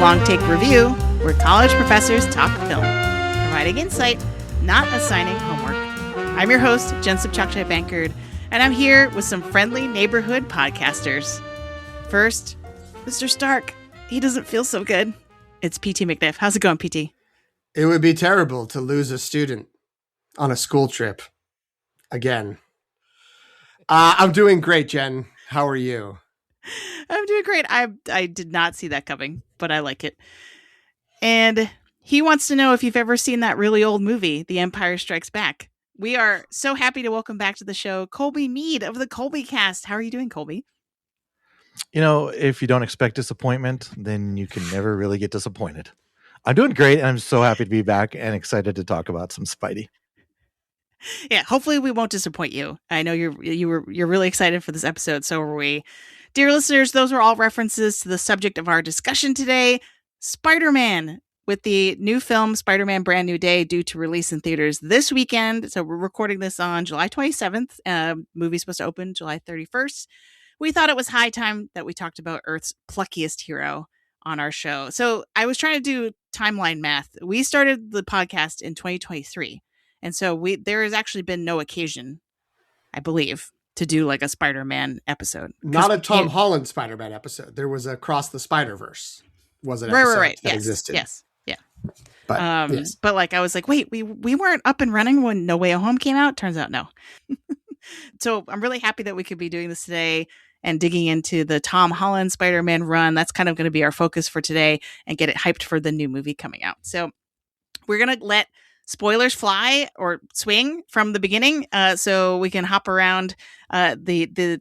Long Take Review, where college professors talk film, providing insight, not assigning homework. I'm your host, Jen Sobchak-Bankard, and I'm here with some friendly neighborhood podcasters. First, Mr. Stark. He doesn't feel so good. It's PT McNiff. How's it going, PT? It would be terrible to lose a student on a school trip again. I'm doing great, Jen. How are you? I'm doing great. I did not see that coming, but I like it. And he wants to know if you've ever seen that really old movie, The Empire Strikes Back. We are so happy to welcome back to the show Colby Mead of the Colby Cast. How are you doing, Colby? You know, if you don't expect disappointment, then you can never really get disappointed. I'm doing great, and I'm so happy to be back and excited to talk about some Spidey. Yeah, hopefully we won't disappoint you. I know you're really excited for this episode, so are we. Dear listeners, those are all references to the subject of our discussion today, Spider-Man, with the new film Spider-Man Brand New Day due to release in theaters this weekend. So we're recording this on July 27th. Movie's supposed to open July 31st. We thought it was high time that we talked about Earth's pluckiest hero on our show. So I was trying to do timeline math. We started the podcast in 2023. And so there has actually been no occasion, I believe, to do like a Spider-Man episode. Not a Tom Holland Spider-Man episode. There was a Across the Spider-Verse was an episode that existed. Yes. Yeah. But, yes. But like I was like, wait, we weren't up and running when No Way Home came out? Turns out no. So I'm really happy that we could be doing this today and digging into the Tom Holland Spider-Man run. That's kind of going to be our focus for today and get it hyped for the new movie coming out. So we're going to let spoilers fly or swing from the beginning, so we can hop around the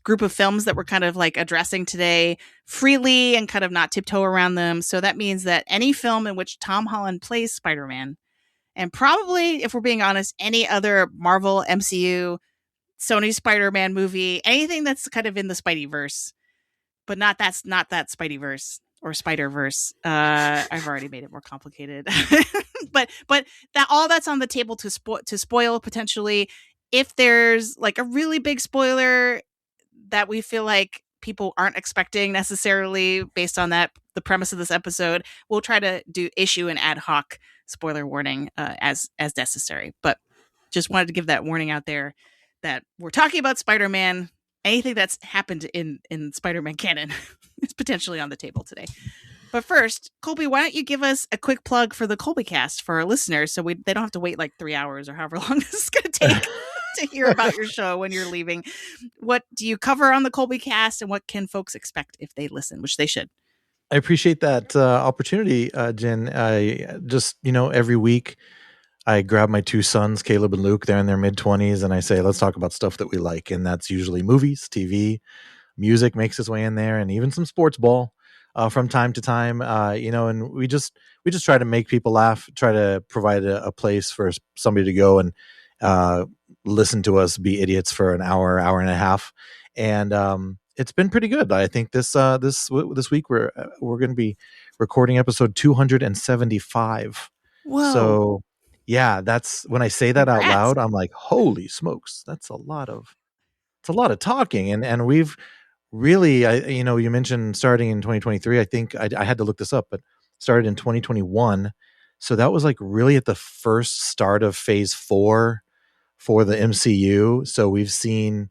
group of films that we're kind of like addressing today freely and kind of not tiptoe around them. So that means that any film in which Tom Holland plays Spider-Man, and probably, if we're being honest, any other Marvel, MCU, Sony Spider-Man movie, anything that's kind of in the Spideyverse, but not that Spideyverse or Spider-Verse. I've already made it more complicated. but that all that's on the table to spoil potentially. If there's like a really big spoiler that we feel like people aren't expecting necessarily based on the premise of this episode, we'll try to issue an ad hoc spoiler warning as necessary. But just wanted to give that warning out there that we're talking about Spider-Man. Anything that's happened in Spider-Man canon is potentially on the table today. But first, Colby, why don't you give us a quick plug for the Colby Cast for our listeners so they don't have to wait like 3 hours or however long this is going to take to hear about your show when you're leaving. What do you cover on the Colby Cast, and what can folks expect if they listen, which they should? I appreciate that opportunity, Jen. I just, every week I grab my two sons, Caleb and Luke. They're in their mid-20s, and I say, let's talk about stuff that we like. And that's usually movies, TV, music makes its way in there, and even some sports ball from time to time. And we just try to make people laugh, try to provide a place for somebody to go and listen to us be idiots for an hour and a half. And it's been pretty good. I think this week we're going to be recording episode 275. Whoa. So yeah, that's when I say that out loud, I'm like, holy smokes, that's a lot of talking. And we've really, you mentioned starting in 2023. I think I had to look this up, but started in 2021. So that was like really at the first start of phase 4 for the MCU. So we've seen,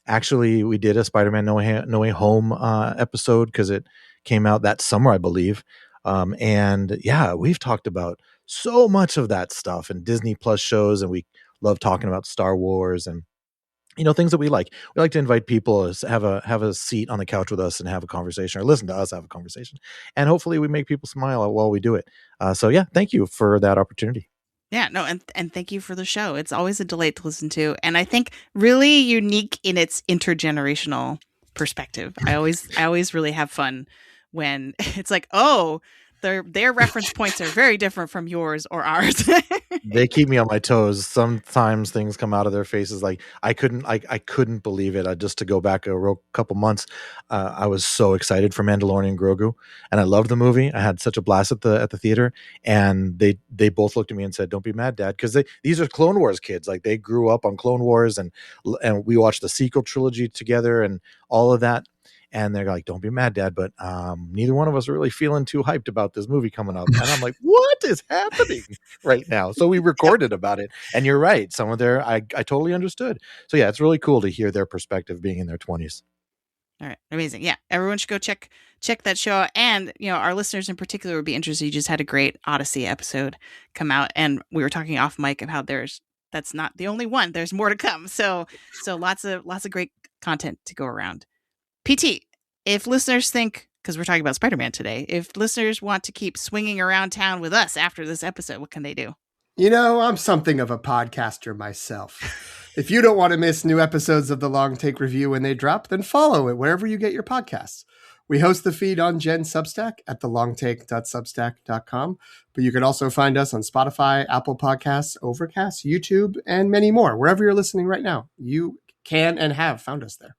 actually, we did a Spider-Man No Way Home episode because it came out that summer, I believe. And yeah, we've talked about so much of that stuff and Disney Plus shows, and we love talking about Star Wars and things that we like. We like to invite people to have a seat on the couch with us and have a conversation, or listen to us have a conversation, and hopefully we make people smile while we do it. So yeah, thank you for that opportunity. Yeah, no, and thank you for the show. It's always a delight to listen to, and I think really unique in its intergenerational perspective. I always really have fun when it's like, oh, their reference points are very different from yours or ours. They keep me on my toes. Sometimes things come out of their faces like I couldn't believe it. Just to go back a couple months, I was so excited for Mandalorian Grogu, and I loved the movie. I had such a blast at the theater, and they both looked at me and said, "Don't be mad, Dad," because these are Clone Wars kids. Like, they grew up on Clone Wars, and we watched the sequel trilogy together and all of that. And they're like, don't be mad, Dad, but neither one of us are really feeling too hyped about this movie coming up. And I'm like, what is happening right now? So we recorded about it. And you're right. Some of I totally understood. So yeah, it's really cool to hear their perspective being in their 20s. All right. Amazing. Yeah. Everyone should go check that show. And, our listeners in particular would be interested. You just had a great Odyssey episode come out. And we were talking off mic of how that's not the only one. There's more to come. So lots of great content to go around. PT, if listeners think, because we're talking about Spider-Man today, if listeners want to keep swinging around town with us after this episode, what can they do? I'm something of a podcaster myself. If you don't want to miss new episodes of the Long Take Review when they drop, then follow it wherever you get your podcasts. We host the feed on Jen's Substack at thelongtake.substack.com, but you can also find us on Spotify, Apple Podcasts, Overcast, YouTube, and many more. Wherever you're listening right now, you can and have found us there.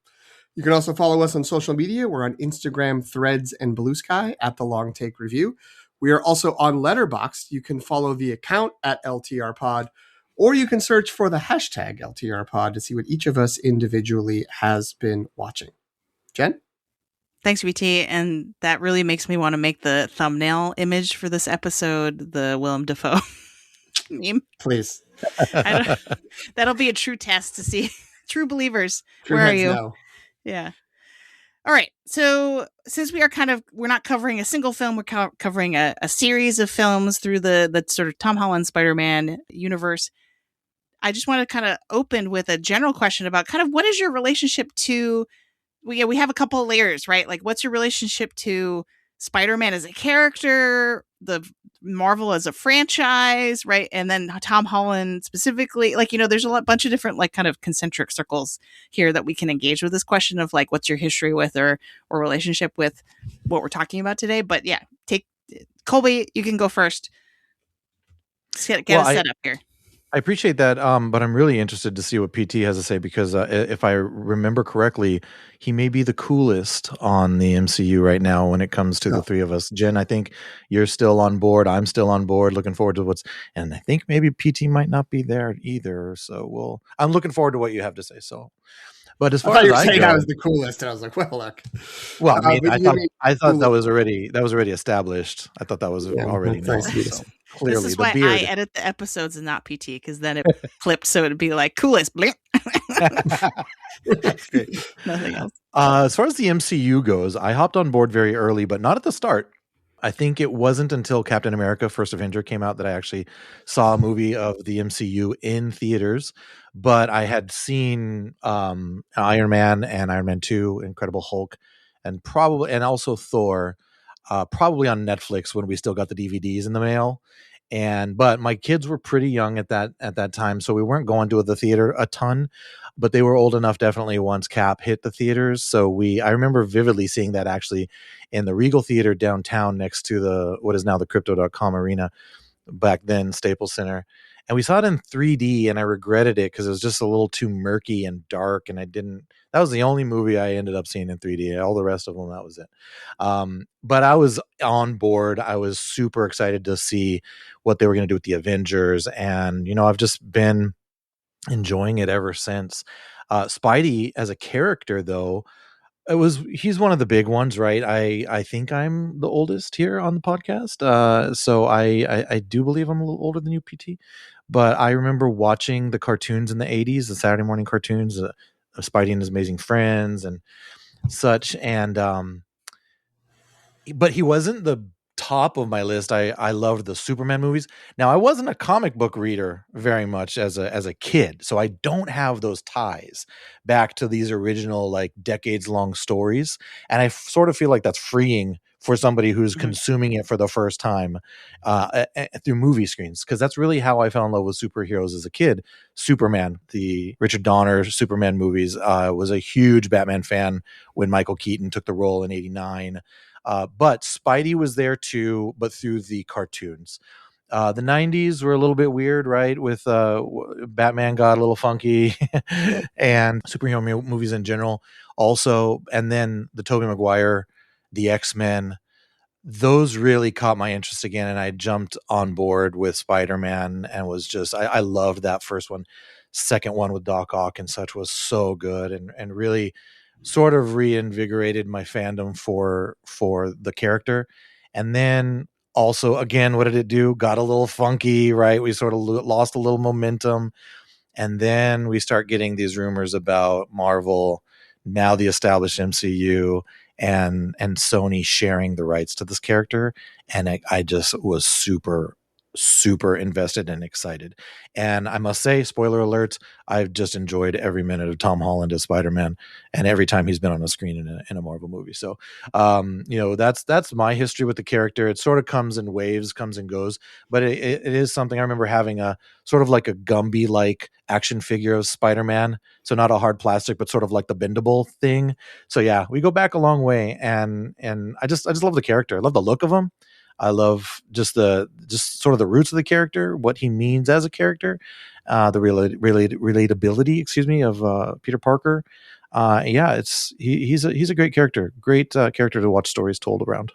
You can also follow us on social media. We're on Instagram, Threads, and Blue Sky at The Long Take Review. We are also on Letterboxd. You can follow the account at LTRpod, or you can search for the hashtag LTRpod to see what each of us individually has been watching. Jen? Thanks, VT. And that really makes me want to make the thumbnail image for this episode, the Willem Dafoe meme. Please. That'll be a true test to see. True believers. True Where are you? No. Yeah. All right. So since we're not covering a single film, we're covering a series of films through the sort of Tom Holland Spider-Man universe. I just want to kind of open with a general question about kind of what is your relationship to, we have a couple of layers, right? Like what's your relationship to Spider-Man as a character, the Marvel as a franchise, right? And then Tom Holland specifically, there's a bunch of different kind of concentric circles here that we can engage with this question of what's your history with or relationship with what we're talking about today. But yeah, Colby, you can go first. Get us set up here. I appreciate that, but I'm really interested to see what PT has to say because if I remember correctly, he may be the coolest on the MCU right now when it comes to the three of us. Jen, I think you're still on board. I'm still on board. Looking forward to and I think maybe PT might not be there either. So I'm looking forward to what you have to say. So, but as far as I saying I was the coolest, and I was like, well, look. Well, I thought that was already established. I thought that was already known. So. Clearly, this is why I edit the episodes and not PT, because then it flipped so it'd be like coolest. Blink. That's great. Nothing else. As far as the MCU goes, I hopped on board very early, but not at the start. I think it wasn't until Captain America: First Avenger came out that I actually saw a movie of the MCU in theaters. But I had seen Iron Man and Iron Man 2, Incredible Hulk, and also Thor. Probably on Netflix when we still got the DVDs in the mail. But my kids were pretty young at that time, so we weren't going to the theater a ton, but they were old enough definitely once Cap hit the theaters. So I remember vividly seeing that actually in the Regal Theater downtown next to what is now the Crypto.com Arena, back then Staples Center. And we saw it in 3D, and I regretted it because it was just a little too murky and dark, and that was the only movie I ended up seeing in 3D. All the rest of them, that was it. But I was on board. I was super excited to see what they were going to do with the Avengers, and I've just been enjoying it ever since. Spidey as a character, though, he's one of the big ones, right? I think I'm the oldest here on the podcast, so I do believe I'm a little older than you, PT. But I remember watching the cartoons in the 80s, the Saturday morning cartoons, Spidey and His Amazing Friends and such. And but he wasn't the top of my list. I loved the Superman movies. Now, I wasn't a comic book reader very much as a kid, so I don't have those ties back to these original decades long stories. And I sort of feel like that's freeing for somebody who's consuming it for the first time through movie screens, because that's really how I fell in love with superheroes as a kid. Superman, the Richard Donner Superman movies, was a huge Batman fan when Michael Keaton took the role in '89. But Spidey was there too, but through the cartoons. The 90s were a little bit weird, right? With Batman got a little funky and superhero movies in general also. And then the Tobey Maguire, the X-Men, those really caught my interest again. And I jumped on board with Spider-Man and was just, I loved that first one. Second one with Doc Ock and such was so good and really sort of reinvigorated my fandom for the character. And then also, again, what did it do? Got a little funky, right? We sort of lost a little momentum. And then we start getting these rumors about Marvel, now the established MCU, and Sony sharing the rights to this character. And I just was super invested and excited. And I must say, spoiler alert, I've just enjoyed every minute of Tom Holland as Spider-Man, and every time he's been on a screen in a Marvel movie. So, that's my history with the character. It sort of comes in waves, comes and goes, but it is something. I remember having a sort of like a Gumby like action figure of Spider-Man. So not a hard plastic, but sort of like the bendable thing. So yeah, we go back a long way, and I just love the character. I love the look of him. I love just sort of the roots of the character, what he means as a character, the relatability, excuse me, of Peter Parker. Yeah, he's a great character, great character to watch stories told around.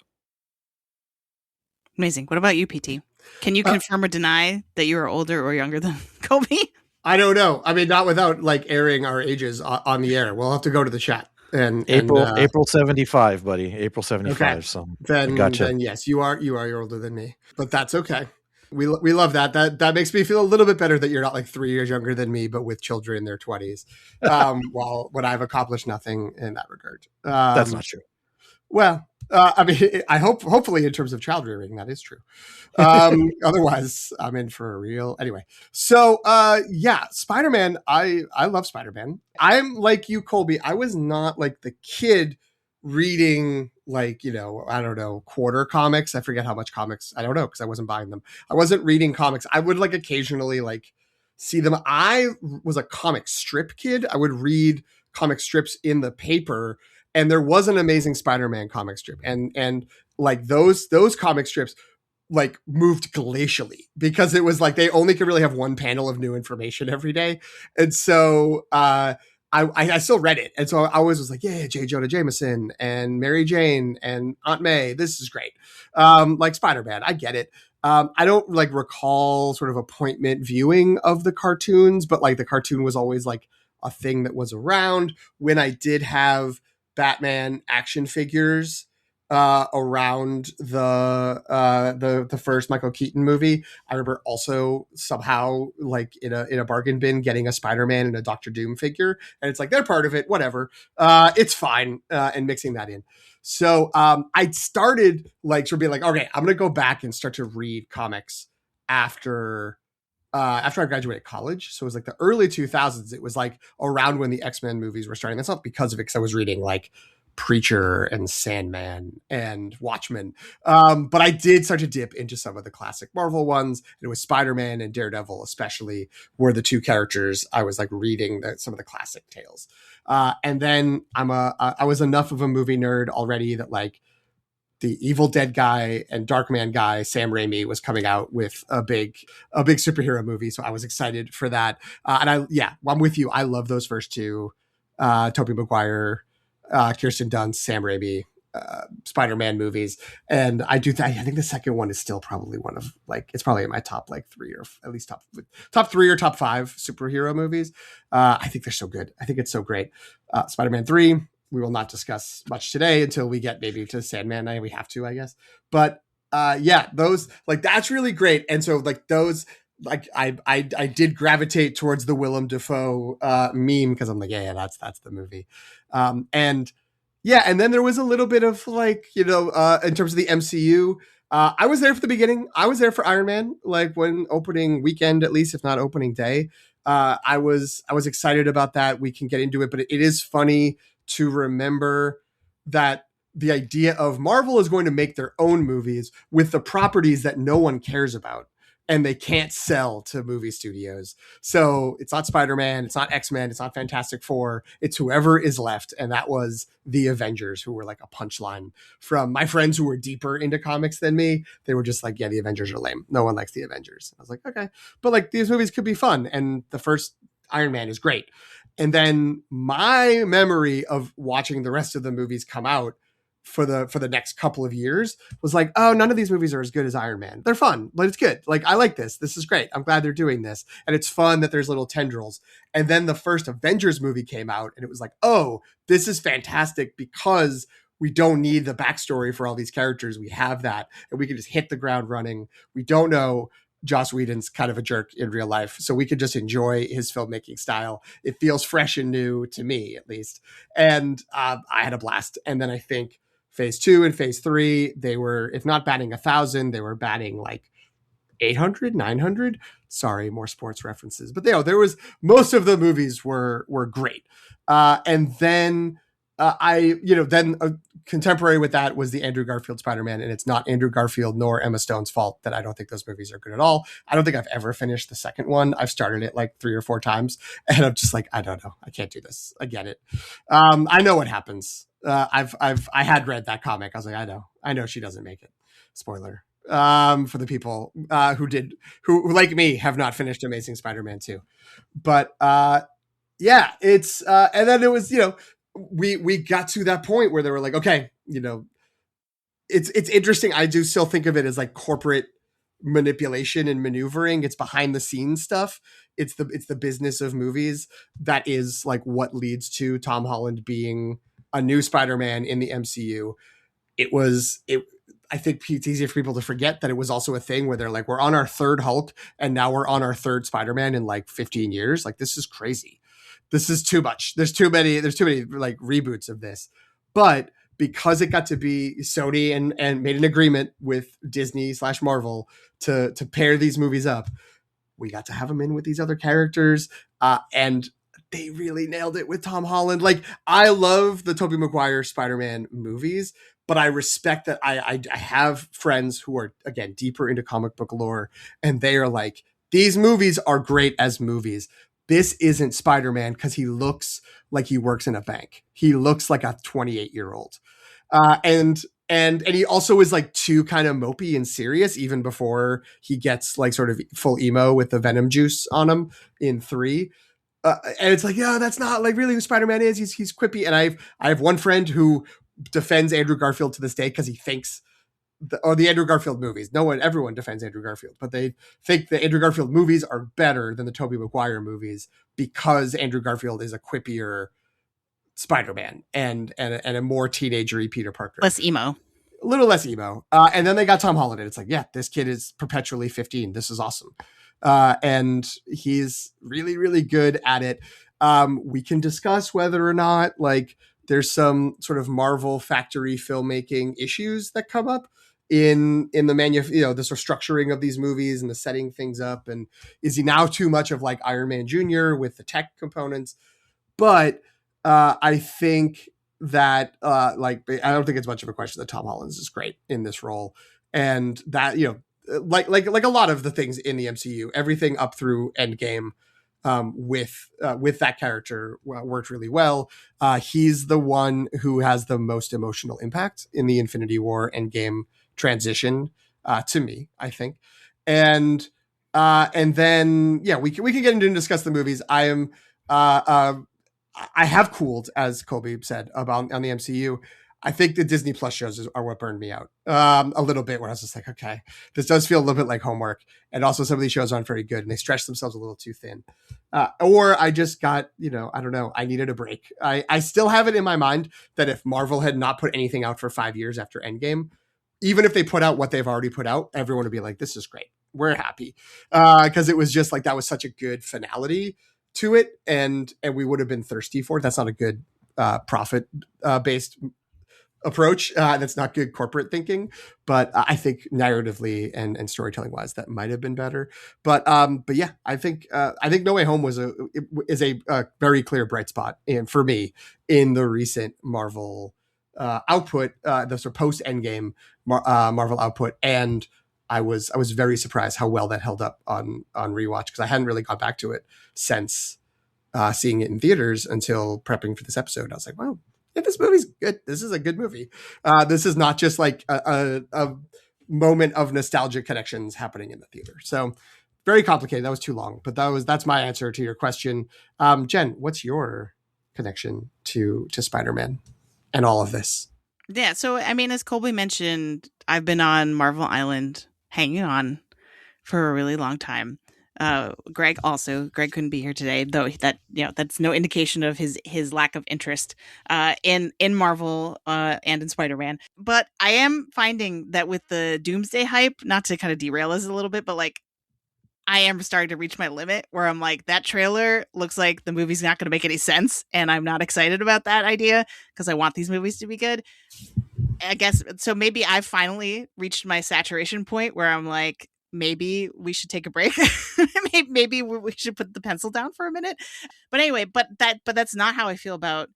Amazing. What about you, PT? Can you confirm or deny that you are older or younger than Colby? I don't know. I mean, not without like airing our ages on the air. We'll have to go to the chat. And April 75, buddy. April 75. Okay. So then yes, you're older than me, but that's okay. We love that. That makes me feel a little bit better that you're not like 3 years younger than me, but with children in their 20s. While when I've accomplished nothing in that regard. That's not true. Well, I mean, hopefully in terms of child rearing, that is true. Otherwise, I'm in for a real. Anyway, so yeah, Spider-Man. I love Spider-Man. I'm like you, Colby. I was not like the kid reading like, I don't know, quarter comics. I forget how much comics. I don't know because I wasn't buying them. I wasn't reading comics. I would like occasionally like see them. I was a comic strip kid. I would read comic strips in the paper. And there was an Amazing Spider-Man comic strip, and like those comic strips like moved glacially because it was like they only could really have one panel of new information every day, and so I still read it, and so I always was like, yeah, J. Jonah Jameson and Mary Jane and Aunt May, this is great. Like Spider-Man, I get it. I don't like recall sort of appointment viewing of the cartoons, but like the cartoon was always like a thing that was around when I did have Batman action figures around the first Michael Keaton movie. I remember also somehow like in a bargain bin getting a Spider-Man and a Doctor Doom figure, and it's like they're part of it, whatever. It's fine, and mixing that in. So I started like sort of being like, okay, I'm gonna go back and start to read comics after I graduated college. So it was like the early 2000s. It was like around when the X-Men movies were starting. That's not because of it, because I was reading like Preacher and Sandman and Watchmen. But I did start to dip into some of the classic Marvel ones. And it was Spider-Man and Daredevil especially were the two characters I was like reading some of the classic tales. And then I was enough of a movie nerd already that like the Evil Dead guy and Darkman guy, Sam Raimi, was coming out with a big superhero movie. So I was excited for that. And I'm with you. I love those first two, Tobey Maguire, Kirsten Dunst, Sam Raimi, Spider-Man movies. And I think the second one is still probably one of like, it's probably in my top like three or at least top three or top five superhero movies. I think they're so good. I think it's so great. Spider-Man 3, we will not discuss much today until we get maybe to Sandman. We have to, I guess. But those like that's really great. And so like those like I did gravitate towards the Willem Dafoe meme because I'm like, yeah, that's the movie. And then there was a little bit of like, in terms of the MCU. I was there for the beginning. I was there for Iron Man, like when opening weekend, at least if not opening day. I was excited about that. We can get into it, but it is funny to remember that the idea of Marvel is going to make their own movies with the properties that no one cares about and they can't sell to movie studios. So it's not Spider-Man, it's not X-Men, it's not Fantastic Four, it's whoever is left. And that was the Avengers, who were like a punchline from my friends who were deeper into comics than me. They were just like, yeah, the Avengers are lame. No one likes the Avengers. I was like, okay, but like these movies could be fun. And the first Iron Man is great. And then my memory of watching the rest of the movies come out for the next couple of years was like, oh, none of these movies are as good as Iron Man. They're fun, but it's good. Like, I like this. This is great. I'm glad they're doing this. And it's fun that there's little tendrils. And then the first Avengers movie came out and it was like, oh, this is fantastic because we don't need the backstory for all these characters. We have that and we can just hit the ground running. We don't know Joss Whedon's kind of a jerk in real life, so we could just enjoy his filmmaking style. It feels fresh and new to me, at least. And I had a blast. And then I think phase 2 and phase 3, they were, if not batting 1,000, they were batting like 800, 900. Sorry, more sports references. But there was, most of the movies were great. And then contemporary with that was the Andrew Garfield Spider-Man, and it's not Andrew Garfield nor Emma Stone's fault that I don't think those movies are good at all. I don't think I've ever finished the second one. I've started it like 3 or 4 times, and I'm just like, I don't know. I can't do this. I get it. I know what happens. I had read that comic. I was like, I know she doesn't make it. Spoiler. For the people who like me have not finished Amazing Spider-Man 2. But yeah, it's and then it was, we got to that point where they were like, okay, it's interesting. I do still think of it as like corporate manipulation and maneuvering. It's behind the scenes stuff. It's the business of movies that is like what leads to Tom Holland being a new Spider-Man in the MCU. I think it's easier for people to forget that it was also a thing where they're like, we're on our 3rd Hulk and now we're on our 3rd Spider-Man in like 15 years. Like, this is crazy. This is too much. There's too many like reboots of this. But because it got to be Sony and made an agreement with Disney/Marvel to pair these movies up, we got to have them in with these other characters. And they really nailed it with Tom Holland. Like, I love the Tobey Maguire Spider-Man movies, but I respect that I have friends who are, again, deeper into comic book lore, and they are like, these movies are great as movies. This isn't Spider-Man because he looks like he works in a bank. He looks like a 28-year-old. And he also is like too kind of mopey and serious even before he gets like sort of full emo with the Venom juice on him in 3. And it's like, yeah, that's not like really who Spider-Man is. He's quippy. And I have one friend who defends Andrew Garfield to this day because he thinks the Andrew Garfield movies. Everyone defends Andrew Garfield, but they think the Andrew Garfield movies are better than the Tobey Maguire movies because Andrew Garfield is a quippier Spider-Man and a more teenagery Peter Parker. Less emo. A little less emo. And then they got Tom Holland, and it's like, yeah, this kid is perpetually 15. This is awesome. And he's really, really good at it. We can discuss whether or not like there's some sort of Marvel factory filmmaking issues that come up in the the sort of structuring of these movies and the setting things up. And is he now too much of like Iron Man Jr. with the tech components? But I think that I don't think it's much of a question that Tom Holland is great in this role, and that like a lot of the things in the MCU, everything up through Endgame with that character worked really well. He's the one who has the most emotional impact in the Infinity War Endgame transition to me, I think. And then we can get into and discuss the movies. I have cooled, as Colby said, about on the MCU. I think the Disney Plus shows are what burned me out a little bit, where I was just like, okay, this does feel a little bit like homework. And also some of these shows aren't very good and they stretch themselves a little too thin. Or I just got, I don't know, I needed a break. I still have it in my mind that if Marvel had not put anything out for 5 years after Endgame, even if they put out what they've already put out, everyone would be like, this is great. We're happy. Because it was just like, that was such a good finality to it. And we would have been thirsty for it. That's not a good profit based approach. That's not good corporate thinking, but I think narratively and storytelling wise, that might have been better. But yeah, I think No Way Home is a very clear bright spot for me in the recent Marvel output, the sort of post Endgame Marvel output. And I was very surprised how well that held up on rewatch, because I hadn't really gone back to it since seeing it in theaters until prepping for this episode. I was like, wow, yeah, this movie's good. This is a good movie. This is not just like a moment of nostalgic connections happening in the theater. So very complicated. That was too long, but that's my answer to your question. Jen, what's your connection to Spider-Man and all of this? Yeah, so I mean, as Colby mentioned, I've been on Marvel Island hanging on for a really long time. Greg also. Greg couldn't be here today, though. That that's no indication of his lack of interest in Marvel and in Spider-Man. But I am finding that with the Doomsday hype, not to kind of derail us a little bit, but like I am starting to reach my limit where I'm like, that trailer looks like the movie's not going to make any sense, and I'm not excited about that idea because I want these movies to be good. I guess so. Maybe I've finally reached my saturation point where I'm like, maybe we should take a break. Maybe we should put the pencil down for a minute. But anyway, but that's not how I feel about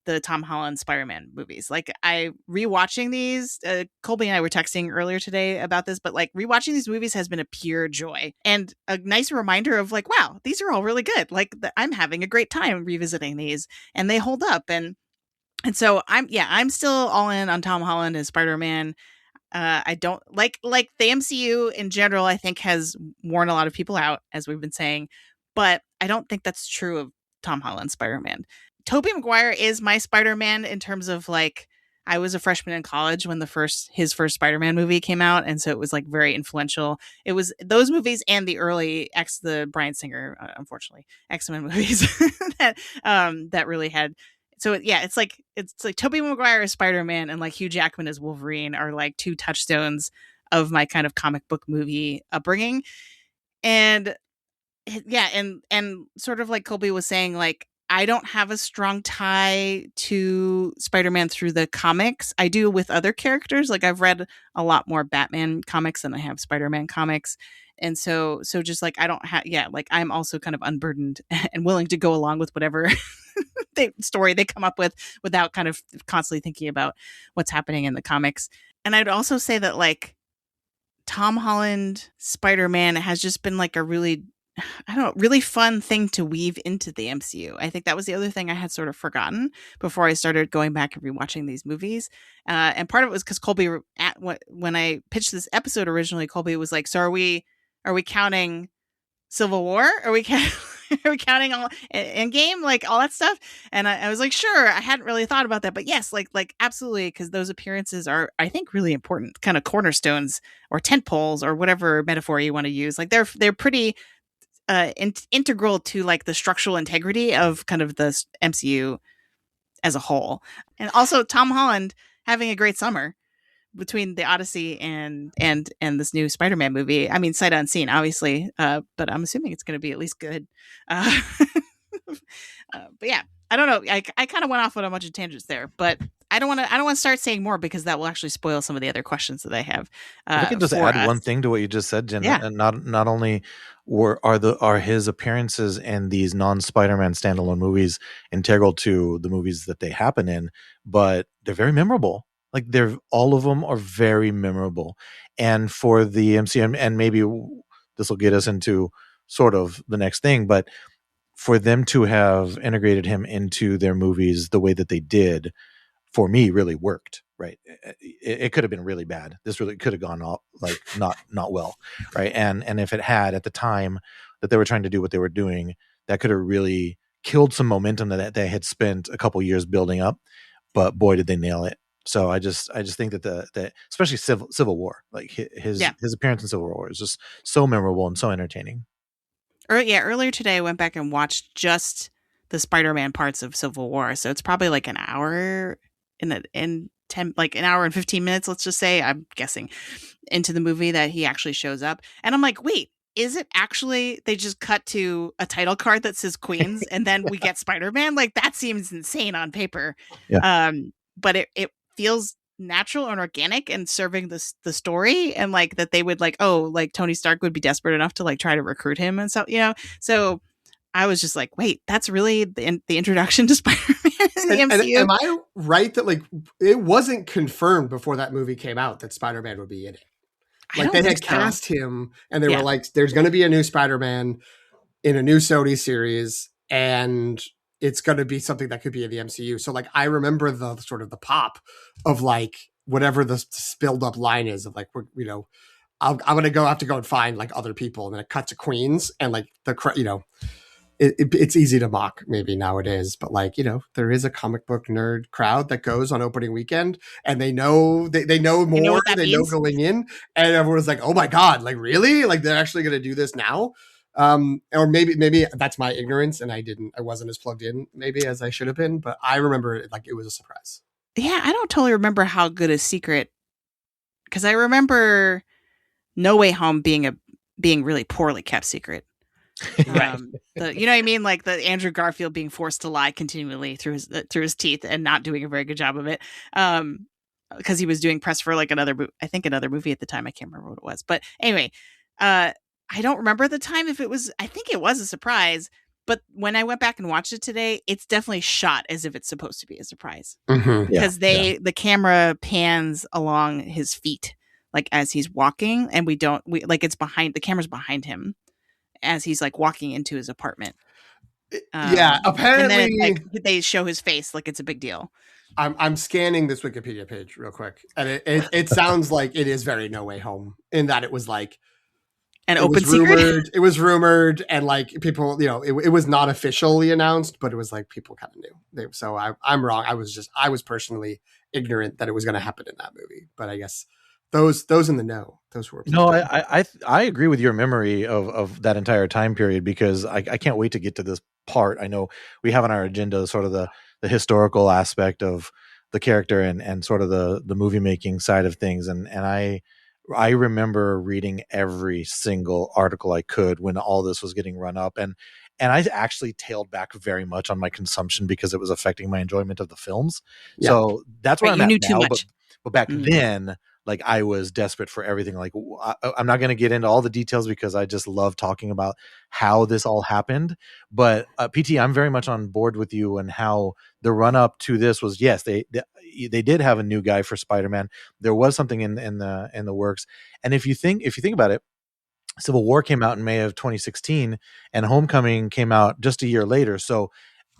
the Tom Holland Spider-Man movies. Like I rewatching these, Colby and I were texting earlier today about this, but like rewatching these movies has been a pure joy and a nice reminder of like, wow, these are all really good. Like I'm having a great time revisiting these, and they hold up. And so I'm still all in on Tom Holland as Spider-Man. I don't like the MCU in general, I think has worn a lot of people out, as we've been saying, but I don't think that's true of Tom Holland Spider-Man. Tobey Maguire is my Spider-Man in terms of like, I was a freshman in college when his first Spider-Man movie came out, and so it was like very influential. It was those movies and the early the Bryan Singer, unfortunately, X-Men movies that really had. So yeah, it's like Tobey Maguire as Spider-Man and like Hugh Jackman as Wolverine are like two touchstones of my kind of comic book movie upbringing. And yeah, and sort of like Colby was saying, like I don't have a strong tie to Spider-Man through the comics. I do with other characters. Like I've read a lot more Batman comics than I have Spider-Man comics. And so just like I don't have like I'm also kind of unburdened and willing to go along with whatever story they come up with without kind of constantly thinking about what's happening in the comics. And I'd also say that like Tom Holland Spider-Man has just been like a really fun thing to weave into the MCU. I think that was the other thing I had sort of forgotten before I started going back and rewatching these movies. And part of it was because Colby, when I pitched this episode originally, Colby was like, "So are we counting Civil War? Are we counting all Endgame, like all that stuff?" And I was like, "Sure." I hadn't really thought about that, but yes, like absolutely, because those appearances are, I think, really important, kind of cornerstones or tent poles or whatever metaphor you want to use. Like they're pretty integral to like the structural integrity of kind of the MCU as a whole. And also Tom Holland having a great summer between the Odyssey and this new Spider-Man movie. I mean, sight unseen, obviously, but I'm assuming it's going to be at least good. But yeah, I don't know. I kind of went off on a bunch of tangents there, but I don't want to start saying more because that will actually spoil some of the other questions that I have. If I could just add one thing to what you just said, Jen. Yeah. And not only are his appearances in these non-Spider-Man standalone movies integral to the movies that they happen in, but they're very memorable. Like all of them are very memorable. And for the MCU, and maybe this will get us into sort of the next thing, but for them to have integrated him into their movies the way that they did, for me, really worked. Right, it could have been really bad. This really could have gone all, like not well, right? And if it had at the time that they were trying to do what they were doing, that could have really killed some momentum that they had spent a couple years building up. But boy, did they nail it! So I just think that the especially Civil War, like his appearance in Civil War is just so memorable and so entertaining. Earlier today I went back and watched just the Spider-Man parts of Civil War, so it's probably like an hour in 10, like an hour and 15 minutes, let's just say, I'm guessing, into the movie that he actually shows up. And I'm like, wait, is it actually they just cut to a title card that says Queens and then we get Spider-Man? Like that seems insane on paper. Yeah. But it feels natural and organic and serving the story, and like that they would like, oh, like Tony Stark would be desperate enough to like try to recruit him and so, so I was just like, wait, that's really the introduction to Spider-Man in the MCU. And am I right that like it wasn't confirmed before that movie came out that Spider-Man would be in it? Like they had cast him and they were like, there's going to be a new Spider-Man in a new Sony series and it's going to be something that could be in the MCU. So like, I remember the sort of the pop of like, whatever the spilled up line is of like, I'm going to have to go and find like other people. And then it cut to Queens and like it's easy to mock maybe nowadays, but like, there is a comic book nerd crowd that goes on opening weekend and they know more, what that means? going in, and everyone's like, oh my God, like really? Like they're actually going to do this now? Or maybe that's my ignorance and I wasn't as plugged in maybe as I should have been, but I remember it like it was a surprise. Yeah, I don't totally remember how good a secret, because I remember No Way Home being really poorly kept secret. Right. You know what I mean? Like the Andrew Garfield being forced to lie continually through his teeth and not doing a very good job of it. Because he was doing press for like another movie at the time. I can't remember what it was, but anyway, I don't remember the time if it was. I think it was a surprise. But when I went back and watched it today, it's definitely shot as if it's supposed to be a surprise, because the camera pans along his feet like as he's walking, and it's behind, the camera's behind him as he's like walking into his apartment. Apparently, and then they show his face like it's a big deal. I'm scanning this Wikipedia page real quick, and it sounds like it is very No Way Home in that it was like an open secret. It was rumored, and like people, it was not officially announced, but it was like people kind of knew. So I'm wrong. I was personally ignorant that it was going to happen in that movie, but I guess those in the know, those were. No, I agree with your memory of that entire time period, because I can't wait to get to this part. I know we have on our agenda sort of the historical aspect of the character and sort of the movie making side of things, and I remember reading every single article I could when all this was getting run up, and I actually tailed back very much on my consumption because it was affecting my enjoyment of the films. Yeah. So that's where I'm at now. Too much. But back then, like I was desperate for everything. Like I'm not going to get into all the details because I just love talking about how this all happened. But PT, I'm very much on board with you and how the run up to this was. Yes, they did have a new guy for Spider-Man. There was something in the works. And if you think about it, Civil War came out in May of 2016, and Homecoming came out just a year later. So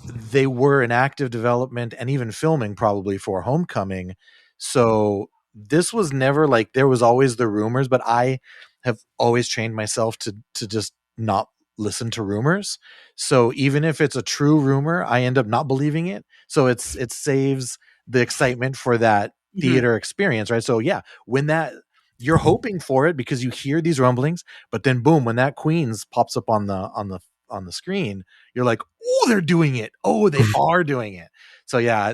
they were in active development and even filming probably for Homecoming. So this was never like, there was always the rumors, but I have always trained myself to just not listen to rumors. So even if it's a true rumor, I end up not believing it. So it saves the excitement for that theater experience, right? So yeah, when that, you're hoping for it because you hear these rumblings, but then boom, when that Queens pops up on the screen, you're like, oh, they're doing it. Oh, they are doing it. So yeah,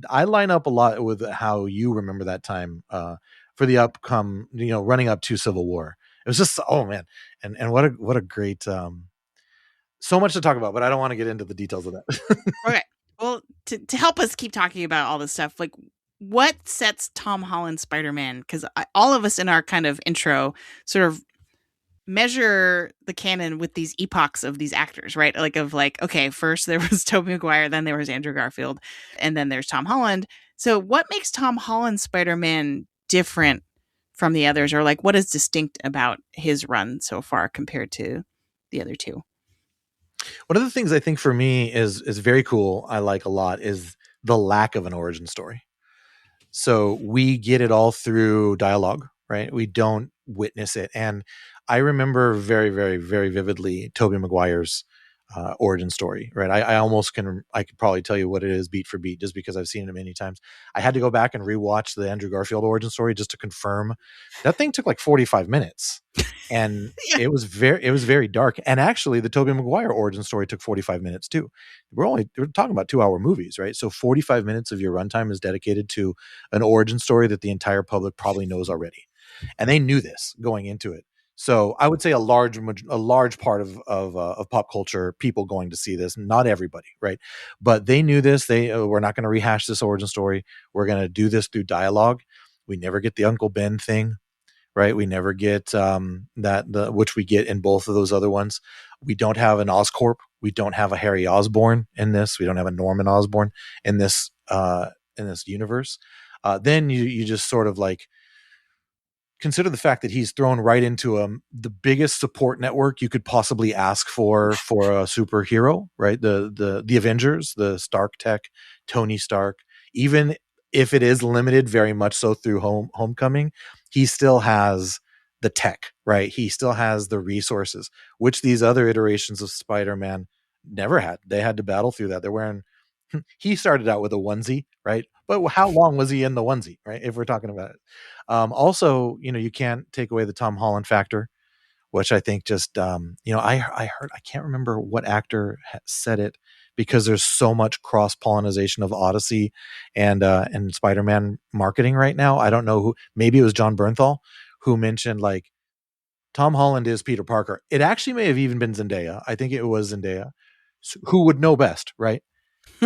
I line up a lot with how you remember that time for the running up to Civil War. It was just, oh man, and what a great, so much to talk about, but I don't want to get into the details of that. Okay, well, to help us keep talking about all this stuff, like what sets Tom Holland Spider-Man? Because all of us in our kind of intro sort of measure the canon with these epochs of these actors, right? Like okay, first there was Tobey Maguire, then there was Andrew Garfield, and then there's Tom Holland. So what makes Tom Holland Spider-Man different from the others, or like what is distinct about his run so far compared to the other two? One of the things I think for me is very cool, I like a lot, is the lack of an origin story. So we get it all through dialogue, right? We don't witness it. And I remember very, very, very vividly Tobey Maguire's origin story, right? I could probably tell you what it is beat for beat just because I've seen it many times. I had to go back and rewatch the Andrew Garfield origin story just to confirm. That thing took like 45 minutes. And yeah. It was very dark. And actually the Tobey Maguire origin story took 45 minutes too. We're talking about 2-hour movies, right? So 45 minutes of your runtime is dedicated to an origin story that the entire public probably knows already. And they knew this going into it. So I would say a large part of pop culture, people going to see this, not everybody, right? But they knew this. We're not going to rehash this origin story. We're going to do this through dialogue. We never get the Uncle Ben thing, right? We never get which we get in both of those other ones. We don't have an Oscorp. We don't have a Harry Osborn in this. We don't have a Norman Osborn in this universe. Then you just sort of like consider the fact that he's thrown right into the biggest support network you could possibly ask for a superhero, right? The Avengers, the Stark Tech, Tony Stark. Even if it is limited very much so through Homecoming, he still has the tech, right? He still has the resources, which these other iterations of Spider-Man never had. They had to battle through that. They're wearing, he started out with a onesie, right? But how long was he in the onesie, right? If we're talking about it. Also, you can't take away the Tom Holland factor, which I think just, I heard, I can't remember what actor said it, because there's so much cross pollination of Odyssey and Spider-Man marketing right now. I don't know who, maybe it was John Bernthal who mentioned like Tom Holland is Peter Parker. It actually may have even been Zendaya. I think it was Zendaya, who would know best, right?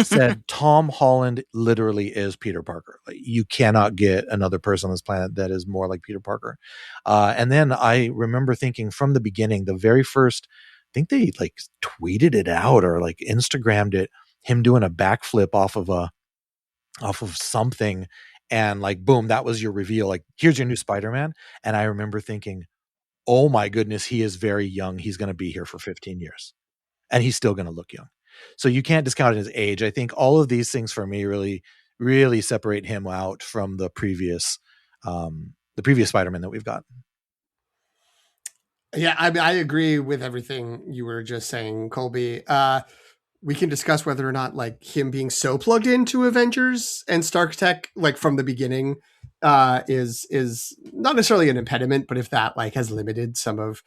Said Tom Holland literally is Peter Parker. Like, you cannot get another person on this planet that is more like Peter Parker. And then I remember thinking from the beginning, the very first, I think they like tweeted it out or like Instagrammed it, him doing a backflip off of something, and like, boom, that was your reveal. Like, here's your new Spider-Man. And I remember thinking, oh my goodness, he is very young. He's going to be here for 15 years and he's still going to look young. So you can't discount his age. I think all of these things for me really, really separate him out from the previous Spider-Man that we've got. Yeah, I agree with everything you were just saying, Colby. We can discuss whether or not like him being so plugged into Avengers and Stark Tech like from the beginning is not necessarily an impediment, but if that like has limited some of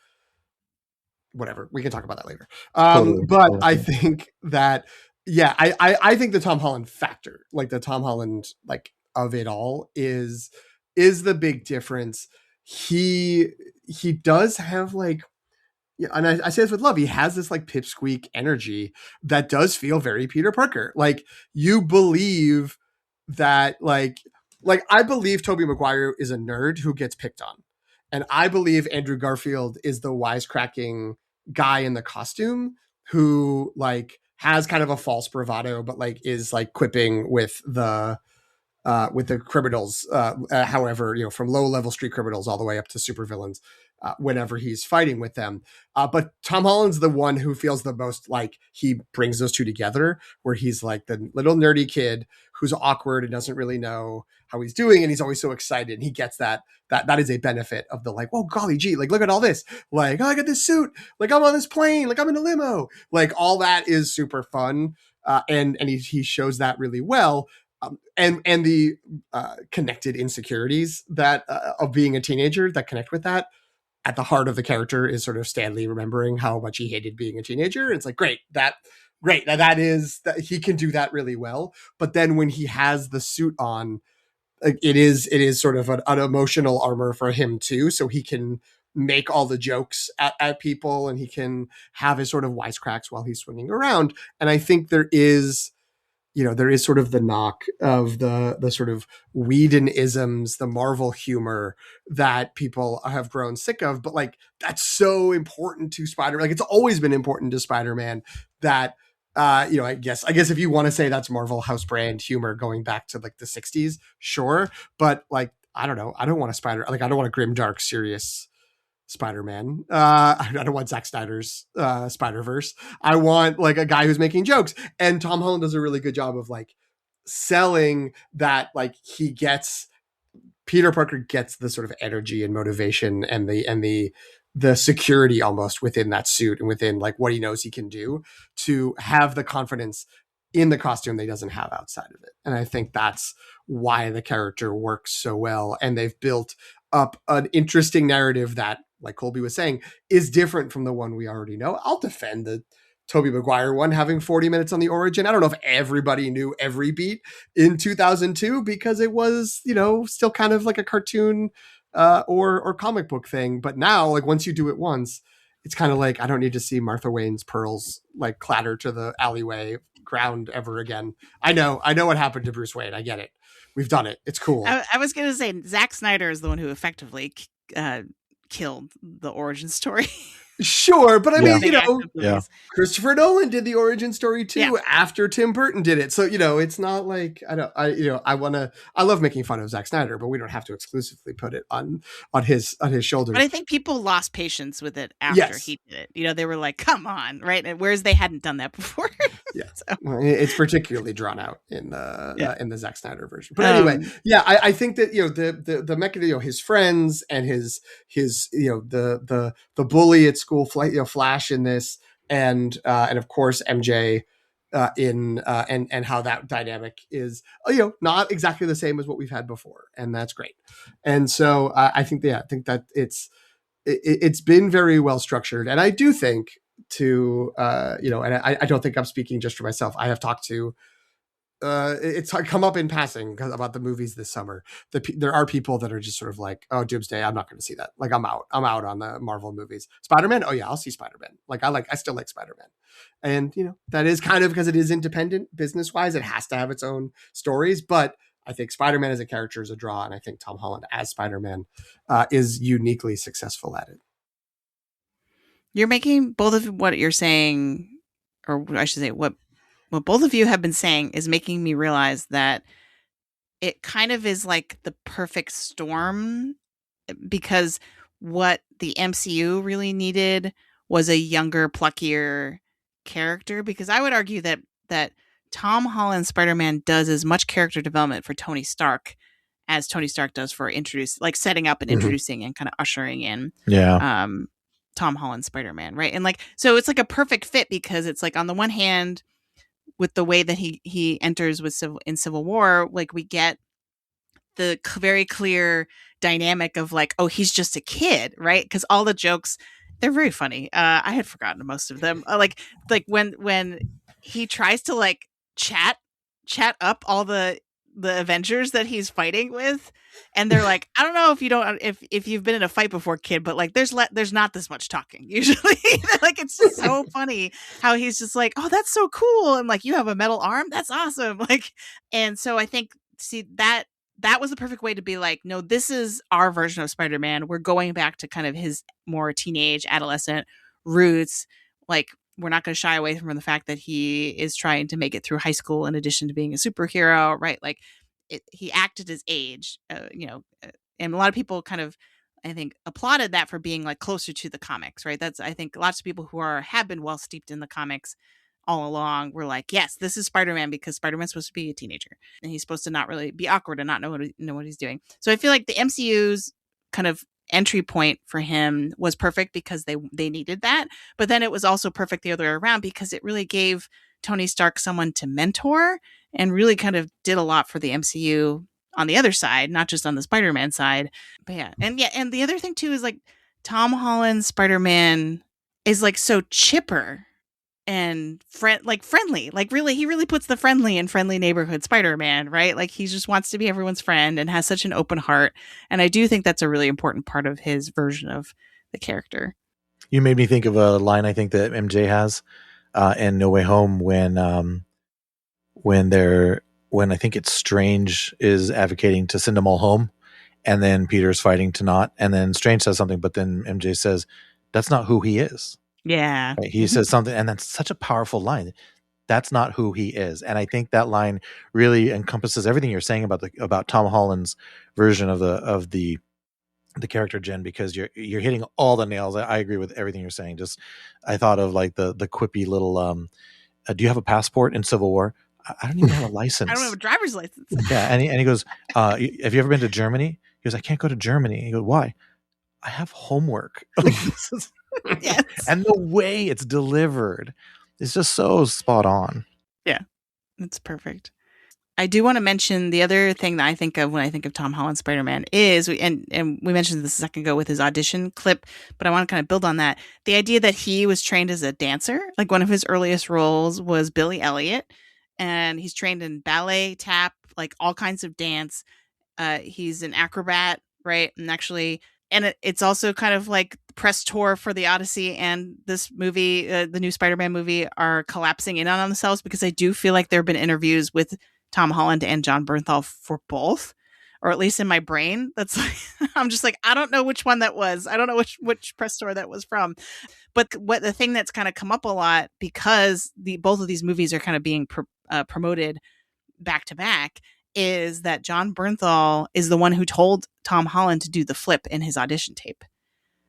whatever, we can talk about that later. But I think that, yeah, I think the Tom Holland factor, like the Tom Holland, like of it all is the big difference. He does have like, yeah, and I say this with love. He has this like pipsqueak energy that does feel very Peter Parker. Like you believe that like I believe Tobey Maguire is a nerd who gets picked on. And I believe Andrew Garfield is the wisecracking guy in the costume who like has kind of a false bravado, but like is like quipping with the criminals, however, from low level street criminals all the way up to supervillains whenever he's fighting with them. But Tom Holland's the one who feels the most like he brings those two together, where he's like the little nerdy kid who's awkward and doesn't really know how he's doing. And he's always so excited. And he gets that is a benefit of the like, whoa, golly gee, like, look at all this. Like, oh, I got this suit. Like, I'm on this plane. Like, I'm in a limo. Like, all that is super fun. And he shows that really well. And the connected insecurities that of being a teenager that connect with that. At the heart of the character is sort of Stanley remembering how much he hated being a teenager. It's like, great. That he can do that really well. But then when he has the suit on, it is sort of an emotional armor for him too. So he can make all the jokes at people, and he can have his sort of wisecracks while he's swinging around. And I think there is sort of the knock of the sort of Whedon-isms, the Marvel humor that people have grown sick of. But like, that's so important to Spider-Man. Like, it's always been important to Spider-Man that, I guess if you want to say that's Marvel house brand humor going back to like the 60s, sure. But like, I don't know. I don't want I don't want a grim, dark, serious Spider-Man. I don't want Zack Snyder's Spider-Verse. I want like a guy who's making jokes. And Tom Holland does a really good job of like selling that. Like, Peter Parker gets the sort of energy and motivation and the security almost within that suit and within like what he knows he can do to have the confidence in the costume that he doesn't have outside of it. And I think that's why the character works so well. And they've built up an interesting narrative that, like Colby was saying, is different from the one we already know. I'll defend the Tobey Maguire one having 40 minutes on the origin. I don't know if everybody knew every beat in 2002 because it was, still kind of like a cartoon or comic book thing. But now, like, once you do it once, it's kind of like, I don't need to see Martha Wayne's pearls like clatter to the alleyway ground ever again. I know what happened to Bruce Wayne. I get it. We've done it. It's cool. I was going to say Zack Snyder is the one who effectively killed the origin story. Sure, but I mean, yeah. Christopher Nolan did the origin story too after Tim Burton did it. So, it's not like I love making fun of Zack Snyder, but we don't have to exclusively put it on his shoulders. But I think people lost patience with it after he did it. They were like, come on, right? Whereas they hadn't done that before. Yeah. So. Well, it's particularly drawn out in the Zack Snyder version. But anyway, I think that, the mechanism, his friends and his the bully at school, Flash in this, and of course MJ and how that dynamic is not exactly the same as what we've had before, and that's great. And so I think that it's been very well structured, and I do think and I don't think I'm speaking just for myself. I have talked to it's come up in passing about the movies this summer. There are people that are just sort of like, oh, Doomsday, I'm not going to see that. Like, I'm out on the Marvel movies. Spider-Man, oh yeah, I'll see Spider-Man. I still like Spider-Man. And that is kind of because it is independent business wise. It has to have its own stories, but I think Spider-Man as a character is a draw, and I think Tom Holland as Spider-Man is uniquely successful at it. You're making both of what you're saying, or I should say what both of you have been saying is making me realize that it kind of is like the perfect storm, because what the MCU really needed was a younger, pluckier character. Because I would argue that Tom Holland Spider-Man does as much character development for Tony Stark as Tony Stark does for setting up and introducing and kind of ushering in Tom Holland Spider-Man, right? And so it's like a perfect fit, because it's like, on the one hand, with the way that he enters in Civil War, like, we get the very clear dynamic of like, oh, he's just a kid, right? Because all the jokes, they're very funny. I had forgotten most of them. Like when he tries to like chat up all the Avengers that he's fighting with, and they're like, I don't know if you've been in a fight before, kid, but like there's not this much talking usually. Like, it's just so funny how he's just like, oh, that's so cool, and like, you have a metal arm, that's awesome. Like, and so I think, see, that was the perfect way to be like, no, this is our version of Spider-Man. We're going back to kind of his more teenage, adolescent roots. Like, we're not going to shy away from the fact that he is trying to make it through high school in addition to being a superhero, right? Like, he acted his age, and a lot of people kind of, I think, applauded that for being like closer to the comics, right? I think lots of people who have been well steeped in the comics all along were like, yes, this is Spider-Man, because Spider-Man's supposed to be a teenager and he's supposed to not really be awkward and not know what he's doing. So I feel like the MCU's kind of entry point for him was perfect, because they needed that. But then it was also perfect the other way around, because it really gave Tony Stark someone to mentor, and really kind of did a lot for the MCU on the other side, not just on the Spider-Man side. But and the other thing too is like, Tom Holland Spider-Man is like so chipper and friendly. Like, really, he really puts the friendly neighborhood Spider-Man, right? Like, he just wants to be everyone's friend and has such an open heart. And I do think that's a really important part of his version of the character. You made me think of a line I think that MJ has in No Way Home when I think it's Strange is advocating to send them all home, and then Peter's fighting to not, and then Strange says something, but then MJ says, that's not who he is. Yeah. Right? He says something, and that's such a powerful line. That's not who he is. And I think that line really encompasses everything you're saying about Tom Holland's version of the character, Jen, because you're hitting all the nails. I agree with everything you're saying. Just, I thought of like the quippy little, do you have a passport in Civil War? I don't even have a license. I don't have a driver's license. Yeah. And he goes, have you ever been to Germany? He goes, I can't go to Germany. He goes, why? I have homework. Yes. And the way it's delivered is just so spot on. Yeah, it's perfect. I do want to mention the other thing that I think of when I think of Tom Holland Spider-Man is, and we mentioned this a second ago with his audition clip, but I want to kind of build on that. The idea that he was trained as a dancer, like one of his earliest roles was Billy Elliot, and he's trained in ballet, tap, like all kinds of dance. He's an acrobat, right? And actually, and it's also kind of like press tour for the Odyssey and this movie, the new Spider-Man movie, are collapsing in on themselves, because I do feel like there have been interviews with Tom Holland and John Bernthal for both, or at least in my brain. That's like, I'm just like, I don't know which one that was. I don't know which press tour that was from. But what the thing that's kind of come up a lot, because both of these movies are kind of being promoted back to back, is that John Bernthal is the one who told Tom Holland to do the flip in his audition tape.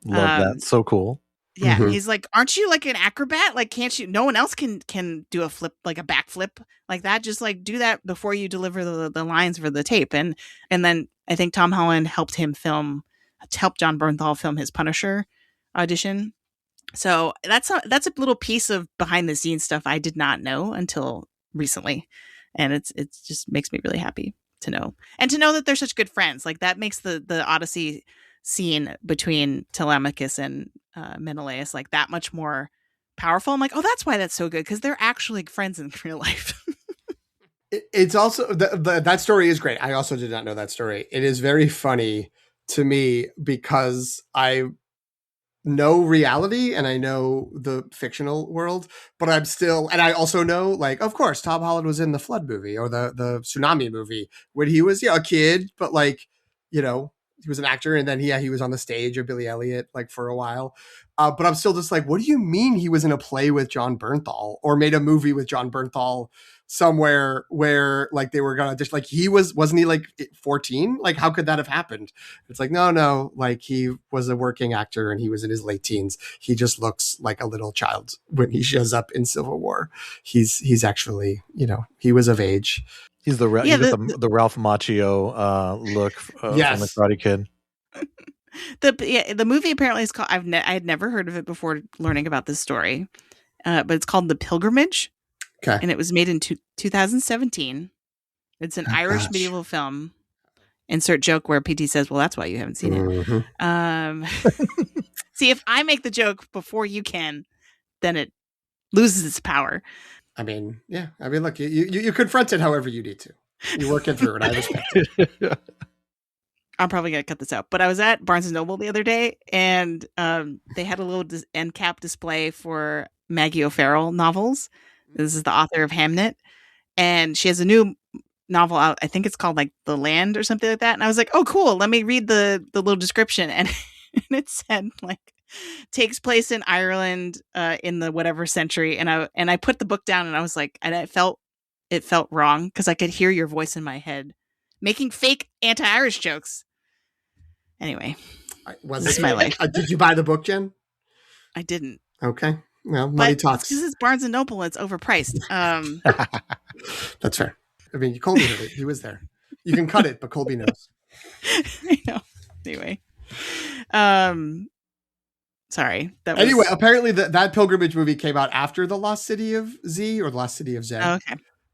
Love that. So cool. Yeah. Mm-hmm. He's like, aren't you like an acrobat? Like, can't you, no one else can do a flip, like a backflip like that. Just like do that before you deliver the lines for the tape. And then I think Tom Holland helped John Bernthal film his Punisher audition. So that's a little piece of behind the scenes stuff I did not know until recently, and it just makes me really happy to know, and to know that they're such good friends. Like that makes the Odyssey scene between Telemachus and Menelaus like that much more powerful. I'm like, oh, that's why that's so good, because they're actually friends in real life. It's also that story is great. I also did not know that story. It is very funny to me because I know reality and I know the fictional world, but I'm still, and I also know, like, of course, Tom Holland was in the Flood movie or the Tsunami movie when he was a kid, but like, you know, he was an actor, and then he was on the stage of Billy Elliot like for a while. But I'm still just like, what do you mean he was in a play with John Bernthal or made a movie with John Bernthal somewhere where like they were gonna just like wasn't he like 14? Like how could that have happened? It's like no, like he was a working actor and he was in his late teens. He just looks like a little child when he shows up in Civil War. He's actually, you know, he was of age. He's the Ralph Macchio look yes. from the Karate Kid. The movie apparently is called. I had never heard of it before learning about this story, but it's called The Pilgrimage. Okay, and it was made in 2017. It's an Irish medieval film. Insert joke where PT says, "Well, that's why you haven't seen it." See, if I make the joke before you can, then it loses its power. I mean, yeah. I mean, look, you confront it however you need to. You work it through, and I respect it. I'm probably going to cut this out. But I was at Barnes & Noble the other day, and they had a little end cap display for Maggie O'Farrell novels. This is the author of Hamnet. And she has a new novel out. I think it's called like The Land or something like that. And I was like, oh, cool. Let me read the little description. And it said like takes place in Ireland in the whatever century. And I put the book down and I was like, and it felt wrong because I could hear your voice in my head making fake anti-Irish jokes. Anyway, this is my life. Did you buy the book, Jen? I didn't. Okay. Well, money talks. This is Barnes and Noble. It's overpriced. That's fair. I mean, Colby heard it. He was there. You can cut it, but Colby knows. I know. Anyway. Sorry. Anyway, apparently that Pilgrimage movie came out after The Lost City of Z or The Lost City of Z. Oh,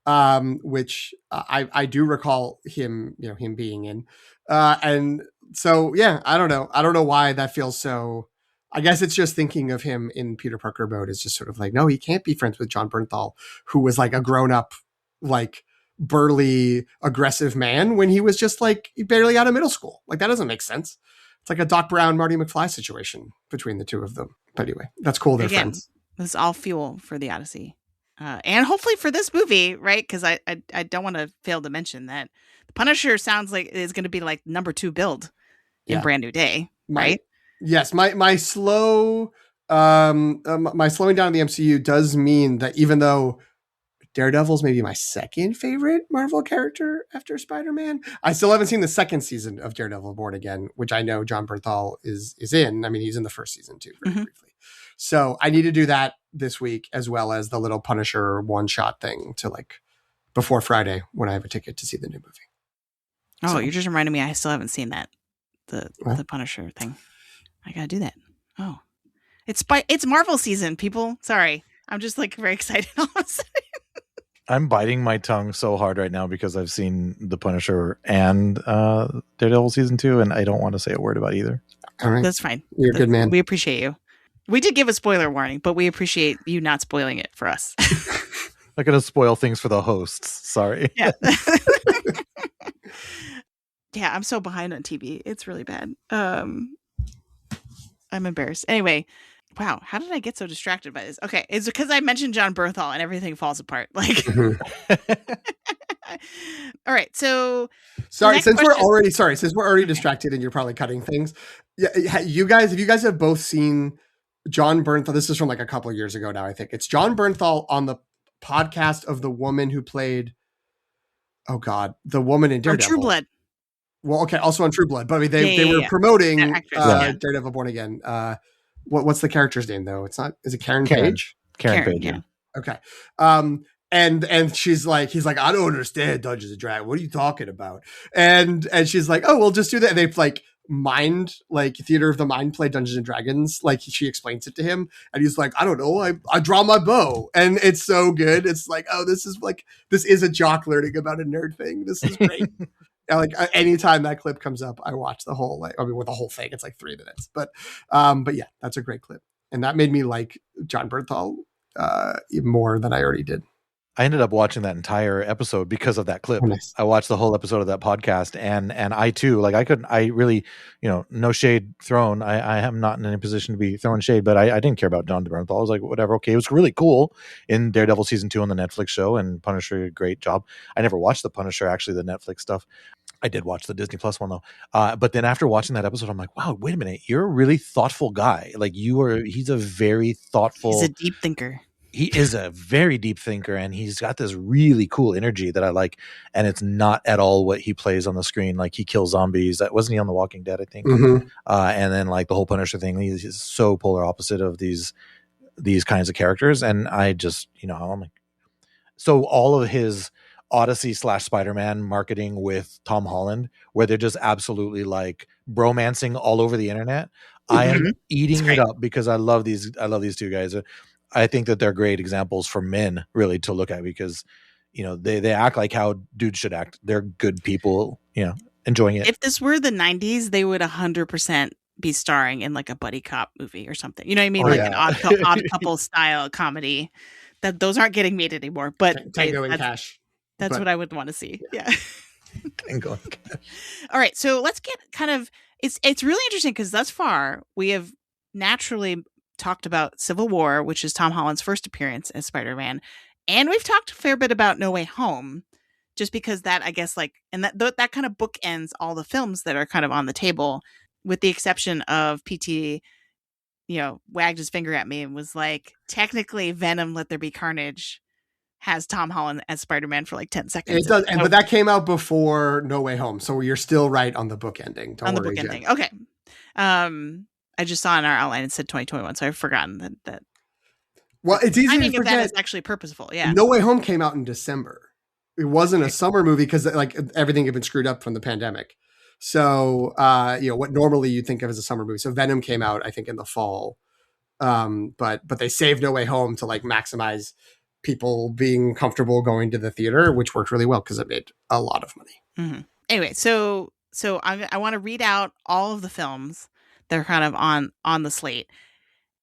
okay. Which I do recall him being in. And so, yeah, I don't know why that feels so. I guess it's just thinking of him in Peter Parker mode is just sort of like, no, he can't be friends with John Bernthal, who was like a grown up, like burly, aggressive man when he was just like barely out of middle school. Like that doesn't make sense. It's like a Doc Brown, Marty McFly situation between the two of them. But anyway, that's cool. They're friends. This is all fuel for the Odyssey. And hopefully for this movie, right? Because I don't want to fail to mention that the Punisher sounds like it's going to be like number 2 build in Brand New Day, right? Yes, my slowing down of the MCU does mean that even though Daredevil's maybe my second favorite Marvel character after Spider-Man, I still haven't seen the second season of Daredevil Born Again, which I know John Bernthal is in. I mean, he's in the first season too, very briefly. So I need to do that this week, as well as the little Punisher one-shot thing to like before Friday when I have a ticket to see the new movie. Oh, you're just reminding me. I still haven't seen that. The Punisher thing. I gotta do that. Oh, it's Marvel season, people. Sorry, I'm just like very excited all of a sudden. I'm biting my tongue so hard right now because I've seen The Punisher and Daredevil season 2, and I don't want to say a word about either. All right, that's fine. You're a good man. We appreciate you. We did give a spoiler warning, but we appreciate you not spoiling it for us. Not gonna spoil things for the hosts. Sorry. Yeah. Yeah, I'm so behind on TV. It's really bad. I'm embarrassed. Anyway, wow, how did I get so distracted by this? Okay, it's because I mentioned John Bernthal and everything falls apart. Like, all right. So, since we're already distracted and you're probably cutting things. Yeah, if you guys have both seen John Bernthal. This is from like a couple of years ago now. I think it's John Bernthal on the podcast of the woman who played. Oh God, the woman in Daredevil. True Blood. Well, okay, also on True Blood, but I mean, they were promoting Daredevil Born Again. What's the character's name though? It's not. Is it Karen Page? Karen Page. Yeah. Okay. And he's like, I don't understand Dungeons and Dragons. What are you talking about? And she's like, oh, we'll just do that. And they've like mind, like theater of the mind play Dungeons and Dragons. Like she explains it to him and he's like, I don't know, I draw my bow. And it's so good. It's like, oh, this is a jock learning about a nerd thing. This is great. Like anytime that clip comes up, I watch the whole, with the whole thing, it's like 3 minutes, but yeah, that's a great clip. And that made me like John Bernthal even more than I already did. I ended up watching that entire episode because of that clip. Oh, nice. I watched the whole episode of that podcast, and I too, like I really, no shade thrown. I am not in any position to be throwing shade, but I didn't care about John Bernthal. I was like, whatever, okay. It was really cool in Daredevil season 2 on the Netflix show, and Punisher did a great job. I never watched the Punisher, actually, the Netflix stuff. I did watch the Disney Plus one though. But then after watching that episode, I'm like, wow, wait a minute, you're a really thoughtful guy. Like he's a very thoughtful. He's a deep thinker. He is a very deep thinker, and he's got this really cool energy that I like. And it's not at all what he plays on the screen. Like he kills zombies. That wasn't he on The Walking Dead, I think. Mm-hmm. And then like the whole Punisher thing, he's so polar opposite of these kinds of characters. And I just, I'm like, so all of his Odyssey / Spider-Man marketing with Tom Holland, where they're just absolutely like bromancing all over the internet. Mm-hmm. I am eating it up because I love these two guys. I think that they're great examples for men really to look at because, they act like how dudes should act. They're good people, enjoying it. If this were the 90s, they would 100% be starring in like a buddy cop movie or something. You know what I mean? An odd couple style comedy. Those aren't getting made anymore, but Tango and Cash. That's what I would want to see. Yeah. Tango and Cash. All right. So let's get kind of, it's really interesting because thus far we have naturally talked about Civil War, which is Tom Holland's first appearance as Spider-Man. And we've talked a fair bit about No Way Home, just because that, I guess, and that kind of bookends all the films that are kind of on the table, with the exception of PT, wagged his finger at me and was like, technically Venom, Let There Be Carnage has Tom Holland as Spider-Man for like 10 seconds. It does, but that came out before No Way Home, so you're still right on the bookending. Don't worry, Jen. The bookending. Okay. I just saw in our outline it said 2021, so I've forgotten that. Well, it's easy to forget. That is actually purposeful. Yeah. No Way Home came out in December. It wasn't a summer movie because like everything had been screwed up from the pandemic. So, what normally you think of as a summer movie. So Venom came out, I think, in the fall. But they saved No Way Home to like maximize people being comfortable going to the theater, which worked really well because it made a lot of money. Mm-hmm. Anyway, so I want to read out all of the films that are kind of on the slate.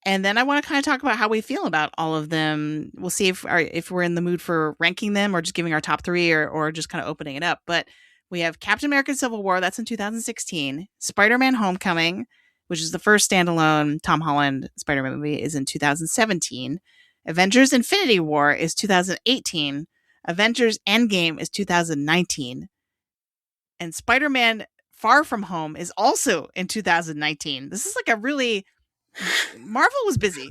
And then I want to kind of talk about how we feel about all of them. We'll see if we're in the mood for ranking them or just giving our top 3 or just kind of opening it up. But we have Captain America Civil War, that's in 2016. Spider-Man Homecoming, which is the first standalone Tom Holland Spider-Man movie, is in 2017. Avengers Infinity War is 2018. Avengers Endgame is 2019. And Spider-Man Far From Home is also in 2019. This is like a really... Marvel was busy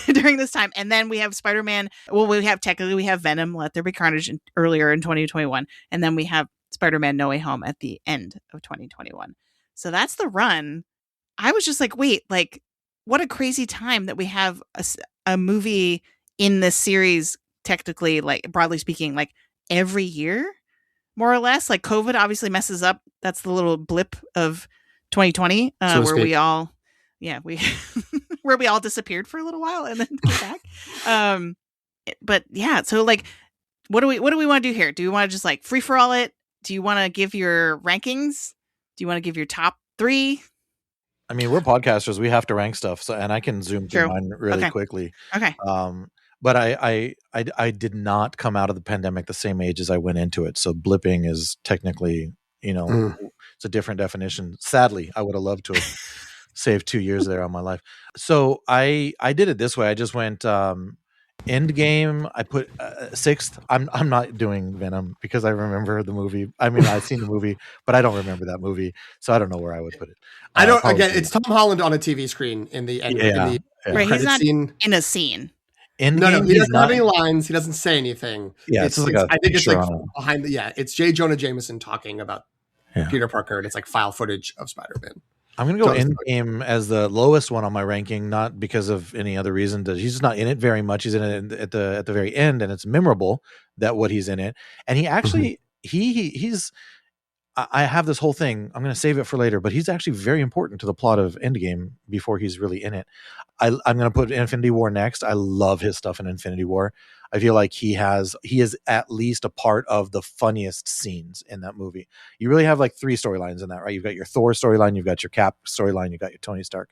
during this time. And then we have Spider-Man. Well, we have Venom, Let There Be Carnage earlier in 2021. And then we have Spider-Man No Way Home at the end of 2021. So that's the run. I was just like, wait, like what a crazy time that we have a movie in this series, technically, like broadly speaking, like every year, more or less. Like COVID obviously messes up. That's the little blip of 2020 where we all, where we all disappeared for a little while and then came back. But yeah, so like, what do we want to do here? Do we want to just like free for all it? Do you want to give your rankings? Do you want to give your top 3? I mean, we're podcasters. We have to rank stuff. So, and I can zoom through mine really quickly. Okay. But I did not come out of the pandemic the same age as I went into it. So blipping is technically, it's a different definition. Sadly, I would have loved to have saved 2 years there on my life. So I did it this way. I just went Endgame. I put 6th. I'm not doing Venom because I remember the movie. I mean, I've seen the movie, but I don't remember that movie, so I don't know where I would put it. I don't. Again, it's Tom Holland on a TV screen in the end. Right, he's not scene. In a scene. No, he doesn't have any lines. He doesn't say anything. Yeah, I think it's like behind the. Yeah, it's J. Jonah Jameson talking about Peter Parker, and it's like file footage of Spider-Man. I'm going to go Endgame as the lowest one on my ranking, not because of any other reason. He's just not in it very much. He's in it at the very end, and it's memorable that what he's in it. And he actually he's I have this whole thing. I'm going to save it for later, but he's actually very important to the plot of Endgame before he's really in it. I'm going to put Infinity War next. I love his stuff in Infinity War. I feel like he is at least a part of the funniest scenes in that movie. You really have like 3 storylines in that, right? You've got your Thor storyline, you've got your Cap storyline, you've got your Tony Stark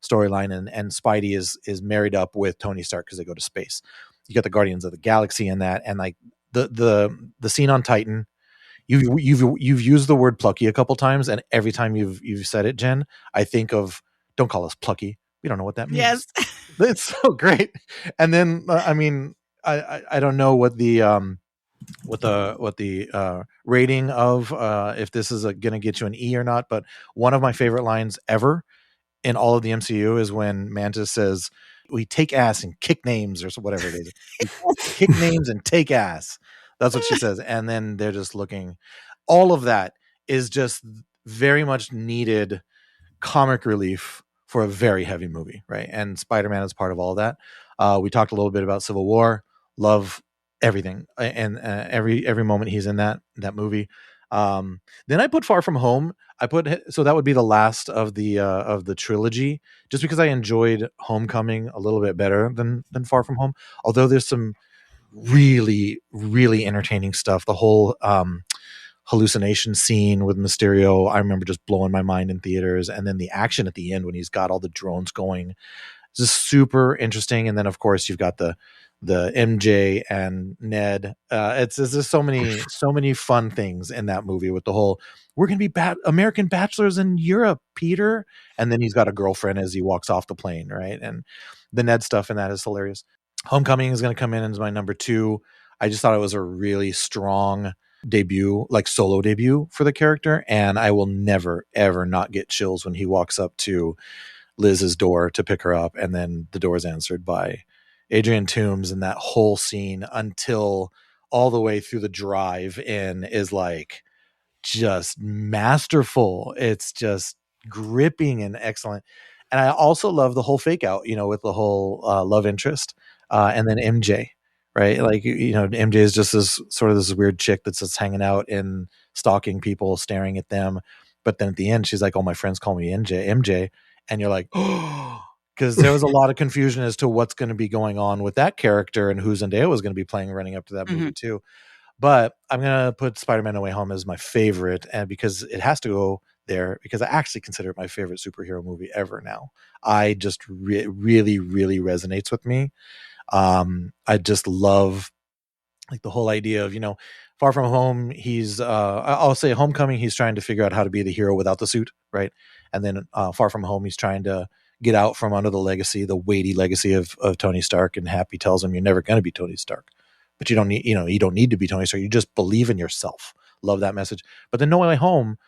storyline, and Spidey is married up with Tony Stark because they go to space. You got the Guardians of the Galaxy in that, and like the scene on Titan. You've used the word plucky a couple times, and every time you've said it, Jen, I think of, don't call us plucky. We don't know what that means. Yes. It's so great. And then I mean, I don't know what the rating of if this is going to get you an E or not, but one of my favorite lines ever in all of the MCU is when Mantis says, "We take ass and kick names," or whatever it is. We kick names and take ass. That's what she says. And then they're just looking. All of that is just very much needed comic relief for a very heavy movie, right? And Spider-Man is part of all of that. We talked a little bit about Civil War. Love everything, and every moment he's in that movie. Then I put Far From Home. So that would be the last of the trilogy, just because I enjoyed Homecoming a little bit better than Far From Home. Although there's some really, really entertaining stuff. The whole hallucination scene with Mysterio, I remember just blowing my mind in theaters. And then the action at the end when he's got all the drones going, it's just super interesting. And then of course you've got the MJ and Ned. It's just so many fun things in that movie with the whole, we're going to be American bachelors in Europe, Peter. And then he's got a girlfriend as he walks off the plane, right? And the Ned stuff in that is hilarious. Homecoming is going to come in as my number 2. I just thought it was a really strong debut, like solo debut for the character. And I will never, ever not get chills when he walks up to Liz's door to pick her up. And then the door is answered by Adrian Toomes, and that whole scene until all the way through the drive in is like just masterful. It's just gripping and excellent. And I also love the whole fake out, with the whole love interest. And then MJ, right? Like, MJ is just this weird chick that's just hanging out and stalking people, staring at them. But then at the end, she's like, "Oh, my friends call me MJ. And you're like, oh, because there was a lot of confusion as to what's going to be going on with that character and who Zendaya was going to be playing running up to that movie too. But I'm going to put Spider-Man No Way Home as my favorite, and because it has to go there, because I actually consider it my favorite superhero movie ever now. I just really, really resonates with me. I just love like the whole idea of, Far From Home, he's I'll say Homecoming, he's trying to figure out how to be the hero without the suit, right? And then Far From Home, he's trying to get out from under the weighty legacy of Tony Stark, and Happy tells him, "You're never going to be Tony Stark, but you don't need to be Tony Stark. You just believe in yourself." Love that message. But then No Way Home,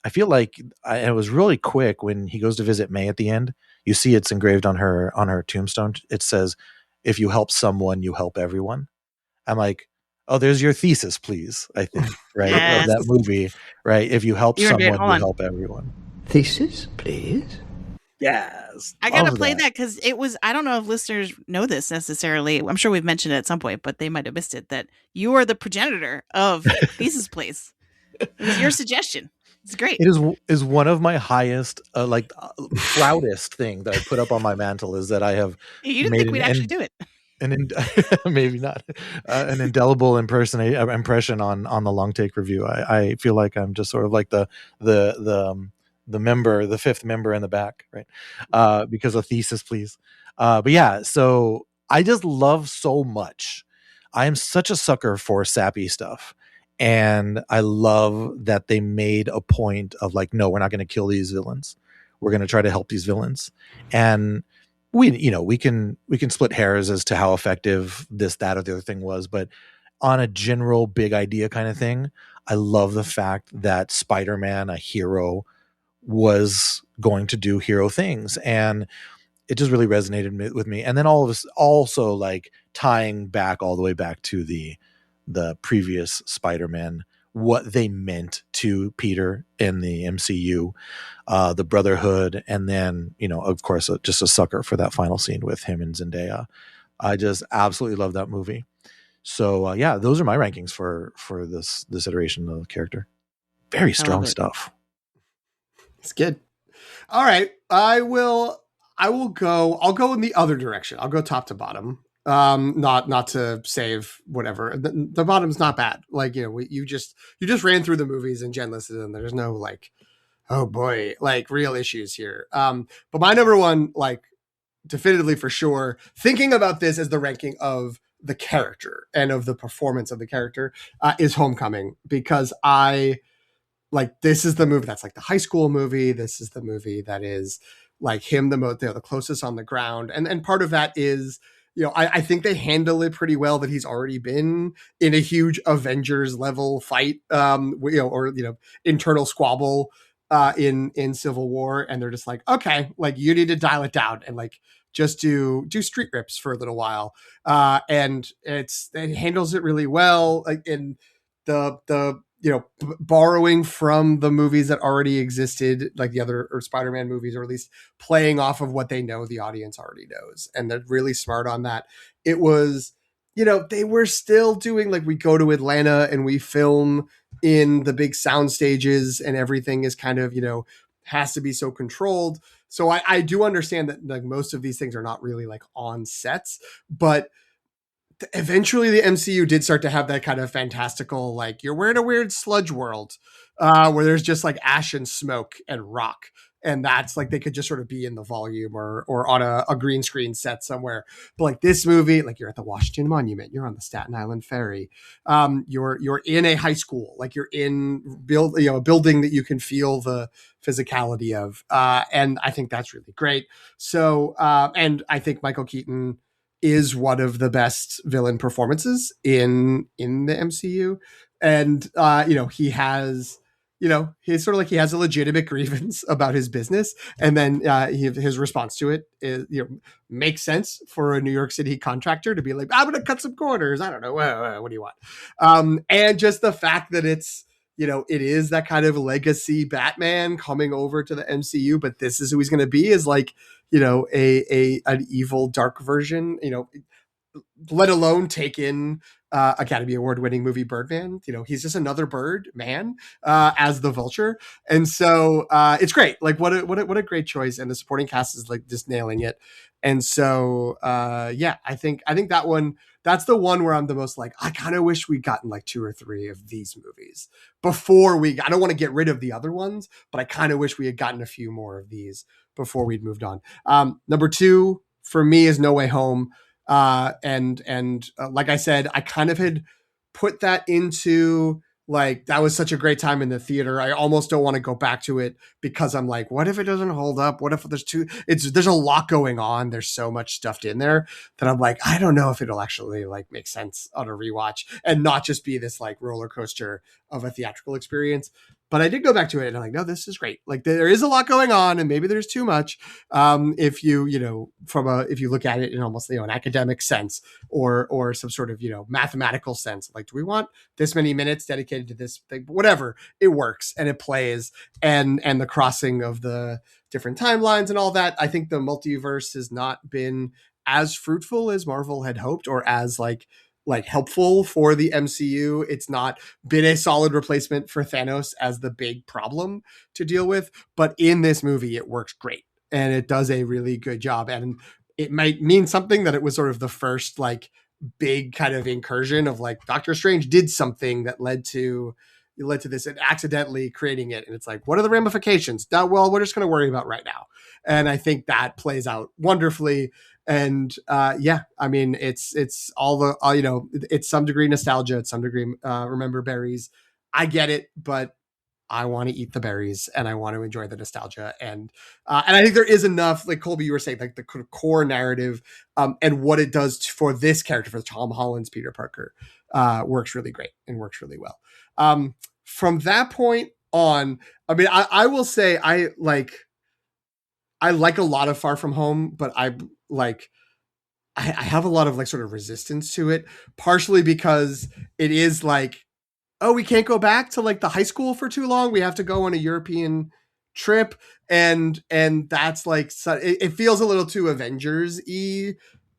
I feel like it was really quick when he goes to visit May at the end. You see it's engraved on her tombstone. It says, "If you help someone, you help everyone." I'm like, oh, there's your thesis, please. I think, right? Yes. Of that movie, right? If you help someone, you help everyone. Thesis, please. Yes. I gotta play that because it was, I don't know if listeners know this necessarily. I'm sure we've mentioned it at some point, but they might have missed it, that you are the progenitor of Thesis Place. It was your suggestion. It's great. It is one of my highest, proudest thing that I put up on my mantle is that I have. You didn't think we'd actually do it. Maybe not an indelible impression on the long take review. I feel like I'm just sort of like the member, the fifth member in the back, right? Because of Thesis, please. But yeah, so I just love so much. I am such a sucker for sappy stuff. And I love that they made a point of like, no, we're not going to kill these villains. We're going to try to help these villains. And we can split hairs as to how effective this, that, or the other thing was. But on a general big idea kind of thing, I love the fact that Spider-Man, a hero, was going to do hero things. And it just really resonated with me. And then all of this also like tying back all the way back to the previous Spider-Man, what they meant to Peter in the MCU, the brotherhood, and then, of course, just a sucker for that final scene with him and Zendaya. I just absolutely love that movie. So yeah, those are my rankings for this iteration of the character. Very strong stuff. It's good. All right. I'll go in the other direction. I'll go top to bottom. Not to save whatever. The bottom's not bad. Like, you just ran through the movies and Jen listed them. There's no like, oh boy, like real issues here. But my number one, like definitively for sure, thinking about this as the ranking of the character and of the performance of the character, is Homecoming, because this is the movie that's like the high school movie. This is the movie that is like him the closest on the ground. And part of that is, I think they handle it pretty well that he's already been in a huge Avengers level fight, internal squabble in Civil War. And they're just like, okay, like you need to dial it down and like just do street rips for a little while. And it handles it really well. Like in the borrowing from the movies that already existed, like the other Spider-Man movies, or at least playing off of what they know the audience already knows. And they're really smart on that. It was, they were still doing, like, we go to Atlanta and we film in the big sound stages and everything is kind of, has to be so controlled. So I do understand that like most of these things are not really like on sets, but eventually the MCU did start to have that kind of fantastical, like we're in a weird sludge world where there's just like ash and smoke and rock. And that's like, they could just sort of be in the volume or on a green screen set somewhere. But like this movie, like you're at the Washington Monument, you're on the Staten Island Ferry. You're in a high school, like you're in a building that you can feel the physicality of. And I think that's really great. So, and I think Michael Keaton is one of the best villain performances in the MCU. And, he has, he's sort of like, he has a legitimate grievance about his business. And then his response to it is, makes sense for a New York City contractor to be like, I'm going to cut some corners. I don't know. What do you want? And just the fact that it's, it is that kind of legacy Batman coming over to the MCU, but this is who he's going to be, is like, an evil dark version, let alone take in Academy Award winning movie Birdman. He's just another bird man as the Vulture. And so it's great. Like what a great choice. And the supporting cast is like just nailing it. And so I think that one, that's the one where I'm the most like, I kind of wish we'd gotten like 2 or 3 of these movies before I don't want to get rid of the other ones, but I kind of wish we had gotten a few more of these before we'd moved on. Number 2 for me is No Way Home. And like I said, I kind of had put that into like, that was such a great time in the theater. I almost don't want to go back to it because I'm like, what if it doesn't hold up? What if there's a lot going on. There's so much stuffed in there that I'm like, I don't know if it'll actually like make sense on a rewatch and not just be this like roller coaster of a theatrical experience. But I did go back to it and I'm like, no, this is great. Like there is a lot going on and maybe there's too much. If you look at it in almost, an academic sense or some sort of, mathematical sense, like, do we want this many minutes dedicated to this thing? Whatever, it works and it plays, and the crossing of the different timelines and all that. I think the multiverse has not been as fruitful as Marvel had hoped, or as like helpful for the MCU. It's not been a solid replacement for Thanos as the big problem to deal with, but in this movie it works great and it does a really good job. And it might mean something that it was sort of the first like big kind of incursion of like Doctor Strange did something that led to this and accidentally creating it. And it's like, what are the ramifications? Now, well, we're just going to worry about right now. And I think that plays out wonderfully. And I mean, it's all the, it's some degree nostalgia, it's some degree remember berries. I get it, but I want to eat the berries and I want to enjoy the nostalgia. And I think there is enough, like Colby, you were saying, like the core narrative and what it does for this character, for Tom Holland's Peter Parker, works really great and works really well. From that point on, I mean, I will say I like a lot of Far From Home, but I have a lot of like sort of resistance to it, partially because it is like, oh, we can't go back to like the high school for too long. We have to go on a European trip. And that's like, it feels a little too Avengers-y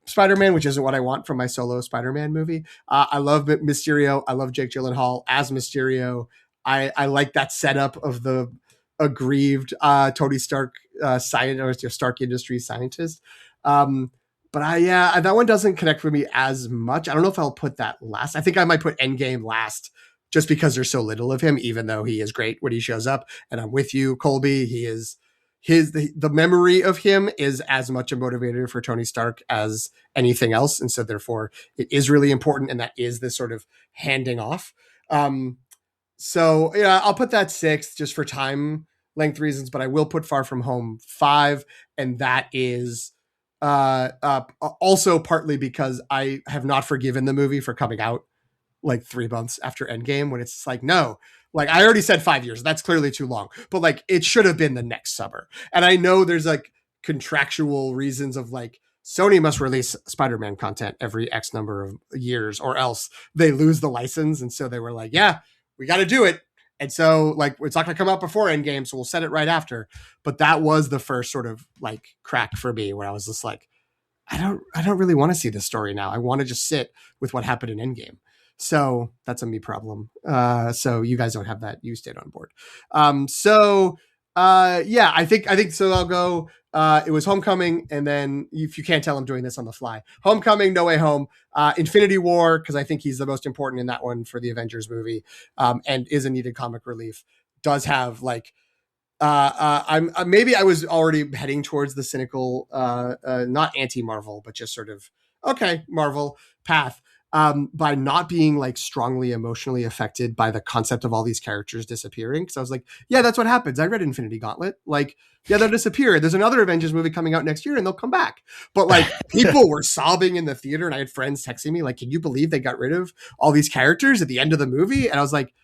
Spider-Man, which isn't what I want from my solo Spider-Man movie. I love Mysterio. I love Jake Gyllenhaal as Mysterio. I like that setup of the aggrieved Tony Stark scientist or Stark Industries scientist. But that one doesn't connect with me as much. I don't know if I'll put that last. I think I might put Endgame last just because there's so little of him, even though he is great when he shows up. And I'm with you, Colby. He is the memory of him is as much a motivator for Tony Stark as anything else. And so therefore it is really important. And that is this sort of handing off. So yeah, I'll put that 6 just for time length reasons, but I will put Far From Home 5. And that is also partly because I have not forgiven the movie for coming out like 3 months after Endgame, when it's like, no, like I already said 5 years. That's clearly too long, but like it should have been the next summer. And I know there's like contractual reasons of like Sony must release Spider-Man content every X number of years or else they lose the license. And so they were like, yeah, we got to do it. And so like, it's not going to come out before Endgame, so we'll set it right after. But that was the first sort of like crack for me where I was just like, I don't really want to see this story now. I want to just sit with what happened in Endgame. So that's a me problem. So you guys don't have that. You stayed on board. I think so. I'll go. It was Homecoming, and then if you can't tell, I'm doing this on the fly. Homecoming, No Way Home, Infinity War, because I think he's the most important in that one for the Avengers movie, and is a needed comic relief. Does have like. Maybe I was already heading towards the cynical, not anti-Marvel, but just sort of okay, Marvel path. By not being like strongly emotionally affected by the concept of all these characters disappearing. Cause I was like, yeah, that's what happens. I read Infinity Gauntlet. Like, yeah, they'll disappear. There's another Avengers movie coming out next year and they'll come back. But like people were sobbing in the theater and I had friends texting me like, can you believe they got rid of all these characters at the end of the movie? And I was like,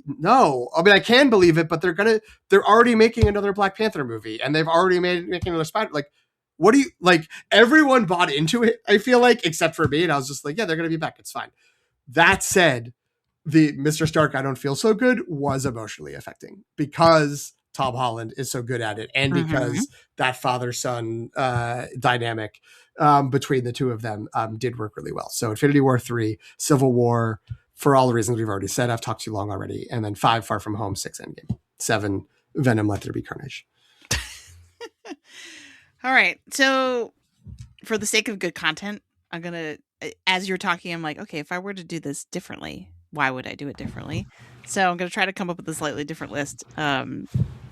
no, I mean, I can believe it, but they're already making another Black Panther movie and they've already making another Spider, like, what do you like? Everyone bought into it, I feel like, except for me. And I was just like, yeah, they're going to be back. It's fine. That said, the Mr. Stark, I Don't Feel So Good was emotionally affecting because Tom Holland is so good at it. And because that father-son dynamic between the two of them did work really well. So Infinity War 3, Civil War, for all the reasons we've already said, I've talked too long already. And then 5, Far From Home, 6, Endgame, 7, Venom, Let There Be Carnage. All right. So for the sake of good content, I'm going to, as you're talking, I'm like, okay, if I were to do this differently, why would I do it differently? So I'm going to try to come up with a slightly different list,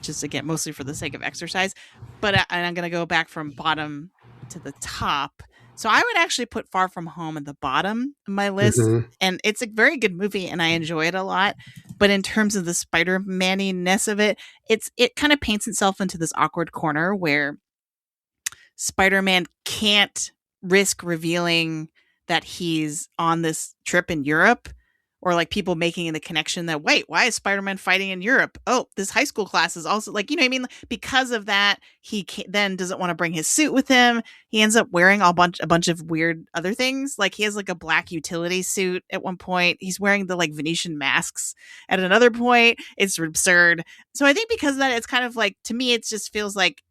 just again, mostly for the sake of exercise. But I'm going to go back from bottom to the top. So I would actually put Far From Home at the bottom of my list. And it's a very good movie and I enjoy it a lot. But in terms of the Spider-Man-iness of it, it kind of paints itself into this awkward corner where Spider-Man can't risk revealing that he's on this trip in Europe, or like people making the connection that, wait, why is Spider-Man fighting in Europe? Oh, this high school class is also like, you know what I mean? Because of that, he then doesn't want to bring his suit with him. He ends up wearing a bunch of weird other things. Like he has like a black utility suit at one point. He's wearing the like Venetian masks at another point. It's absurd. So I think because of that, it's kind of like, to me, it just feels like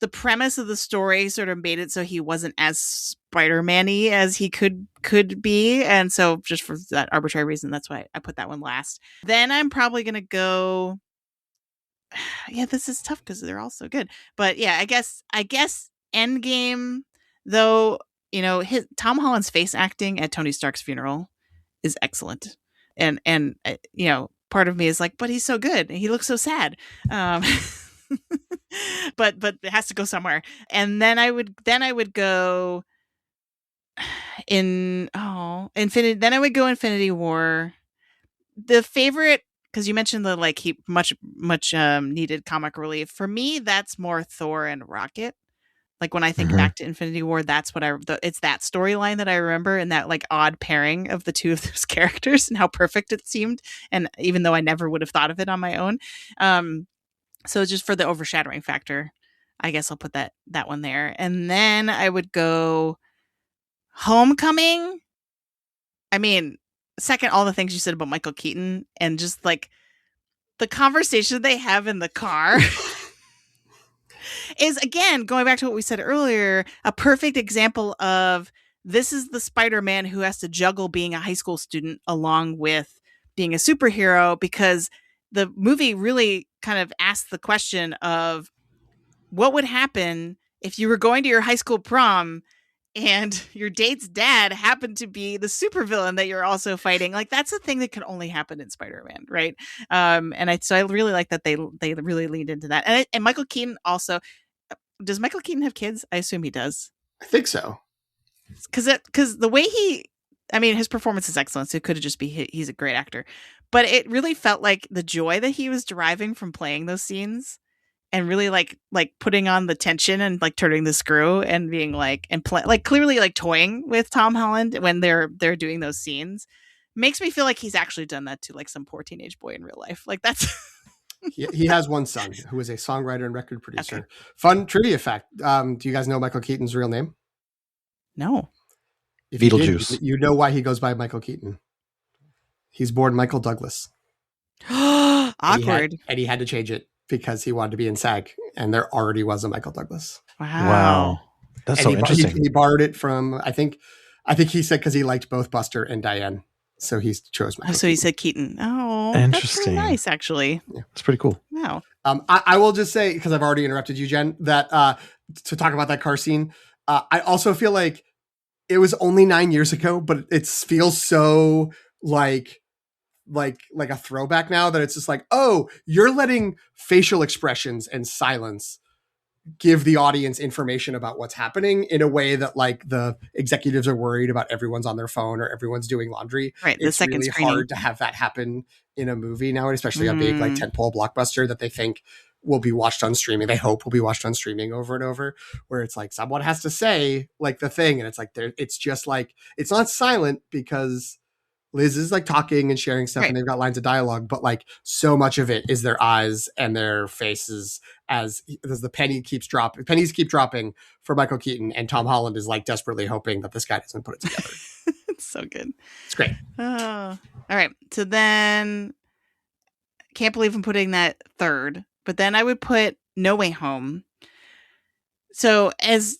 the premise of the story sort of made it so he wasn't as Spider-Man-y as he could be. And so just for that arbitrary reason, that's why I put that one last. Then I'm probably going to go, yeah, this is tough because they're all so good. But yeah, I guess Endgame, though, you know, Tom Holland's face acting at Tony Stark's funeral is excellent. And you know, part of me is like, but he's so good. He looks so sad. but it has to go somewhere. And then I would go Infinity. Then I would go Infinity War. The favorite, because you mentioned the like much needed comic relief. For me, that's more Thor and Rocket. Like when I think back to Infinity War, that's what it's that storyline that I remember, and that like odd pairing of the two of those characters and how perfect it seemed. And even though I never would have thought of it on my own. So just for the overshadowing factor, I guess I'll put that one there. And then I would go Homecoming. I mean, second, all the things you said about Michael Keaton and just like the conversation they have in the car is, again, going back to what we said earlier, a perfect example of this is the Spider-Man who has to juggle being a high school student along with being a superhero, because the movie really kind of asks the question of what would happen if you were going to your high school prom and your date's dad happened to be the supervillain that you're also fighting. Like, that's a thing that can only happen in Spider-Man, right? So I really like that they really leaned into that. And Michael Keaton also, does Michael Keaton have kids? I assume he does. I think so. Because the way his performance is excellent, so it could have just be he's a great actor. But it really felt like the joy that he was deriving from playing those scenes and really like putting on the tension and like turning the screw and being like clearly like toying with Tom Holland when they're doing those scenes makes me feel like he's actually done that to like some poor teenage boy in real life. Like, that's he has one son who is a songwriter and record producer. Okay. Fun trivia fact. Do you guys know Michael Keaton's real name? No. If Beetlejuice. You know why he goes by Michael Keaton. He's born Michael Douglas. Awkward. And he had to change it because he wanted to be in SAG, and there already was a Michael Douglas. Wow. That's so interesting. He borrowed it from, I think he said, because he liked both Buster and Diane, so he chose Michael. So he said Keaton. Oh, interesting. That's really nice, actually. Yeah. It's pretty cool. Wow. I will just say, because I've already interrupted you, Jen, that to talk about that car scene, I also feel like it was only 9 years ago, but it feels so like a throwback now, that it's just like, oh, you're letting facial expressions and silence give the audience information about what's happening in a way that like the executives are worried about everyone's on their phone or everyone's doing laundry. Right. It's really hard to have that happen in a movie now, and especially a big like tentpole blockbuster that they think will be watched on streaming. They hope will be watched on streaming over and over, where it's like someone has to say like the thing. And it's like, it's just like, it's not silent because Liz is like talking and sharing stuff, right, and they've got lines of dialogue, but like so much of it is their eyes and their faces as the pennies keep dropping for Michael Keaton, and Tom Holland is like desperately hoping that this guy doesn't put it together. It's so good. It's great. Oh, all right. So then, can't believe I'm putting that third, but then I would put No Way Home. So as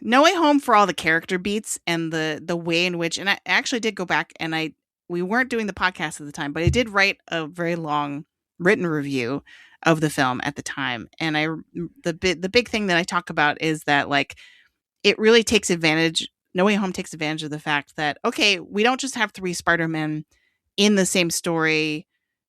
No Way Home for all the character beats and the way in which, and I actually did go back and we weren't doing the podcast at the time, but I did write a very long written review of the film at the time. And the big thing that I talk about is that like it really takes advantage. No Way Home takes advantage of the fact that, okay, we don't just have 3 Spider-Men in the same story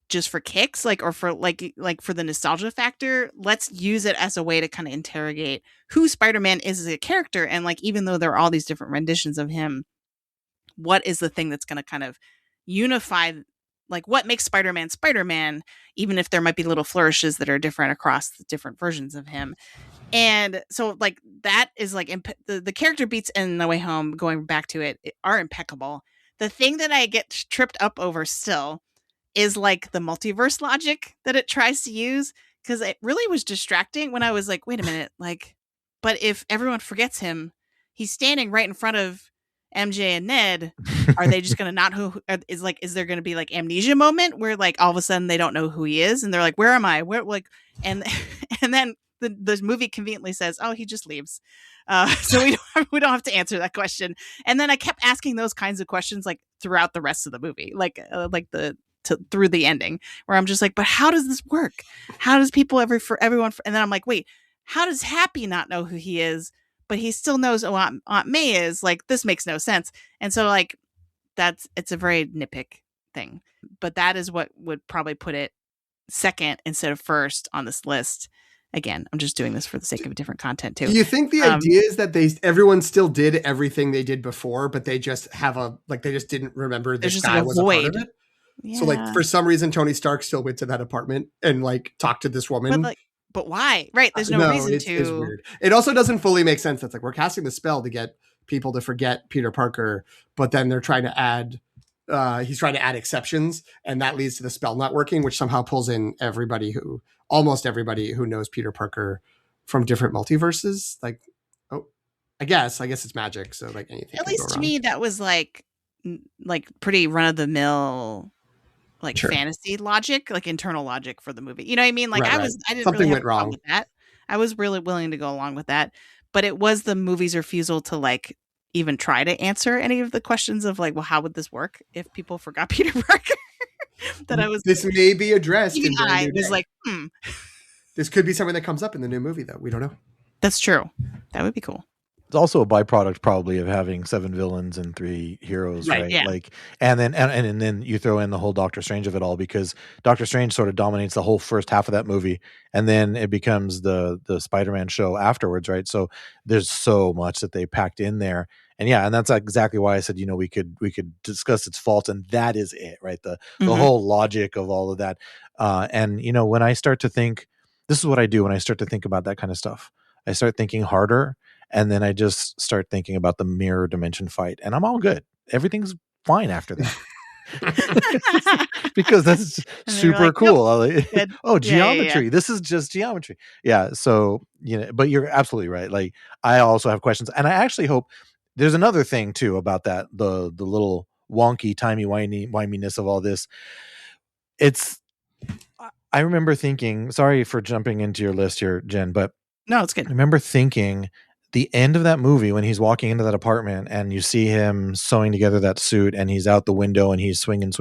just for kicks, like, or for like for the nostalgia factor. Let's use it as a way to kind of interrogate who Spider-Man is as a character. And like, even though there are all these different renditions of him, what is the thing that's going to kind of unify, like what makes Spider-Man Spider-Man, even if there might be little flourishes that are different across the different versions of him. And so like that is like the character beats in No Way Home, going back to it, are impeccable. The thing that I get tripped up over still is like the multiverse logic that it tries to use, because it really was distracting when I was like, wait a minute, like, but if everyone forgets him, he's standing right in front of MJ and Ned. Are they just going to not is there going to be like amnesia moment where like all of a sudden they don't know who he is and they're like, where am I? Where, like, and then the movie conveniently says, oh, he just leaves. So we don't have to answer that question. And then I kept asking those kinds of questions like throughout the rest of the movie, through the ending, where I'm just like, but how does this work? How does everyone? And then I'm like, wait, how does Happy not know who he is, but he still knows who Aunt May is? Like, this makes no sense. And so like, it's a very nitpick thing, but that is what would probably put it second instead of first on this list. Again, I'm just doing this for the sake of different content too. Do you think the idea is that everyone still did everything they did before, but they just they just didn't remember this guy was a part of it? Yeah. So like for some reason, Tony Stark still went to that apartment and like talked to this woman. But why? Right. There's no reason to. It's weird. It also doesn't fully make sense. That's like, we're casting the spell to get people to forget Peter Parker, but then they're trying to add, he's trying to add exceptions, and that leads to the spell not working, which somehow pulls in almost everybody who knows Peter Parker from different multiverses. Like, I guess it's magic. So like anything. At least to me, that was like pretty run of the mill, like sure, fantasy logic, like internal logic for the movie. You know what I mean? Like right, I didn't something really went wrong with that. I was really willing to go along with that, but it was the movie's refusal to like even try to answer any of the questions of like, well, how would this work if people forgot Peter Parker? That I was. This may be addressed Even in Brand I New was Day. like, This could be something that comes up in the new movie, though. We don't know. That's true. That would be cool. It's also a byproduct probably of having 7 villains and 3 heroes, right? Yeah. Like, and then you throw in the whole Doctor Strange of it all, because Doctor Strange sort of dominates the whole first half of that movie, and then it becomes the Spider-Man show afterwards, right? So there's so much that they packed in there, and that's exactly why I said, we could discuss its faults, and that is it, right? The whole logic of all of that, and when I start to think, this is what I do when I start to think about that kind of stuff. I start thinking harder. And then I just start thinking about the mirror dimension fight, and I'm all good. Everything's fine after that. Because that's super cool. Nope, oh, geometry. Yeah. This is just geometry. Yeah. So, but you're absolutely right. Like, I also have questions, and I actually hope there's another thing too about that, the little wonky, timey-wiminess of all this. I remember thinking, sorry for jumping into your list here, Jen, but no, it's good. I remember thinking, the end of that movie, when he's walking into that apartment and you see him sewing together that suit and he's out the window and he's swinging,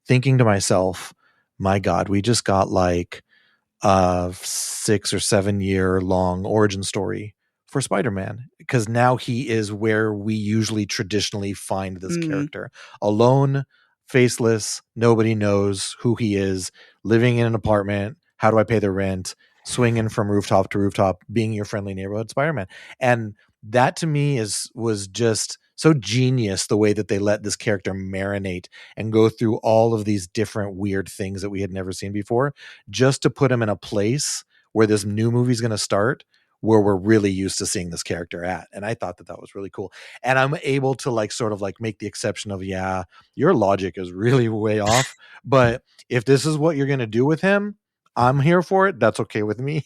thinking to myself, my God, we just got like a 6 or 7 year long origin story for Spider-Man, because now he is where we usually traditionally find this character, alone, faceless, nobody knows who he is, living in an apartment. How do I pay the rent? Swinging from rooftop to rooftop, being your friendly neighborhood Spider-Man. And that to me was just so genius, the way that they let this character marinate and go through all of these different weird things that we had never seen before, just to put him in a place where this new movie is going to start, where we're really used to seeing this character at. And I thought that was really cool. And I'm able to like sort of like make the exception of, your logic is really way off, but if this is what you're going to do with him, I'm here for it. That's okay with me.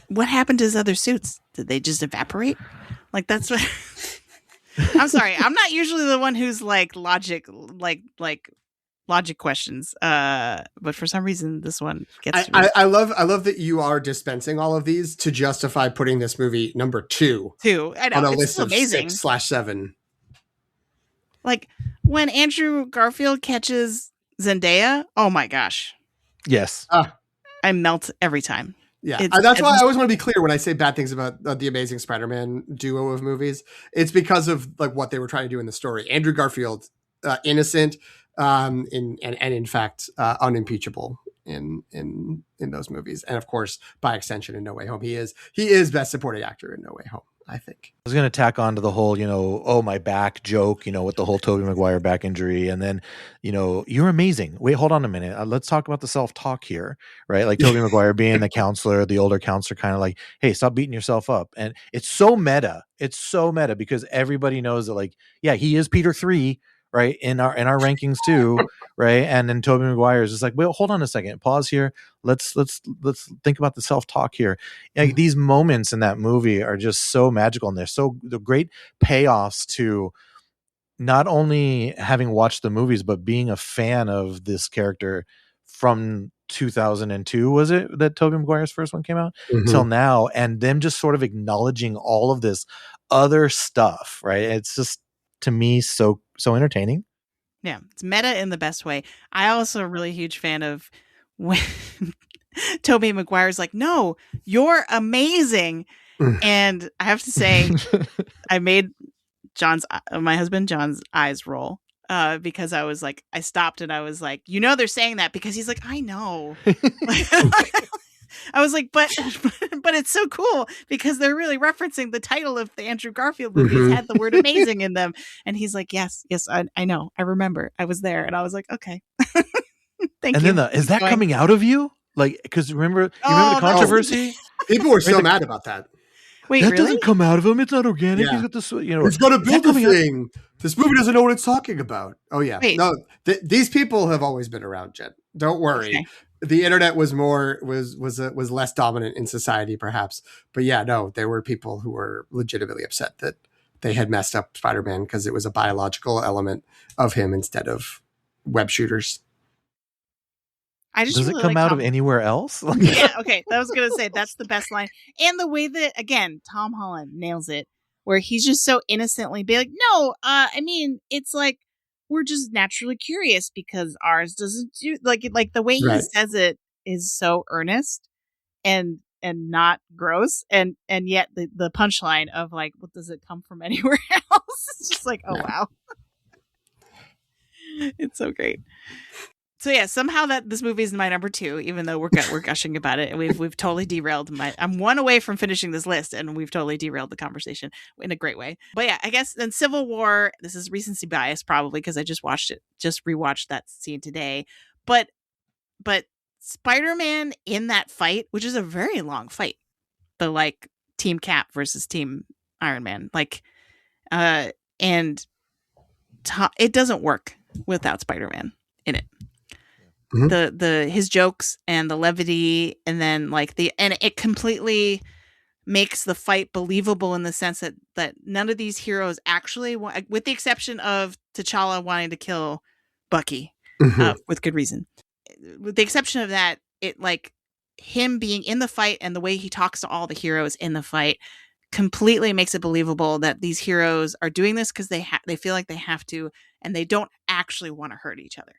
What happened to his other suits? Did they just evaporate? Like, that's what. I'm sorry. I'm not usually the one who's like logic questions. But for some reason, this one gets. I love that you are dispensing all of these to justify putting this movie number 2. I know, on a it's list of amazing. 6/7. Like when Andrew Garfield catches Zendaya, oh my gosh. Yes. I melt every time. Yeah. That's why I always want to be clear when I say bad things about the Amazing Spider-Man duo of movies. It's because of like what they were trying to do in the story. Andrew Garfield, innocent, and in fact, unimpeachable in those movies. And of course, by extension, in No Way Home, he is best supporting actor in No Way Home, I think. I was going to tack on to the whole, oh, my back joke, with the whole Tobey Maguire back injury. And then, you're amazing. Wait, hold on a minute. Let's talk about the self-talk here, right? Like Tobey Maguire being the counselor, the older counselor, kind of like, hey, stop beating yourself up. And it's so meta. It's so meta because everybody knows that, like, yeah, he is Peter 3, right? In our rankings too, right? And then Tobey Maguire is just like, well, hold on a second, pause here. Let's think about the self-talk here. Like, these moments in that movie are just so magical, and the great payoffs to not only having watched the movies, but being a fan of this character from 2002, was it that Tobey Maguire's first one came out, till now, and them just sort of acknowledging all of this other stuff, right? It's just, to me, so entertaining. Yeah, it's meta in the best way. I also a really huge fan of when Tobey Maguire's like, no, you're amazing. And I have to say, I made my husband John's eyes roll because I was like, I stopped and I was like, they're saying that because he's like, I know. I was like, but it's so cool because they're really referencing the title of the Andrew Garfield movies had the word amazing in them. And he's like, yes, I know. I remember. I was there. And I was like, okay. Thank you. And then is that coming out of you? Like, because remember the controversy? People were so mad about that. Wait, that really? doesn't come out of him. It's not organic. Yeah. He's got this, He's got to build a thing. This movie doesn't know what it's talking about. Oh yeah. Wait. No, these people have always been around, Jen. Don't worry. Okay. The internet was less dominant in society, perhaps. But yeah, no, there were people who were legitimately upset that they had messed up Spider-Man because it was a biological element of him instead of web shooters. I just Does really it come like out Tom. of anywhere else? Yeah, okay. I was gonna say that's the best line, and the way that again Tom Holland nails it, where he's just so innocently be like, "No, I mean, it's like we're just naturally curious because ours doesn't do like the way he says it is so earnest and not gross, and yet the punchline of like, what does it come from anywhere else? It's just like, oh wow, it's so great." So yeah, somehow that this movie is my number 2, even though we're gushing about it, and we've totally derailed I'm one away from finishing this list, and we've totally derailed the conversation in a great way. But yeah, I guess then Civil War. This is recency bias probably because I just rewatched that scene today. But Spider-Man in that fight, which is a very long fight, the like Team Cap versus Team Iron Man, like, and it doesn't work without Spider-Man in it. Mm-hmm. His jokes and the levity, and then like it completely makes the fight believable in the sense that none of these heroes actually, with the exception of T'Challa wanting to kill Bucky, with good reason. With the exception of that, it like him being in the fight and the way he talks to all the heroes in the fight completely makes it believable that these heroes are doing this because they feel like they have to, and they don't actually want to hurt each other.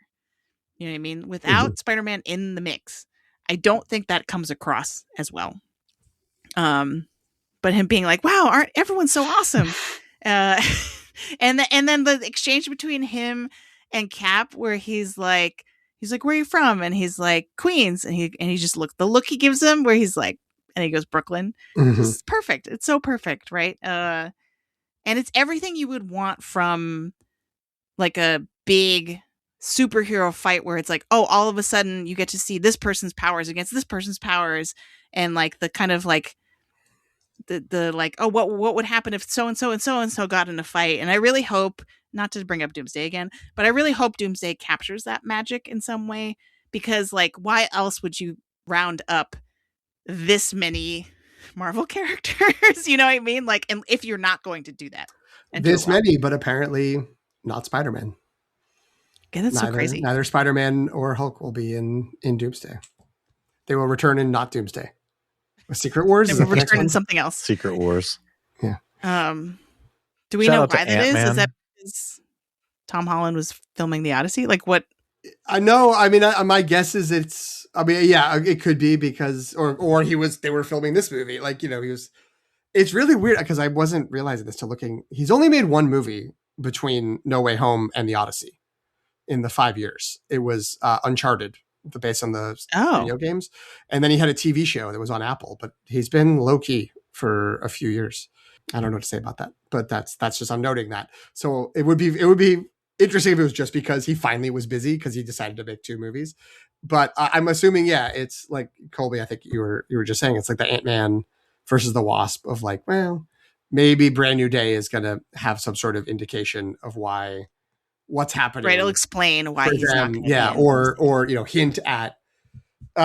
You know what I mean? Without Spider-Man in the mix, I don't think that comes across as well. But him being like, "Wow, aren't everyone's so awesome?" And then the exchange between him and Cap, where he's like, "Where are you from?" And he's like, "Queens." And he just the look he gives him, where he's like, and he goes, "Brooklyn." Just perfect. It's so perfect, right? And it's everything you would want from like a big superhero fight where it's like, oh, all of a sudden you get to see this person's powers against this person's powers, and like the kind of like the like, oh, what would happen if so and so and so and so got in a fight. And I really hope, not to bring up Doomsday again, but I really hope Doomsday captures that magic in some way, because like, why else would you round up this many Marvel characters? You know what I mean? Like, and if you're not going to do that, this many, but apparently not Spider-Man. Yeah, that's so crazy. Neither Spider-Man or Hulk will be in Doomsday. They will return in not Doomsday. Secret Wars? They will return in something else. Secret Wars. Yeah. Do we know why that is? Is that because Tom Holland was filming the Odyssey? Like what? I know. I mean, my guess is it's. I mean, yeah, it could be because, or they were filming this movie. Like, you know, he was. It's really weird because I wasn't realizing this till looking. He's only made one movie between No Way Home and the Odyssey in the 5 years. It was Uncharted, based on the video games, and then he had a TV show that was on Apple. But he's been low key for a few years. I don't know what to say about that, but that's just, I'm noting that. So it would be interesting if it was just because he finally was busy because he decided to make 2 movies. But I'm assuming, yeah, it's like Colby. I think you were just saying it's like the Ant-Man versus the Wasp of like, well, maybe Brand New Day is going to have some sort of indication of what's happening. Right, it'll explain why he's not going to. Yeah, or you know, hint at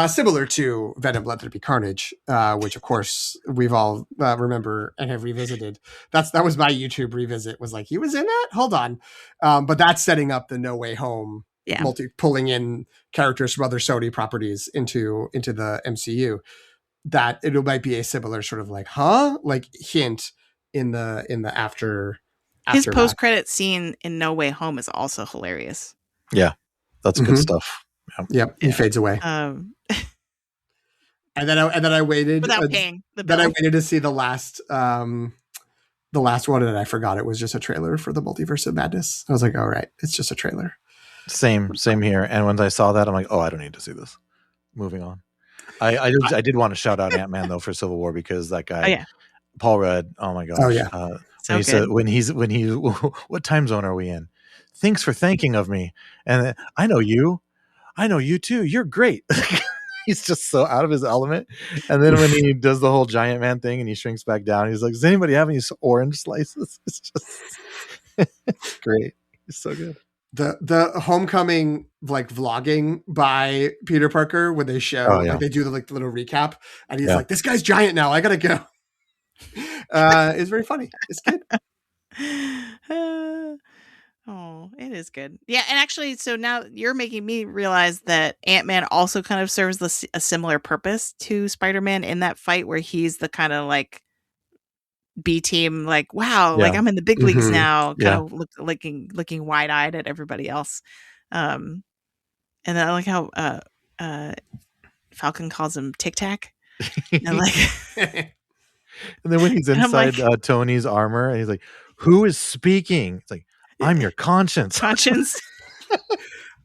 similar to Venom, Let There Be Carnage, which of course we've all remember and have revisited. That was my YouTube revisit. Was like, he was in that. Hold on, but that's setting up the No Way Home. Yeah. Pulling in characters from other Sony properties into the MCU. That it might be a similar sort of like, like hint in the after. His post-credit scene in No Way Home is also hilarious. Yeah, that's good stuff. Yeah. Yep, he fades away. And then I waited without paying the bill. Then I waited to see the last one, and I forgot it was just a trailer for the Multiverse of Madness. I was like, all right, it's just a trailer. Same here. And when I saw that, I'm like, oh, I don't need to see this. Moving on. I did want to shout out Ant-Man though for Civil War because that guy, Paul Rudd. Oh my gosh. Oh yeah. So when he what time zone are we in? Thanks for thanking of me. And I know you too. You're great. He's just so out of his element. And then when he does the whole giant man thing and he shrinks back down, he's like, does anybody have any orange slices? It's just great. He's so good. The Homecoming like vlogging by Peter Parker when they show like they do the like little recap and he's like, this guy's giant now. I gotta go. It's very funny. It's good. Oh, it is good. Yeah, and actually, so now you're making me realize that Ant-Man also kind of serves a similar purpose to Spider-Man in that fight where he's the kind of like B team, like, wow, like Yeah. I'm in the big leagues Mhm. now, kind Yeah. of looking wide-eyed at everybody else. And then I like how Falcon calls him Tic Tac. And like And then when he's and I'm inside like, Tony's armor, and he's like, "Who is speaking?" It's like, "I'm your conscience." conscience.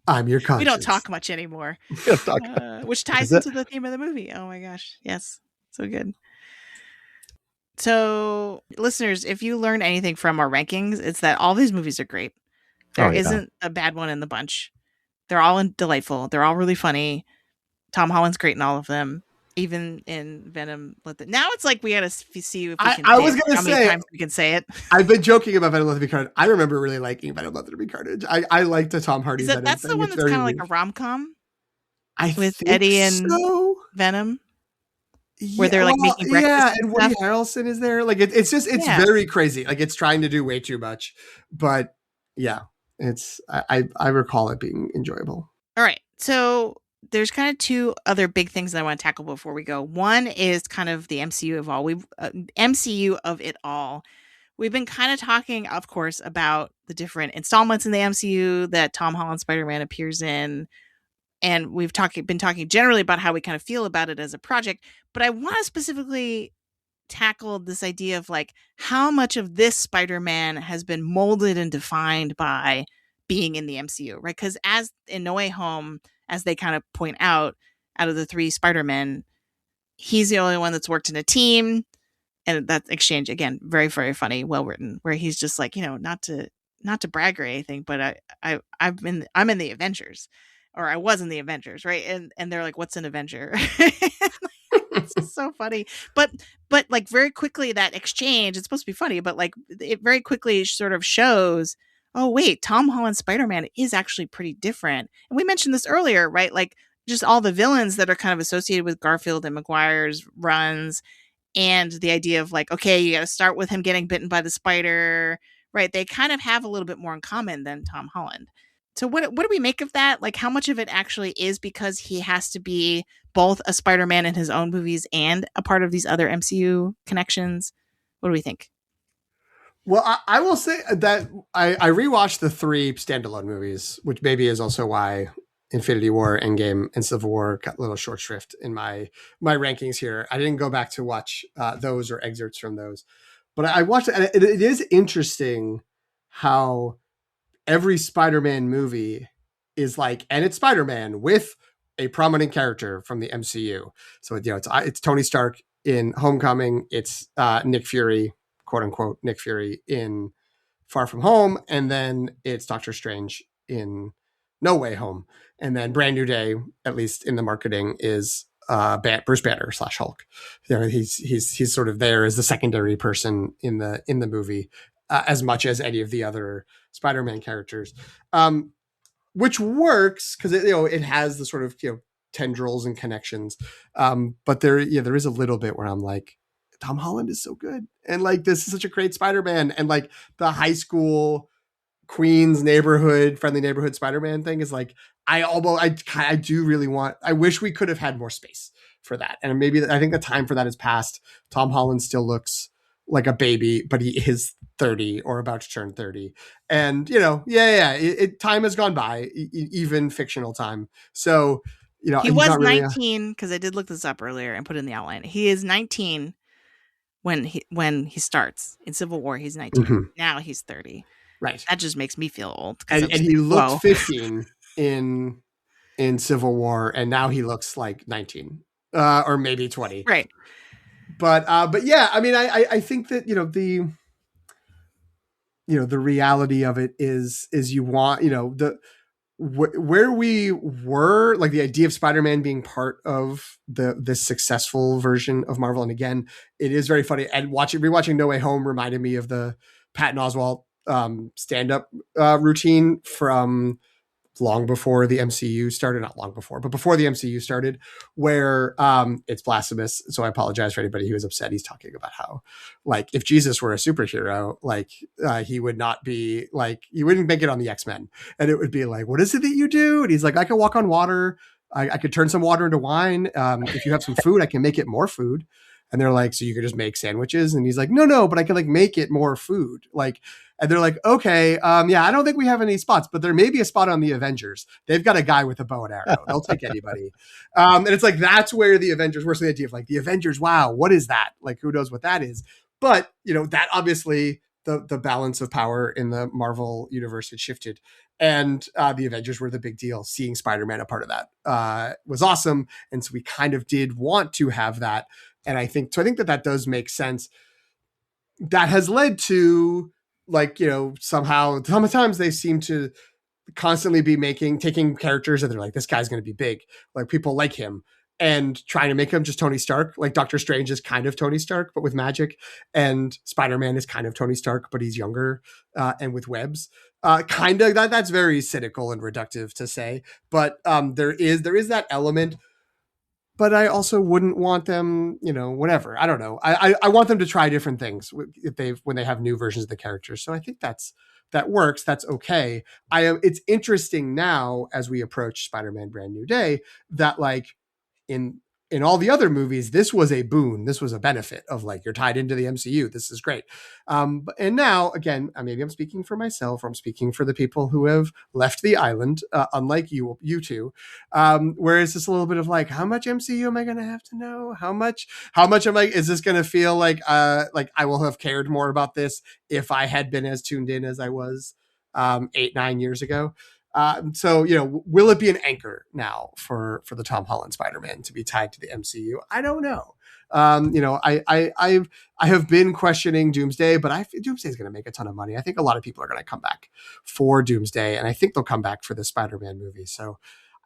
I'm your conscience. We don't talk much anymore. Which ties into the theme of the movie. Oh my gosh. Yes. So good. So, listeners, if you learn anything from our rankings, it's that all these movies are great. There isn't a bad one in the bunch. They're all delightful. They're all really funny. Tom Holland's great in all of them, even in Venom. Now it's like we got to see if we can. I was going to how say, many times we can say it. I've been joking about Venom Let There Be Carnage. I remember really liking Venom Let There Be Carnage. I like the Tom Hardy Venom. That's the one that's kind of like a rom-com with think Eddie and so. Venom. Where they're like making breakfast. And Woody Harrelson is there. Like it's very crazy. Like it's trying to do way too much. But yeah, I recall it being enjoyable. All right. So there's kind of two other big things that I want to tackle before we go. One is kind of the MCU of all. MCU of it all. We've been kind of talking, of course, about the different installments in the MCU that Tom Holland Spider-Man appears in. And we've been talking generally about how we kind of feel about it as a project. But I want to specifically tackle this idea of like how much of this Spider-Man has been molded and defined by being in the MCU, right? Because as in No Way Home, as they kind of point out of the three Spider-Men, he's the only one that's worked in a team. And that exchange, again, very, very funny, well written, where he's just like, not to brag or anything, but I'm in the Avengers. Or I was in the Avengers, right? And they're like, "What's an Avenger?" It's just so funny. But like very quickly that exchange, it's supposed to be funny, but like it very quickly sort of shows, oh wait, Tom Holland Spider-Man is actually pretty different. And we mentioned this earlier, right? Like just all the villains that are kind of associated with Garfield and Maguire's runs, and the idea of like, okay, you got to start with him getting bitten by the spider, right? They kind of have a little bit more in common than Tom Holland. So what do we make of that? Like how much of it actually is because he has to be both a Spider-Man in his own movies and a part of these other MCU connections? What do we think? Well, I will say that I rewatched the three standalone movies, which maybe is also why Infinity War, Endgame, and Civil War got a little short shrift in my rankings here. I didn't go back to watch those or excerpts from those, but I watched it, and it is interesting how every Spider-Man movie is like, and it's Spider-Man with a prominent character from the MCU. So it's Tony Stark in Homecoming. It's Nick Fury, quote unquote Nick Fury, in Far From Home, and then it's Doctor Strange in No Way Home, and then Brand New Day, at least in the marketing, is Bruce Banner / Hulk. He's sort of there as the secondary person in the movie. As much as any of the other Spider-Man characters, which works because it has the sort of tendrils and connections. But there is a little bit where I'm like, Tom Holland is so good, and like this is such a great Spider-Man, and like the high school Queens friendly neighborhood Spider-Man thing is like I do really want. I wish we could have had more space for that, and maybe I think the time for that is past. Tom Holland still looks like a baby, but he is 30 or about to turn 30. And, time has gone by, even fictional time. So, he was 19 because I did look this up earlier and put in the outline. He is 19 when he starts in Civil War. He's 19. Mm-hmm. Now he's 30. Right. That just makes me feel old. And he looked 15 in Civil War, and now he looks like 19 or maybe 20. Right. But yeah, I mean, I think that, the reality of it is you want, where we were, like the idea of Spider-Man being part of this successful version of Marvel. And again, it is very funny, and rewatching No Way Home reminded me of the Patton Oswalt stand-up routine from long before the MCU started, not long before, but before the MCU started, where it's blasphemous. So I apologize for anybody who is upset. He's talking about how, like, if Jesus were a superhero, like he would not be like, he wouldn't make it on the X-Men. And it would be like, what is it that you do? And he's like, I can walk on water. I could turn some water into wine. If you have some food, I can make it more food. And they're like, so you could just make sandwiches? And he's like, no, but I can like make it more food. Like, and they're like, okay, yeah, I don't think we have any spots, but there may be a spot on the Avengers. They've got a guy with a bow and arrow. They'll take anybody. And it's like, that's where the Avengers, where's the idea of like the Avengers? Wow, what is that? Like, who knows what that is? But, you know, that obviously the balance of power in the Marvel universe had shifted. And the Avengers were the big deal. Seeing Spider-Man a part of that was awesome. And so we kind of did want to have that. And I think that does make sense. That has led to, like, you know, somehow sometimes they seem to constantly be taking characters and they're like, this guy's going to be big. Like, people like him, and trying to make him just Tony Stark. Like, Doctor Strange is kind of Tony Stark, but with magic. And Spider-Man is kind of Tony Stark, but he's younger and with webs. Kind of that's very cynical and reductive to say. But there is that element. But I also wouldn't want them, you know, whatever. I don't know. I want them to try different things when they have new versions of the characters. So I think that works. That's okay. It's interesting now as we approach Spider-Man Brand New Day that, like, in all the other movies, this was a boon. This was a benefit of, like, you're tied into the MCU. This is great. And now, again, maybe I'm speaking for myself, or I'm speaking for the people who have left the island, unlike you two, where it's just a little bit of like, how much MCU am I going to have to know? How much is this going to feel like I will have cared more about this if I had been as tuned in as I was 8-9 years ago? So, you know, will it be an anchor now for the Tom Holland Spider-Man to be tied to the MCU? I don't know. You know, I have been questioning Doomsday, but Doomsday is going to make a ton of money. I think a lot of people are going to come back for Doomsday, and I think they'll come back for the Spider-Man movie. So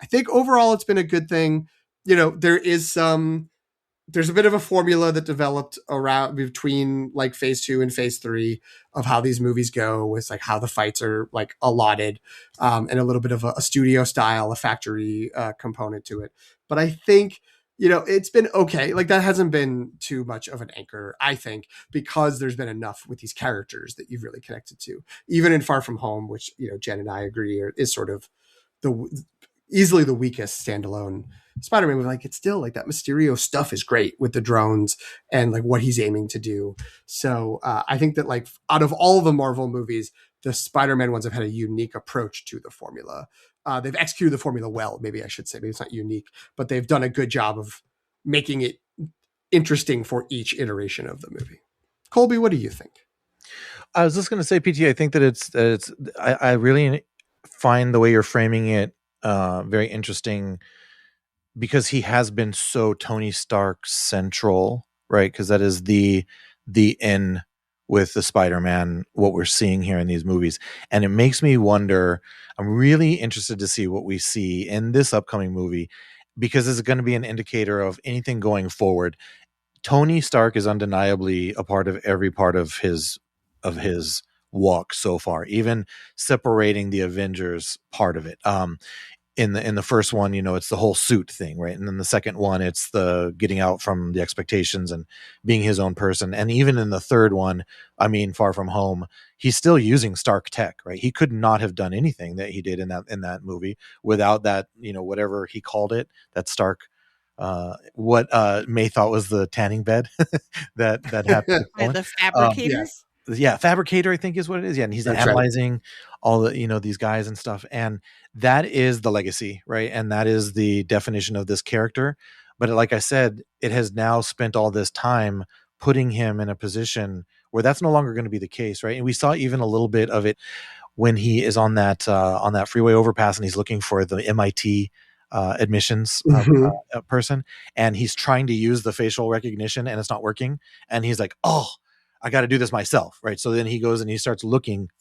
I think overall it's been a good thing. You know, there's a bit of a formula that developed around between like phase 2 and phase 3 of how these movies go, with like how the fights are like allotted, and a little bit of a studio style, a factory component to it. But I think, you know, it's been okay. Like, that hasn't been too much of an anchor, I think, because there's been enough with these characters that you've really connected to. Even in Far From Home, which, you know, Jen and I agree is sort of easily the weakest standalone Spider-Man movie. Like, it's still like that Mysterio stuff is great with the drones and like what he's aiming to do. So I think that, like, out of all the Marvel movies, the Spider-Man ones have had a unique approach to the formula. They've executed the formula well, maybe I should say. Maybe it's not unique, but they've done a good job of making it interesting for each iteration of the movie. Colby, what do you think? I was just going to say, PT, I think that I really find the way you're framing it very interesting, because he has been so Tony Stark central, right? Because that is the in with the Spider-Man, what we're seeing here in these movies. And it makes me wonder, I'm really interested to see what we see in this upcoming movie, because this is going to be an indicator of anything going forward. Tony Stark is undeniably a part of every part of his walk so far, even separating the Avengers part of it. In the first one, you know, it's the whole suit thing, right? And then the second one, it's the getting out from the expectations and being his own person. And even in the third one, I mean, Far From Home, he's still using Stark tech, right? He could not have done anything that he did in that movie without that, you know, whatever he called it, that Stark, what May thought was the tanning bed that happened. The fabricator. Yes. Yeah, fabricator, I think is what it is. Yeah, and he's That's analyzing all the, you know, these guys and stuff, and that is the legacy, right? And that is the definition of this character. But like I said, it has now spent all this time putting him in a position where that's no longer going to be the case, right? And we saw even a little bit of it when he is on that freeway overpass and he's looking for the MIT admissions person, and he's trying to use the facial recognition and it's not working, and he's like, oh, I got to do this myself, right? So then he goes and he starts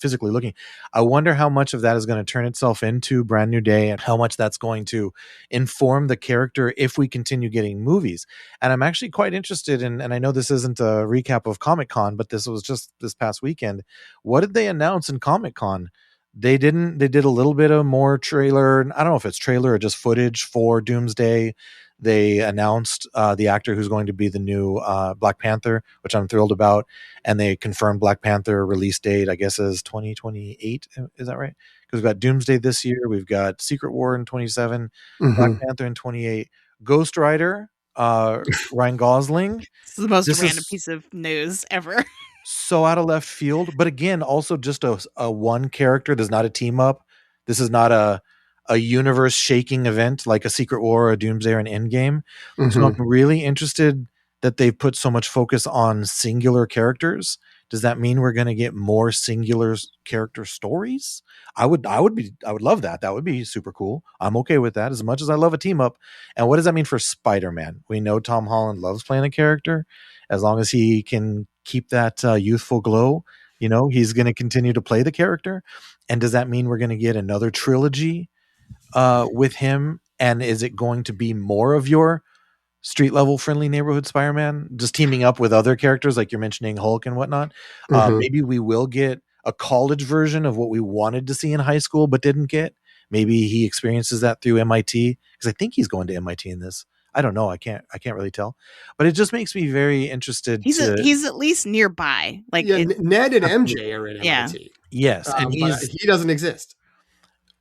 physically looking. I wonder how much of that is going to turn itself into Brand New Day, and how much that's going to inform the character if we continue getting movies. And I'm actually quite interested in, and I know this isn't a recap of Comic-Con, but this was just this past weekend. What did they announce in Comic-Con They didn't. They did a little bit of more trailer. I don't know if it's trailer or just footage for Doomsday. They announced the actor who's going to be the new Black Panther, which I'm thrilled about, and they confirmed Black Panther release date, I guess, is 2028. Is that right? Because we've got Doomsday this year, we've got Secret War in 27, Black Panther in 28, Ghost Rider, Ryan Gosling. This is the most This random is piece of news ever. so out of left field, but again, also just a one character. There's not a team up. This is not a universe shaking event like a Secret War, or a Doomsday, or an Endgame. So I'm really interested that they've put so much focus on singular characters. Does that mean we're going to get more singular character stories? I would love that. That would be super cool. I'm okay with that, as much as I love a team up. And what does that mean for Spider-Man? We know Tom Holland loves playing a character. As long as he can keep that youthful glow, he's going to continue to play the character. And does that mean we're going to get another trilogy with him? And is it going to be more of your street level friendly neighborhood Spider-Man, just teaming up with other characters like you're mentioning, Hulk and whatnot? Maybe we will get a college version of what we wanted to see in high school but didn't get. Maybe he experiences that through MIT, because I think he's going to MIT in this. I don't know. I can't really tell, but it just makes me very interested. He's at least nearby. Like, Ned and MJ are in MIT. Yes, and he doesn't exist.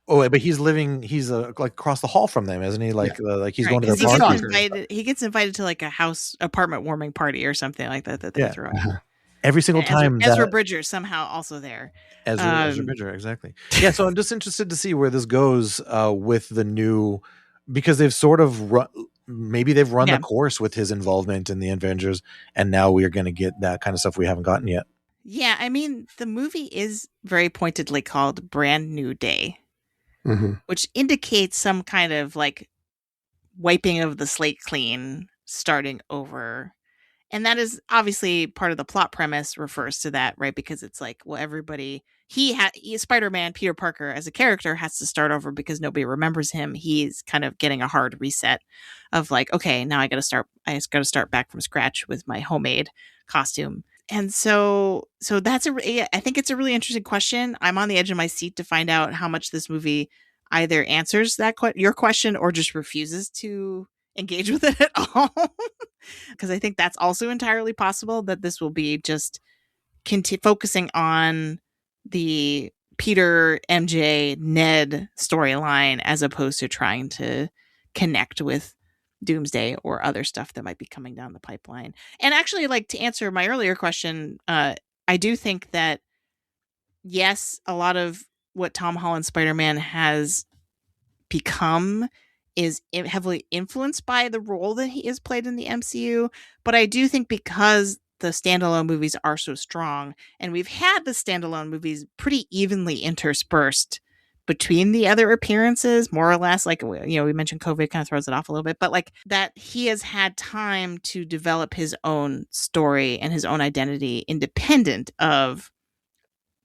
Oh, but he's living. He's like across the hall from them, isn't he? Like, he's going to their party. He gets invited to like a apartment warming party or something like that they throw. Every single time. Ezra Bridger somehow also there. Ezra Bridger, exactly. Yeah, so I'm just interested to see where this goes with the new, because they've sort of maybe they've run the course with his involvement in the Avengers, and now we are going to get that kind of stuff we haven't gotten yet. Yeah, I mean, the movie is very pointedly called Brand New Day, which indicates some kind of like wiping of the slate clean, starting over. And that is obviously part of the plot premise, refers to that, right? Because it's like, well, everybody, Spider-Man, Peter Parker as a character has to start over because nobody remembers him. He's kind of getting a hard reset of like, okay, now I got to start back from scratch with my homemade costume. And so that's I think it's a really interesting question. I'm on the edge of my seat to find out how much this movie either answers your question or just refuses to engage with it at all. Because I think that's also entirely possible, that this will be just focusing on the Peter, MJ, Ned storyline, as opposed to trying to connect with Doomsday or other stuff that might be coming down the pipeline. And actually, like, to answer my earlier question, I do think that, yes, a lot of what Tom Holland Spider-Man has become is heavily influenced by the role that he has played in the MCU. But I do think because the standalone movies are so strong, and we've had the standalone movies pretty evenly interspersed between the other appearances, more or less, like, we mentioned COVID kind of throws it off a little bit, but like that he has had time to develop his own story and his own identity independent of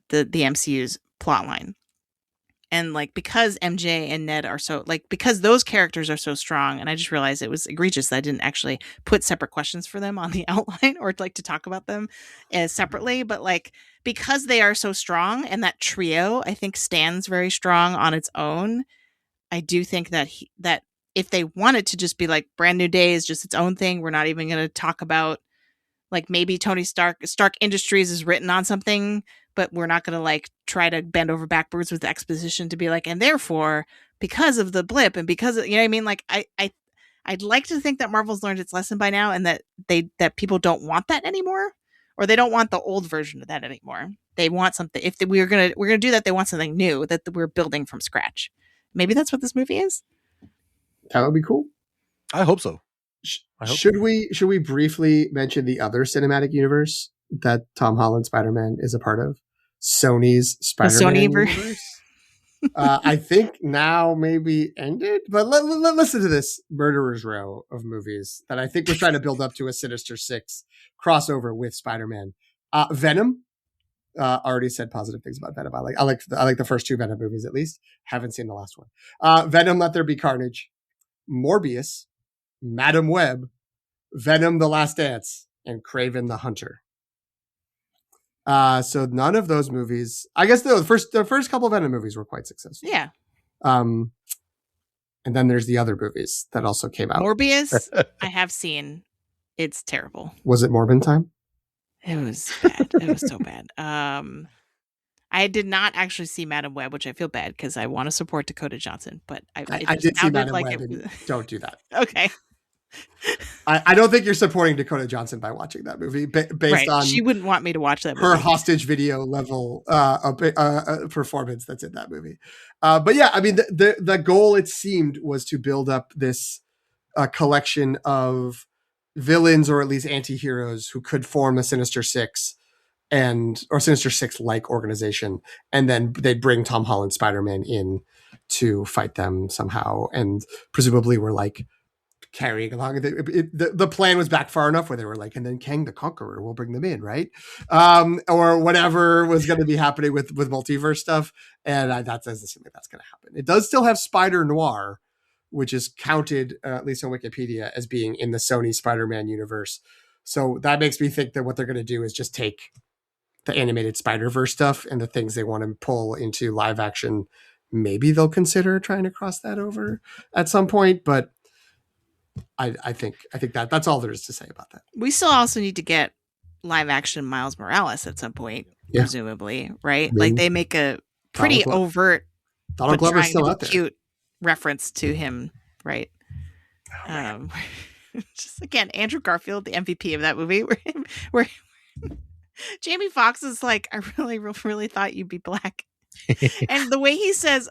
the MCU's plotline. And like, because MJ and Ned are so, like, because those characters are so strong, and I just realized it was egregious that I didn't actually put separate questions for them on the outline, or like to talk about them separately. But like, because they are so strong, and that trio, I think, stands very strong on its own. I do think that that if they wanted to just be like, Brand New Day is just its own thing, we're not even going to talk about, like, maybe Tony Stark Industries is written on something, but we're not going to like try to bend over backwards with the exposition to be like, and therefore, because of the blip and because of, what I mean? Like, I'd like to think that Marvel's learned its lesson by now, and that people don't want that anymore, or they don't want the old version of that anymore. They want something. If we're going to do that, they want something new that we're building from scratch. Maybe that's what this movie is. That would be cool. I hope so. Should we briefly mention the other cinematic universe that Tom Holland Spider-Man is a part of? Sony's Spider-Man Universe. I think now maybe ended, but listen to this murderer's row of movies that I think we're trying to build up to a Sinister Six crossover with Spider-Man. Venom. Already said positive things about Venom. I like the first two Venom movies at least. Haven't seen the last one. Venom: Let There Be Carnage. Morbius, Madam Web, Venom: The Last Dance, and Kraven the Hunter. So none of those movies. I guess the first couple of Venom movies were quite successful. Yeah. And then there's the other movies that also came out. Morbius, I have seen. It's terrible. Was it Morbin time? It was bad. It was so bad. I did not actually see Madam Web, which I feel bad because I want to support Dakota Johnson, but I did see Madam Web. And don't do that. Okay. I don't think you're supporting Dakota Johnson by watching that movie based on she wouldn't want me to watch that movie. Her hostage video level performance that's in that movie. But yeah, I mean, the goal, it seemed, was to build up this collection of villains, or at least anti-heroes, who could form a Sinister Six or Sinister Six-like organization, and then they'd bring Tom Holland Spider-Man in to fight them somehow, and presumably were like carrying along. The plan was back far enough where they were like, and then Kang the Conqueror will bring them in, right? Or whatever was going to be happening with multiverse stuff. And that doesn't seem like that's going to happen. It does still have Spider Noir, which is counted, at least on Wikipedia, as being in the Sony Spider-Man universe. So that makes me think that what they're going to do is just take the animated Spider-Verse stuff and the things they want to pull into live action. Maybe they'll consider trying to cross that over at some point, but I think that's all there is to say about that. We still also need to get live action Miles Morales at some point, presumably, right? Like they make a pretty overt, Donald Glover's still out there, cute reference to him, right? Just again, Andrew Garfield, the MVP of that movie, where Jamie Foxx is like, I really thought you'd be black. And the way he says,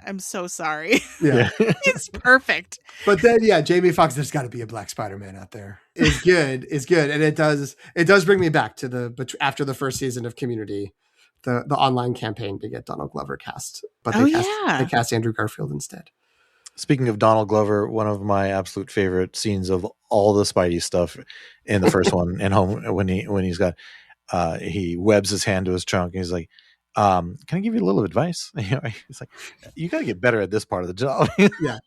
I'm so sorry. Yeah. It's perfect. But then, yeah, Jamie Foxx, there's got to be a black Spider-Man out there. Is good. And it does bring me back to after the first season of Community, the online campaign to get Donald Glover cast. But they cast Andrew Garfield instead. Speaking of Donald Glover, one of my absolute favorite scenes of all the Spidey stuff in the first one, and home when he's got he webs his hand to his trunk and he's like, can I give you a little advice? He's like, you got to get better at this part of the job. Yeah.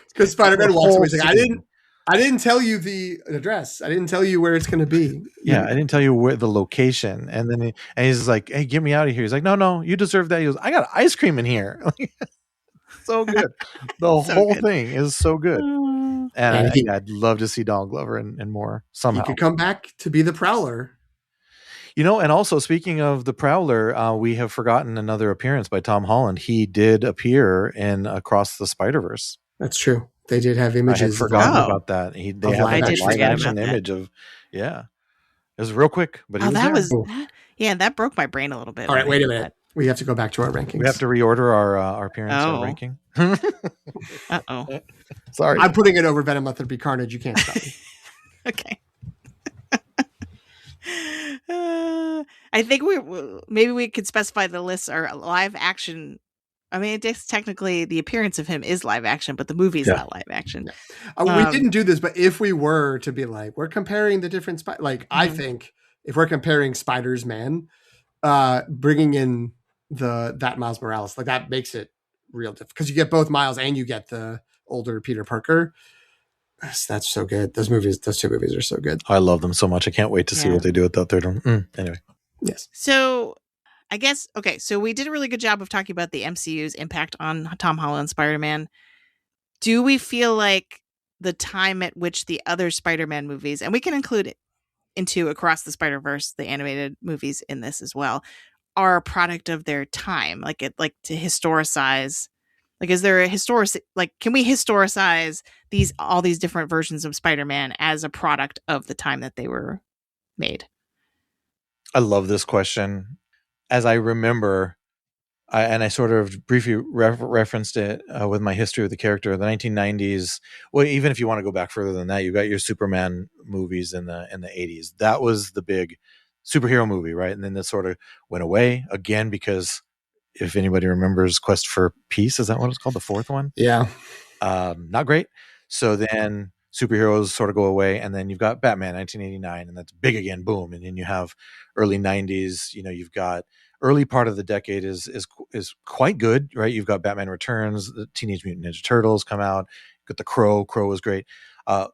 Because Spider-Man walks away. He's like, I didn't tell you the address. I didn't tell you where it's going to be. Yeah. I didn't tell you where the location. And then he's like, hey, get me out of here. He's like, no, you deserve that. He goes, I got ice cream in here. So good. The whole thing is so good. And I'd love to see Donald Glover and more somehow. He could come back to be the Prowler. And also speaking of the Prowler, we have forgotten another appearance by Tom Holland. He did appear in Across the Spider-Verse. That's true. They did have images. I had forgotten about that. They have a live action image of, It was real quick, but that broke my brain a little bit. All right, wait a minute. We have to go back to our rankings. We have to reorder our appearance ranking. Uh-oh. Sorry. I'm putting it over Venom, Their Be Carnage. You can't stop me. Okay. I think maybe we could specify the lists are live action. I mean, it's technically the appearance of him is live action, but the movie's not live action. We didn't do this, but if we were to be like, we're comparing the different I think if we're comparing Spider-Man, bringing in that Miles Morales, like that makes it real different because you get both Miles and you get the older Peter Parker. That's so good. Those two movies are so good. I love them so much. I can't wait to see what they do with that third one. Anyway. Yes. So I guess, okay. So we did a really good job of talking about the MCU's impact on Tom Holland Spider-Man. Do we feel like the time at which the other Spider-Man movies, and we can include it into Across the Spider-Verse, the animated movies in this as well, are a product of their time? Like to historicize. Like, is there can we historicize all these different versions of Spider-Man as a product of the time that they were made? I love this question. As I remember, I sort of briefly referenced it with my history of the character, the 1990s. Well, even if you want to go back further than that, you got your Superman movies in the 80s. That was the big superhero movie, right? And then that sort of went away again because if anybody remembers Quest for Peace, is that what it's called? The fourth one? Yeah. Not great. So then superheroes sort of go away, and then you've got Batman 1989, and that's big again, boom. And then you have early 90s, you've got early part of the decade is quite good, right? You've got Batman Returns, the Teenage Mutant Ninja Turtles come out, you've got the Crow was great.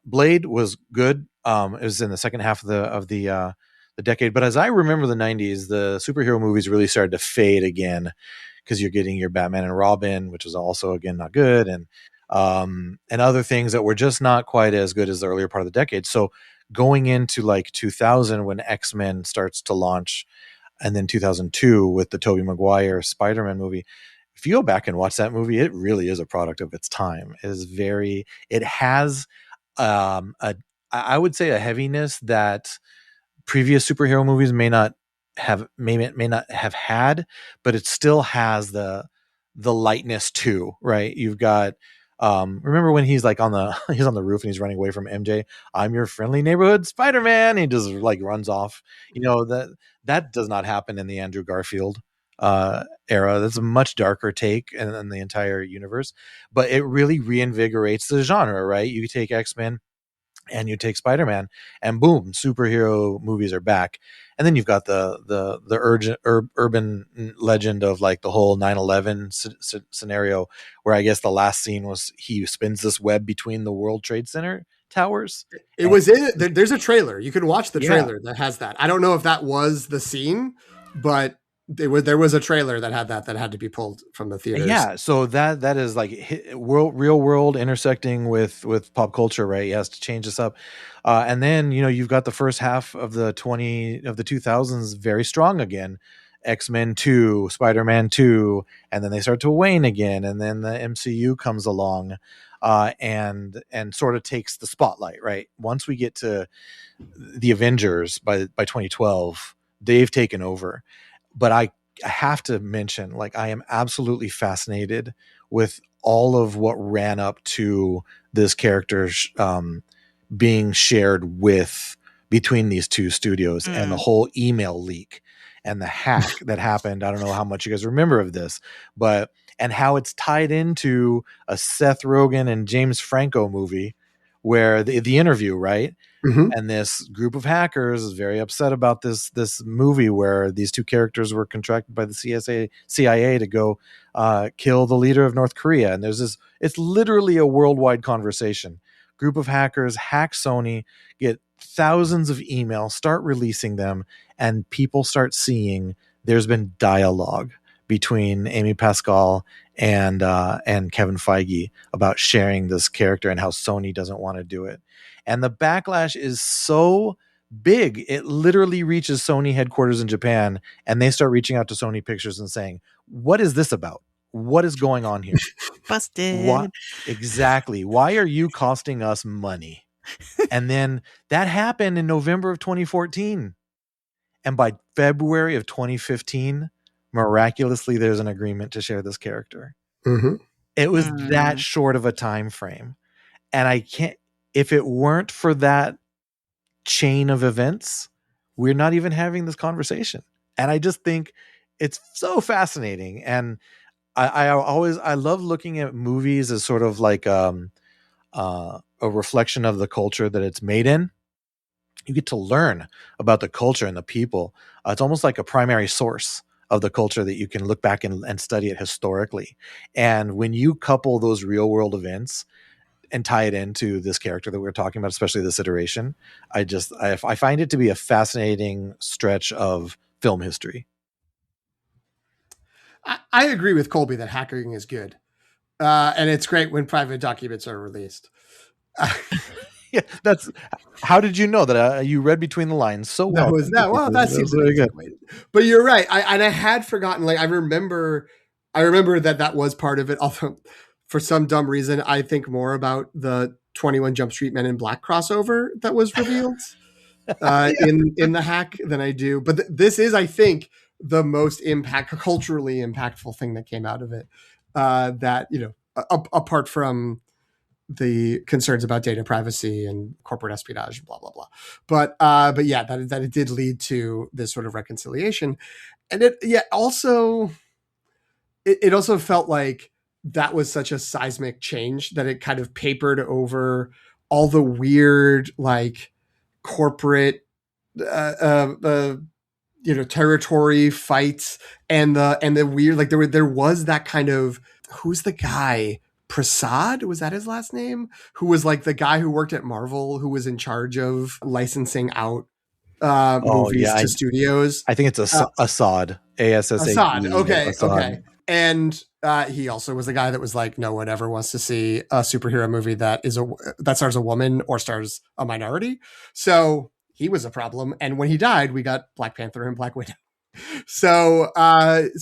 Blade was good. It was in the second half of the the decade. But as I remember the 90s, the superhero movies really started to fade again, because you're getting your Batman and Robin, which was also, again, not good, and other things that were just not quite as good as the earlier part of the decade. So going into like 2000, when X-Men starts to launch, and then 2002 with the Tobey Maguire Spider-Man movie, if you go back and watch that movie, it really is a product of its time. It has I would say a heaviness that previous superhero movies may not have had, but it still has the lightness too, right? You've got remember when he's like he's on the roof and he's running away from MJ. I'm your friendly neighborhood Spider-Man. He just like runs off. That does not happen in the Andrew Garfield era. That's a much darker take in the entire universe, but it really reinvigorates the genre, right? You take X-Men and you take Spider-Man, and boom, superhero movies are back. And then you've got the urban legend of like the whole 9/11 scenario, where I guess the last scene was he spins this web between the World Trade Center towers. There's a trailer. You can watch the trailer that has that. I don't know if that was the scene, but there was a trailer that had to be pulled from the theaters. Yeah, so that is like real world intersecting with pop culture, right? He has to change this up, and then you've got the first half of the 2000s very strong again. X-Men 2, Spider-Man 2, and then they start to wane again, and then the MCU comes along, and sort of takes the spotlight, right? Once we get to the Avengers by 2012, they've taken over. But I have to mention, like, I am absolutely fascinated with all of what ran up to this character being shared between these two studios, and the whole email leak and the hack that happened. I don't know how much you guys remember of this, and how it's tied into a Seth Rogen and James Franco movie, where the interview, right? Mm-hmm. And this group of hackers is very upset about this movie where these two characters were contracted by the CIA to go kill the leader of North Korea. And it's literally a worldwide conversation. Group of hackers hack Sony, get thousands of emails, start releasing them, and people start seeing there's been dialogue between Amy Pascal and Kevin Feige about sharing this character, and how Sony doesn't want to do it. And the backlash is so big, it literally reaches Sony headquarters in Japan, and they start reaching out to Sony Pictures and saying, what is this about? What is going on here? Busted. What exactly? Why are you costing us money? And then that happened in November of 2014. And by February of 2015, miraculously, there's an agreement to share this character. Mm-hmm. It was that short of a time frame. And if it weren't for that chain of events, we're not even having this conversation. And I just think it's so fascinating. And I love looking at movies as sort of like a reflection of the culture that it's made in. You get to learn about the culture and the people. It's almost like a primary source of the culture that you can look back and study it historically. And when you couple those real world events and tie it into this character that we're talking about, especially this iteration, I find it to be a fascinating stretch of film history. I agree with Colby that hacking is good. And it's great when private documents are released. Yeah, how did you know that? You read between the lines so well. That seems very good. But you're right. I had forgotten. Like I remember that was part of it. Although for some dumb reason, I think more about the 21 Jump Street Men in Black crossover that was revealed in the hack than I do. But this is, I think, the most culturally impactful thing that came out of it. That apart from the concerns about data privacy and corporate espionage, blah, blah, blah. But yeah, that it did lead to this sort of reconciliation. And it also felt like that was such a seismic change that it kind of papered over all the weird, like corporate, territory fights and the weird, like there was that kind of, who's the guy? Prasad, was that his last name? Who was like the guy who worked at Marvel, who was in charge of licensing out movies to studios. I think it's Assad. Assad. Okay. Assad. Okay. And he also was the guy that was like, no one ever wants to see a superhero movie that stars a woman or stars a minority. So he was a problem. And when he died, we got Black Panther and Black Widow. So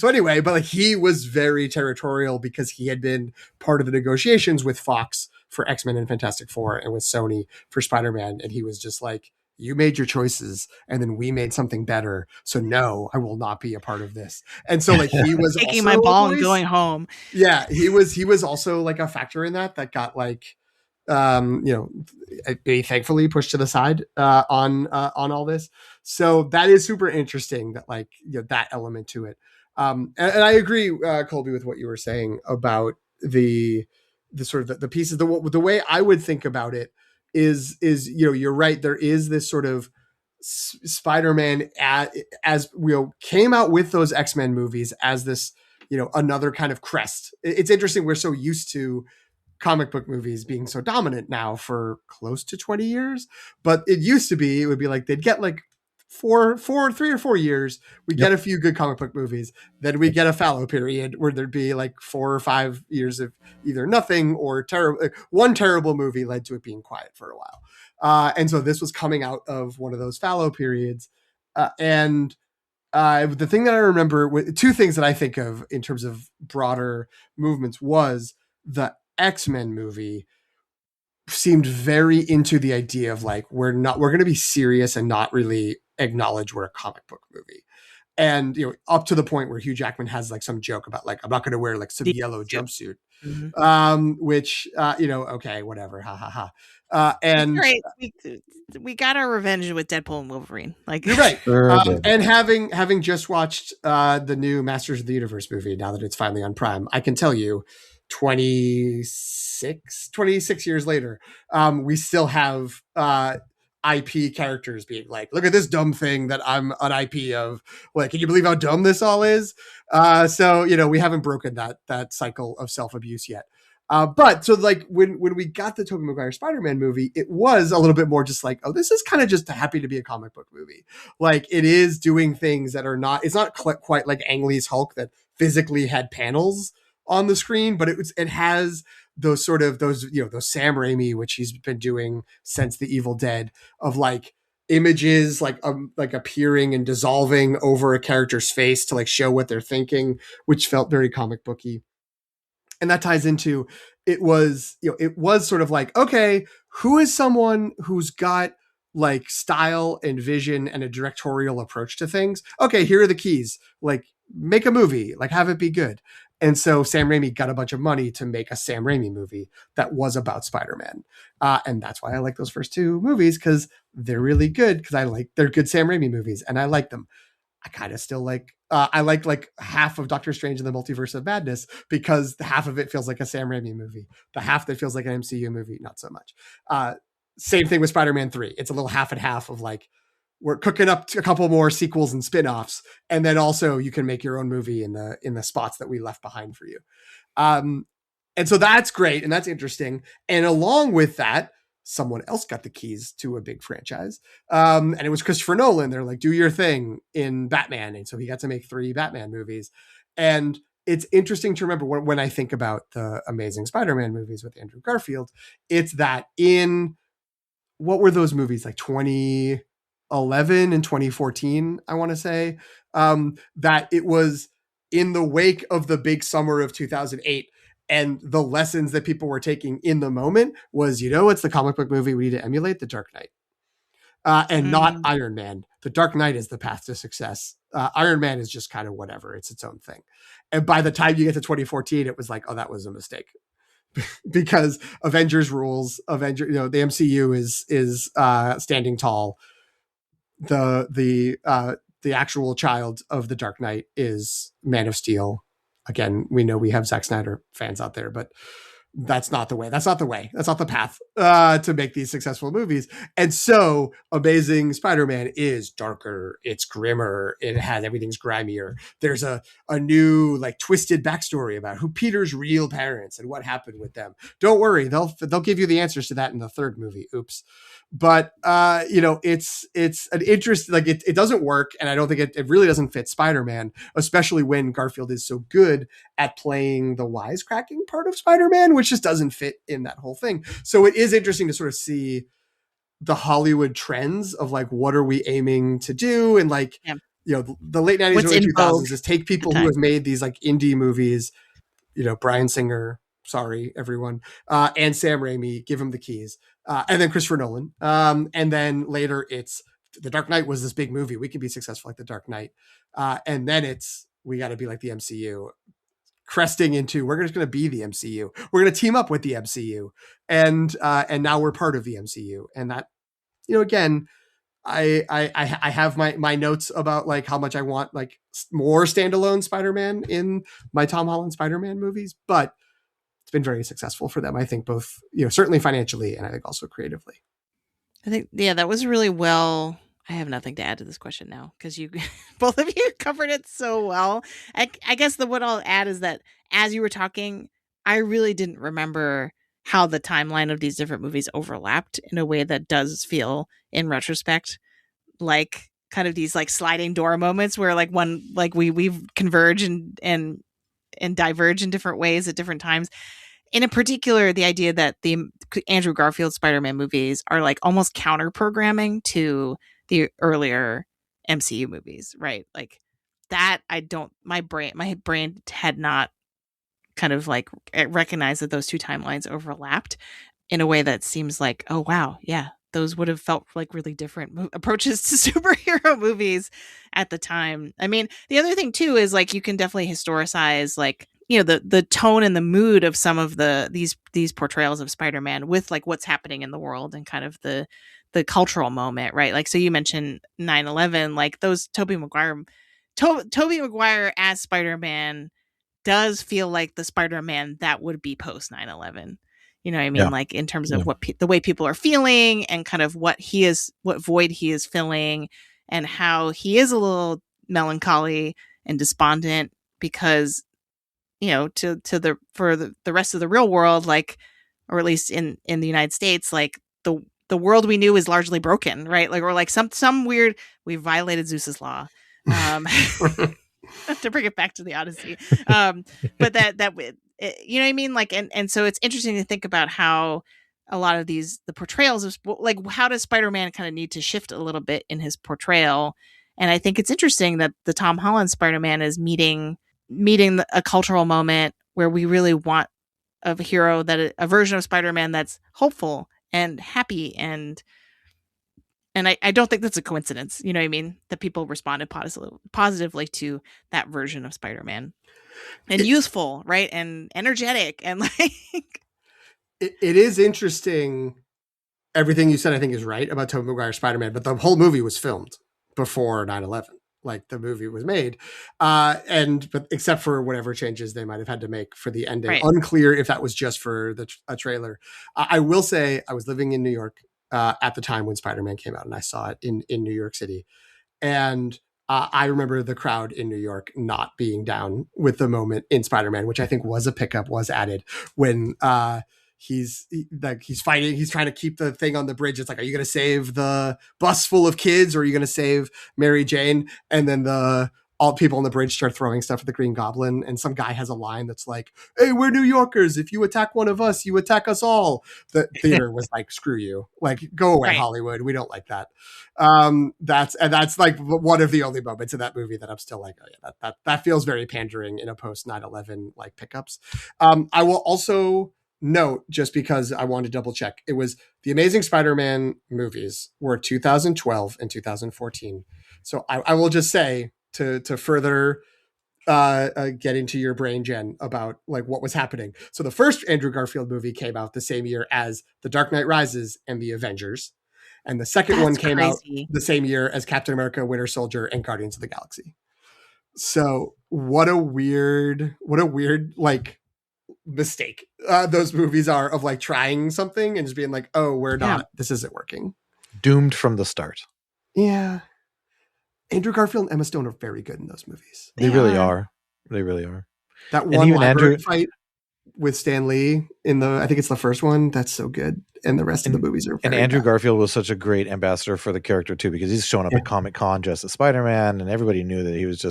anyway, but like he was very territorial because he had been part of the negotiations with Fox for X-Men and Fantastic Four and with Sony for Spider-Man. And he was just like, you made your choices and then we made something better. So no, I will not be a part of this. And so like he was taking my ball and going home. Yeah. He was also like a factor in that got like, they thankfully pushed to the side on all this. So that is super interesting that like, that element to it. And I agree, Colby, with what you were saying about the sort of the pieces, the way I would think about it is, you're right. There is this sort of Spider-Man as came out with those X-Men movies as this, another kind of crest. It's interesting. We're so used to comic book movies being so dominant now for close to 20 years. But it used to be, it would be like, they'd get like 3 or 4 years. We get a few good comic book movies. Then we get a fallow period where there'd be like 4 or 5 years of either nothing or one terrible movie led to it being quiet for a while. And so this was coming out of one of those fallow periods. And the thing that I remember, 2 things that I think of in terms of broader movements was the X-Men movie seemed very into the idea of like, we're going to be serious and not really acknowledge we're a comic book movie. And, up to the point where Hugh Jackman has like some joke about like, I'm not going to wear like some yellow jumpsuit, which, okay, whatever. Ha ha ha. And right. We got our revenge with Deadpool and Wolverine. Like, you're right. And having just watched the new Masters of the Universe movie, now that it's finally on Prime, I can tell you 26 years later, we still have IP characters being like, look at this dumb thing that I'm an IP of. Like, can you believe how dumb this all is? So we haven't broken that cycle of self-abuse yet. But so like when we got the Tobey Maguire Spider-Man movie, it was a little bit more just like, oh, this is kind of just happy to be a comic book movie. Like, it is doing things that are not, it's not quite like Ang Lee's Hulk that physically had panels on the screen, but it has those sort of those Sam Raimi, which he's been doing since The Evil Dead, of like images like appearing and dissolving over a character's face to like show what they're thinking, which felt very comic booky. And that ties into, it was sort of like, okay, who is someone who's got like style and vision and a directorial approach to things? Okay, here are the keys. Like, make a movie, like have it be good. And so Sam Raimi got a bunch of money to make a Sam Raimi movie that was about Spider-Man. And that's why I like those first 2 movies, because they're really good, because they're good Sam Raimi movies and I like them. I kind of still like, I like half of Doctor Strange and the Multiverse of Madness, because half of it feels like a Sam Raimi movie. The half that feels like an MCU movie, not so much. Same thing with Spider-Man 3. It's a little half and half of like, we're cooking up a couple more sequels and spin-offs. And then also you can make your own movie in the spots that we left behind for you. And so that's great. And that's interesting. And along with that, someone else got the keys to a big franchise. And it was Christopher Nolan. They're like, do your thing in Batman. And so he got to make 3 Batman movies. And it's interesting to remember when I think about the Amazing Spider-Man movies with Andrew Garfield, it's that in, what were those movies, like 2011 and 2014, I want to say, that it was in the wake of the big summer of 2008. And the lessons that people were taking in the moment was, it's the comic book movie we need to emulate, The Dark Knight. And not Iron Man. The Dark Knight is the path to success. Iron Man is just kind of whatever. It's its own thing. And by the time you get to 2014, it was like, oh, that was a mistake. Because Avengers rules. The MCU is standing tall. The actual child of The Dark Knight is Man of Steel. Again, we know we have Zack Snyder fans out there, but that's not the way. That's not the way. That's not the path to make these successful movies. And so Amazing Spider-Man is darker. It's grimmer. It has everything's grimier. There's a new like twisted backstory about who Peter's real parents and what happened with them. Don't worry. They'll give you the answers to that in the third movie. Oops. But it's an interest, like it doesn't work, and I don't think it really doesn't fit Spider-Man, especially when Garfield is so good at playing the wisecracking part of Spider-Man, which just doesn't fit in that whole thing. So it is interesting to sort of see the Hollywood trends of like what are we aiming to do, and like the late 90s, early 2000s is take people who have made these like indie movies, Bryan Singer, sorry everyone, and Sam Raimi, give him the keys. And then Christopher Nolan. And then later it's The Dark Knight was this big movie. We can be successful like The Dark Knight. And then we got to be like the MCU, cresting into, we're just going to be the MCU. We're going to team up with the MCU. And now we're part of the MCU. And that, again, I have my notes about like how much I want like more standalone Spider-Man in my Tom Holland Spider-Man movies, but it's been very successful for them. I think both, certainly financially and I think also creatively. I think, that was really well. I have nothing to add to this question now because you, both of you covered it so well. I guess what I'll add is that as you were talking, I really didn't remember how the timeline of these different movies overlapped in a way that does feel in retrospect like kind of these like sliding door moments where like one, like we converge and diverge in different ways at different times. In particular, the idea that the Andrew Garfield Spider-Man movies are like almost counter programming to the earlier MCU movies, right? Like that, my brain had not kind of like recognized that those two timelines overlapped in a way that seems like, oh wow, yeah, those would have felt like really different approaches to superhero movies at the time. I mean, the other thing too is like you can definitely historicize like the tone and the mood of some of these portrayals of Spider-Man with like what's happening in the world and kind of the cultural moment, right? Like, so you mentioned 9/11, like those Tobey Maguire as Spider-Man does feel like the Spider-Man that would be post 9/11. You know what I mean? Yeah. Like in terms of what the way people are feeling and kind of what void he is filling and how he is a little melancholy and despondent because for the rest of the real world, like, or at least in the United States, like the world we knew is largely broken, right? Like, or like some weird, we violated Zeus's law, to bring it back to the Odyssey. But that you know what I mean? Like, and so it's interesting to think about how a lot of the portrayals of like, how does Spider-Man kind of need to shift a little bit in his portrayal? And I think it's interesting that the Tom Holland Spider-Man is meeting a cultural moment where we really want a version of Spider-Man that's hopeful and happy and I don't think that's a coincidence, you know what I mean, that people responded positively to that version of Spider-Man and youthful, right, and energetic and like it is interesting. Everything you said I think is right about Tobey Maguire Spider-Man, but the whole movie was filmed before 9/11. Like the movie was made, but except for whatever changes they might have had to make for the ending, right. Unclear if that was just for a trailer. I will say I was living in New York at the time when Spider-Man came out, and I saw it in New York City, and I remember the crowd in New York not being down with the moment in Spider-Man, which I think was a pickup, was added when he's fighting, he's trying to keep the thing on the bridge. It's like, are you going to save the bus full of kids or are you going to save Mary Jane? And then all people on the bridge start throwing stuff at the Green Goblin. And some guy has a line that's like, hey, we're New Yorkers. If you attack one of us, you attack us all. The theater was like, screw you. Like, go away, right. Hollywood. We don't like that. That's like one of the only moments in that movie that I'm still like, oh yeah, that feels very pandering in a post 9/11 like pickups. I will also note, just because I wanted to double check, it was the Amazing Spider-Man movies were 2012 and 2014. So I will just say to further get into your brain, Jen, about like what was happening. So the first Andrew Garfield movie came out the same year as The Dark Knight Rises and The Avengers. And the second one came out the same year as Captain America, Winter Soldier, and Guardians of the Galaxy. So what a weird like mistake those movies are of like trying something and just being like, oh, we're not, this isn't working. Doomed from the start. Yeah. Andrew Garfield and Emma Stone are very good in those movies. They really are. They really are. That one library fight with Stan Lee in I think it's the first one. That's so good. And the rest of the movies are very And Andrew bad. Garfield was such a great ambassador for the character too, because he's shown up at Comic-Con dressed as Spider-Man, and everybody knew that he was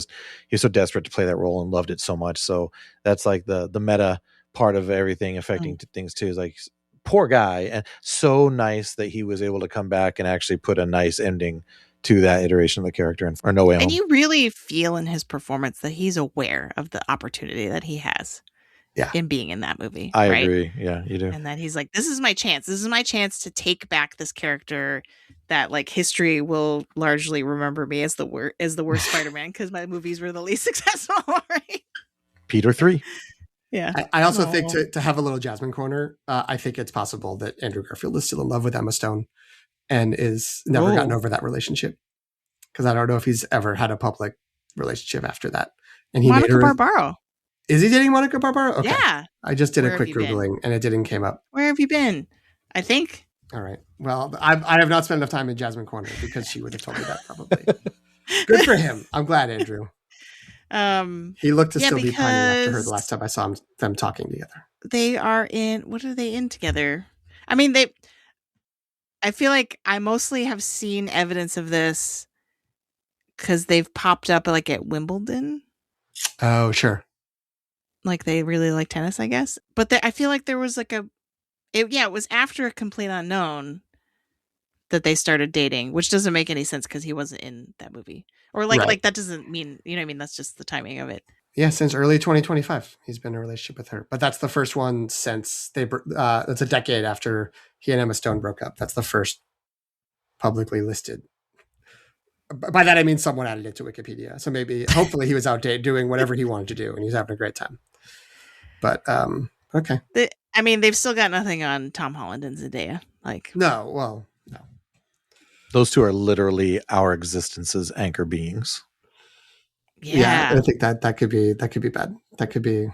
so desperate to play that role and loved it so much. So that's like the meta part of everything affecting things too, is like, poor guy, and so nice that he was able to come back and actually put a nice ending to that iteration of the character or No Way Home. And you really feel in his performance that he's aware of the opportunity that he has in being in that movie. I agree. Yeah, you do. And that he's like, this is my chance. This is my chance to take back this character that like history will largely remember me as the worst Spider-Man because my movies were the least successful. Right? Peter 3. Yeah. I also think to have a little Jasmine corner, I think it's possible that Andrew Garfield is still in love with Emma Stone and is never gotten over that relationship. Because I don't know if he's ever had a public relationship after that. And he Monica Barbaro. Is he dating Monica Barbaro? Okay. Yeah. I just did a quick Googling and it didn't came up. Where have you been? I think. All right. Well, I have not spent enough time in Jasmine Corner because she would have told me that probably. Good for him. I'm glad, Andrew. He looked to still be pining after her the last time I saw them talking together. They are in, what are they in together? I mean, I feel like I mostly have seen evidence of this because they've popped up like at Wimbledon. Oh, sure. Like they really like tennis, I guess. But I feel like there was like it was after A Complete Unknown that they started dating, which doesn't make any sense because he wasn't in that movie. Or like that doesn't mean, you know what I mean? That's just the timing of it. Yeah, since early 2025, he's been in a relationship with her. But that's the first one since that's a decade after he and Emma Stone broke up. That's the first publicly listed. By that, I mean someone added it to Wikipedia. So hopefully he was out doing whatever he wanted to do and he's having a great time. But, okay. They've still got nothing on Tom Holland and Zendaya. No. Those two are literally our existence's anchor beings. Yeah. I think that could be bad. That could be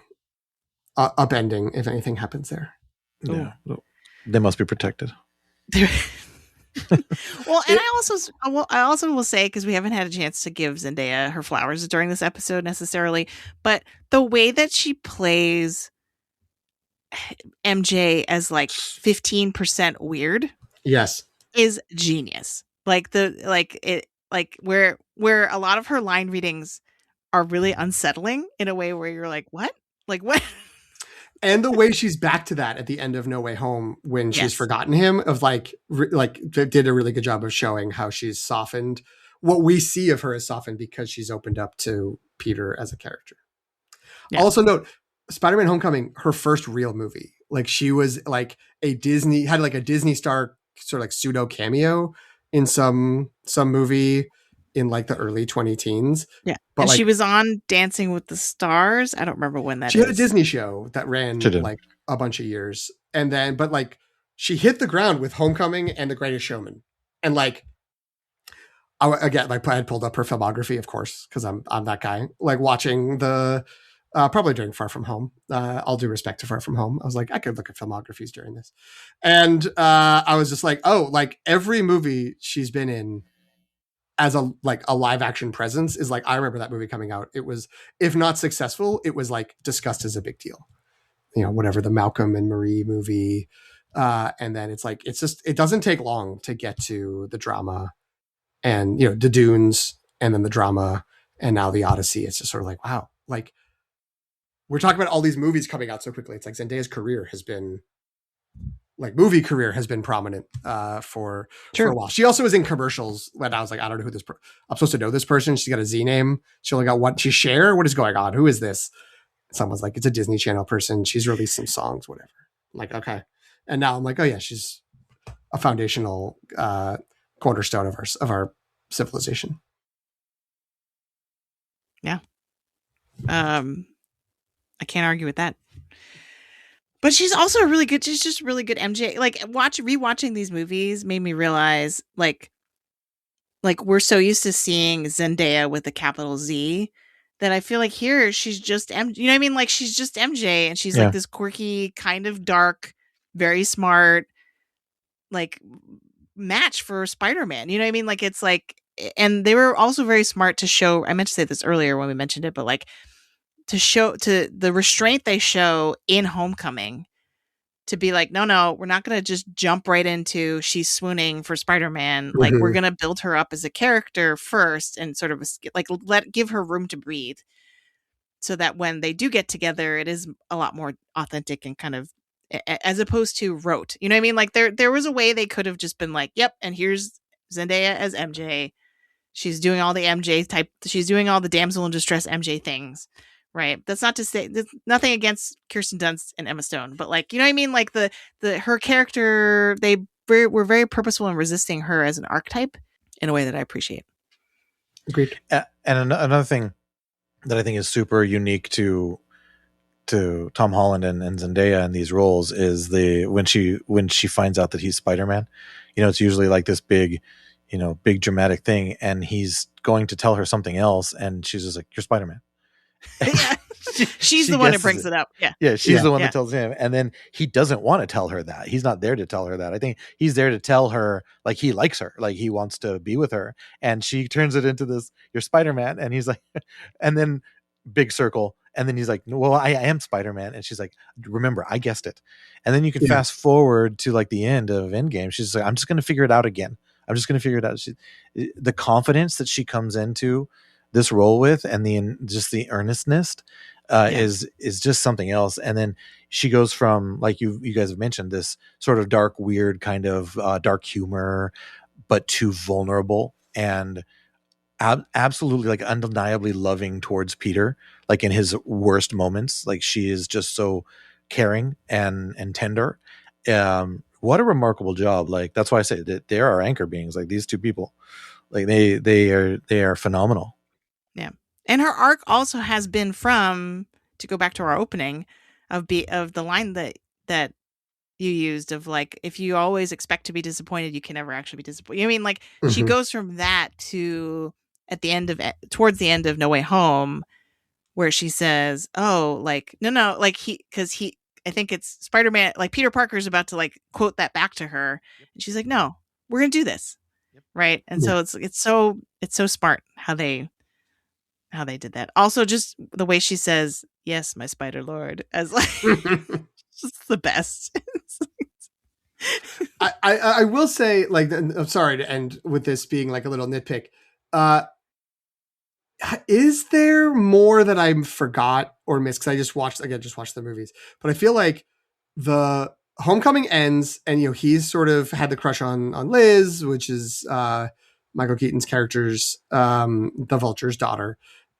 upending if anything happens there. Yeah. They must be protected. Well, and I also will say, because we haven't had a chance to give Zendaya her flowers during this episode necessarily, but the way that she plays MJ as like 15% weird, yes, is genius. Like where a lot of her line readings are really unsettling in a way where you're like, what? Like what? And the way she's back to that at the end of No Way Home when she's forgotten him, of did a really good job of showing how she's softened. What we see of her is softened because she's opened up to Peter as a character. Yeah. Also note, Spider-Man Homecoming, her first real movie. Like she was like a Disney star sort of like pseudo cameo in some movie in like the early 2010s. Yeah. But she was on Dancing with the Stars. I don't remember when that is. She had a Disney show that ran like a bunch of years. And then, but like she hit the ground with Homecoming and The Greatest Showman. And like, I had pulled up her filmography, of course, because I'm that guy, like watching probably during Far From Home. All due respect to Far From Home. I was like, I could look at filmographies during this. And I was just like, oh, like every movie she's been in as a live action presence is like, I remember that movie coming out. It was, if not successful, it was like discussed as a big deal. You know, whatever, the Malcolm and Marie movie. And then it's like, it doesn't take long to get to the drama and, you know, the Dunes and then the drama and now the Odyssey. It's just sort of like, wow, like we're talking about all these movies coming out so quickly. It's like Zendaya's movie career has been prominent for a while. She also was in commercials when I was like, I don't know who this I'm supposed to know this person. She's got a Z name. She only got one. She Cher? What is going on? Who is this? Someone's like, it's a Disney Channel person. She's released some songs, whatever. I'm like, okay. And now I'm like, oh yeah, she's a foundational cornerstone of our civilization. Yeah. I can't argue with that. But she's also she's just really good MJ. Like rewatching these movies made me realize like we're so used to seeing Zendaya with a capital Z that I feel like here she's just MJ. You know what I mean? Like she's just MJ, and she's like this quirky, kind of dark, very smart, like match for Spider-Man. You know what I mean? Like it's like, and they were also very smart to show. I meant to say this earlier when we mentioned it, but like to show to the restraint they show in Homecoming. To be like, no, we're not going to just jump right into she's swooning for Spider-Man. Like we're going to build her up as a character first and sort of like give her room to breathe so that when they do get together, it is a lot more authentic and kind of as opposed to rote. You know what I mean? Like there was a way they could have just been like, yep. And here's Zendaya as MJ. She's doing all the MJ type. She's doing all the damsel in distress MJ things. Right. That's not to say nothing against Kirsten Dunst and Emma Stone, but like, you know what I mean? Like her character, they were very purposeful in resisting her as an archetype in a way that I appreciate. Agreed. And another thing that I think is super unique to Tom Holland and Zendaya in these roles is when she finds out that he's Spider-Man, it's usually like this big dramatic thing. And he's going to tell her something else. And she's just like, you're Spider-Man. Yeah. She's the one who brings it up. Yeah, she's the one that tells him, and then he doesn't want to tell her that. He's not there to tell her that. I think he's there to tell her like he likes her, like he wants to be with her, and she turns it into this, you're Spider-Man, and he's like, and then big circle, and then he's like, well, I am Spider-Man, and she's like, remember, I guessed it. And then you can fast forward to like the end of Endgame. She's like, I'm just going to figure it out again. I'm just going to figure it out. The confidence that she comes into this role with, and the earnestness is just something else. And then she goes from, like you guys have mentioned, this sort of dark, weird kind of dark humor, but too vulnerable and absolutely like undeniably loving towards Peter, like in his worst moments. Like she is just so caring and tender. What a remarkable job. Like that's why I say that there are anchor beings, like these two people, like they are phenomenal. Yeah. And her arc also has been from, to go back to our opening, of the line that you used of like, if you always expect to be disappointed, you can never actually be disappointed. I mean, like she goes from that to towards the end of No Way Home, where she says, oh, like, no, like I think it's Spider-Man, like Peter Parker's about to like quote that back to her. And she's like, no, we're going to do this. Right. And so it's so smart how they did that. Also, just the way she says, yes, my Spider Lord, as like, just the best. I will say, like, I'm sorry to end with this being like a little nitpick. Is there more that I forgot or missed? Because I just watched the movies, but I feel like the Homecoming ends, and he's sort of had the crush on Liz, which is Michael Keaton's character's the Vulture's daughter.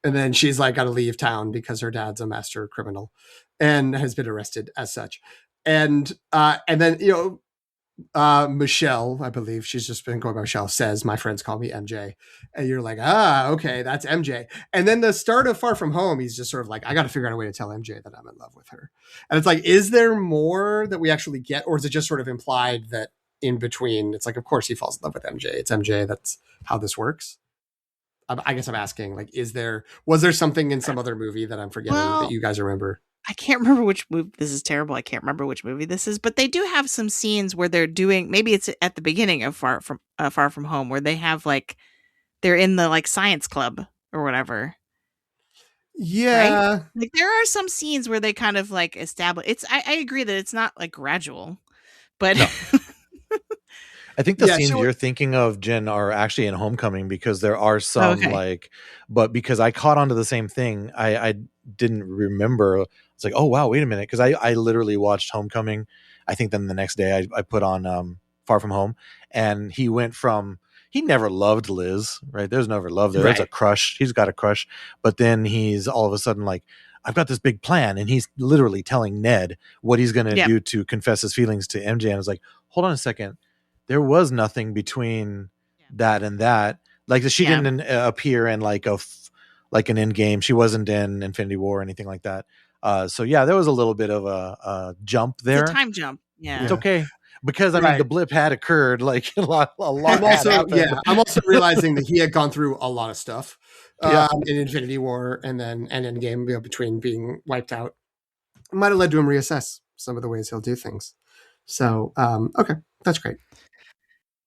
And then she's like got to leave town because her dad's a master criminal and has been arrested as such. And then, Michelle, I believe she's just been going by Michelle, says, my friends call me MJ. And you're like, okay, that's MJ. And then the start of Far From Home, he's just sort of like, I got to figure out a way to tell MJ that I'm in love with her. And it's like, is there more that we actually get? Or is it just sort of implied that in between, it's like, of course he falls in love with MJ. It's MJ. That's how this works. I guess I'm asking, like, was there something in some other movie that I'm forgetting that you guys remember? I can't remember which movie. This is terrible. I can't remember which movie this is, but they do have some scenes where they're doing, maybe it's at the beginning of Far From Home, where they have like, they're in the like science club or whatever. Yeah. Right? Like there are some scenes where they kind of like establish I agree that it's not like gradual, but no. I think the scenes you're thinking of, Jen, are actually in Homecoming, because there are some but because I caught onto the same thing, I didn't remember. It's like, oh wow, wait a minute, because I literally watched Homecoming. I think then the next day I put on Far From Home, and he went from, he never loved Liz, right? There's never love there. There's a crush. He's got a crush, but then he's all of a sudden like, I've got this big plan, and he's literally telling Ned what he's going to do to confess his feelings to MJ. And I was like, hold on a second. There was nothing between that and that. Like she didn't appear in like an Endgame. She wasn't in Infinity War or anything like that. So yeah, there was a little bit of a jump there. It's a time jump. Yeah, it's okay. because I mean the blip had occurred, like a lot I'm had happened. I'm also realizing that he had gone through a lot of stuff Yeah. in Infinity War and Endgame, between being wiped out. It might have led to him reassess some of the ways he'll do things. So, okay, that's great.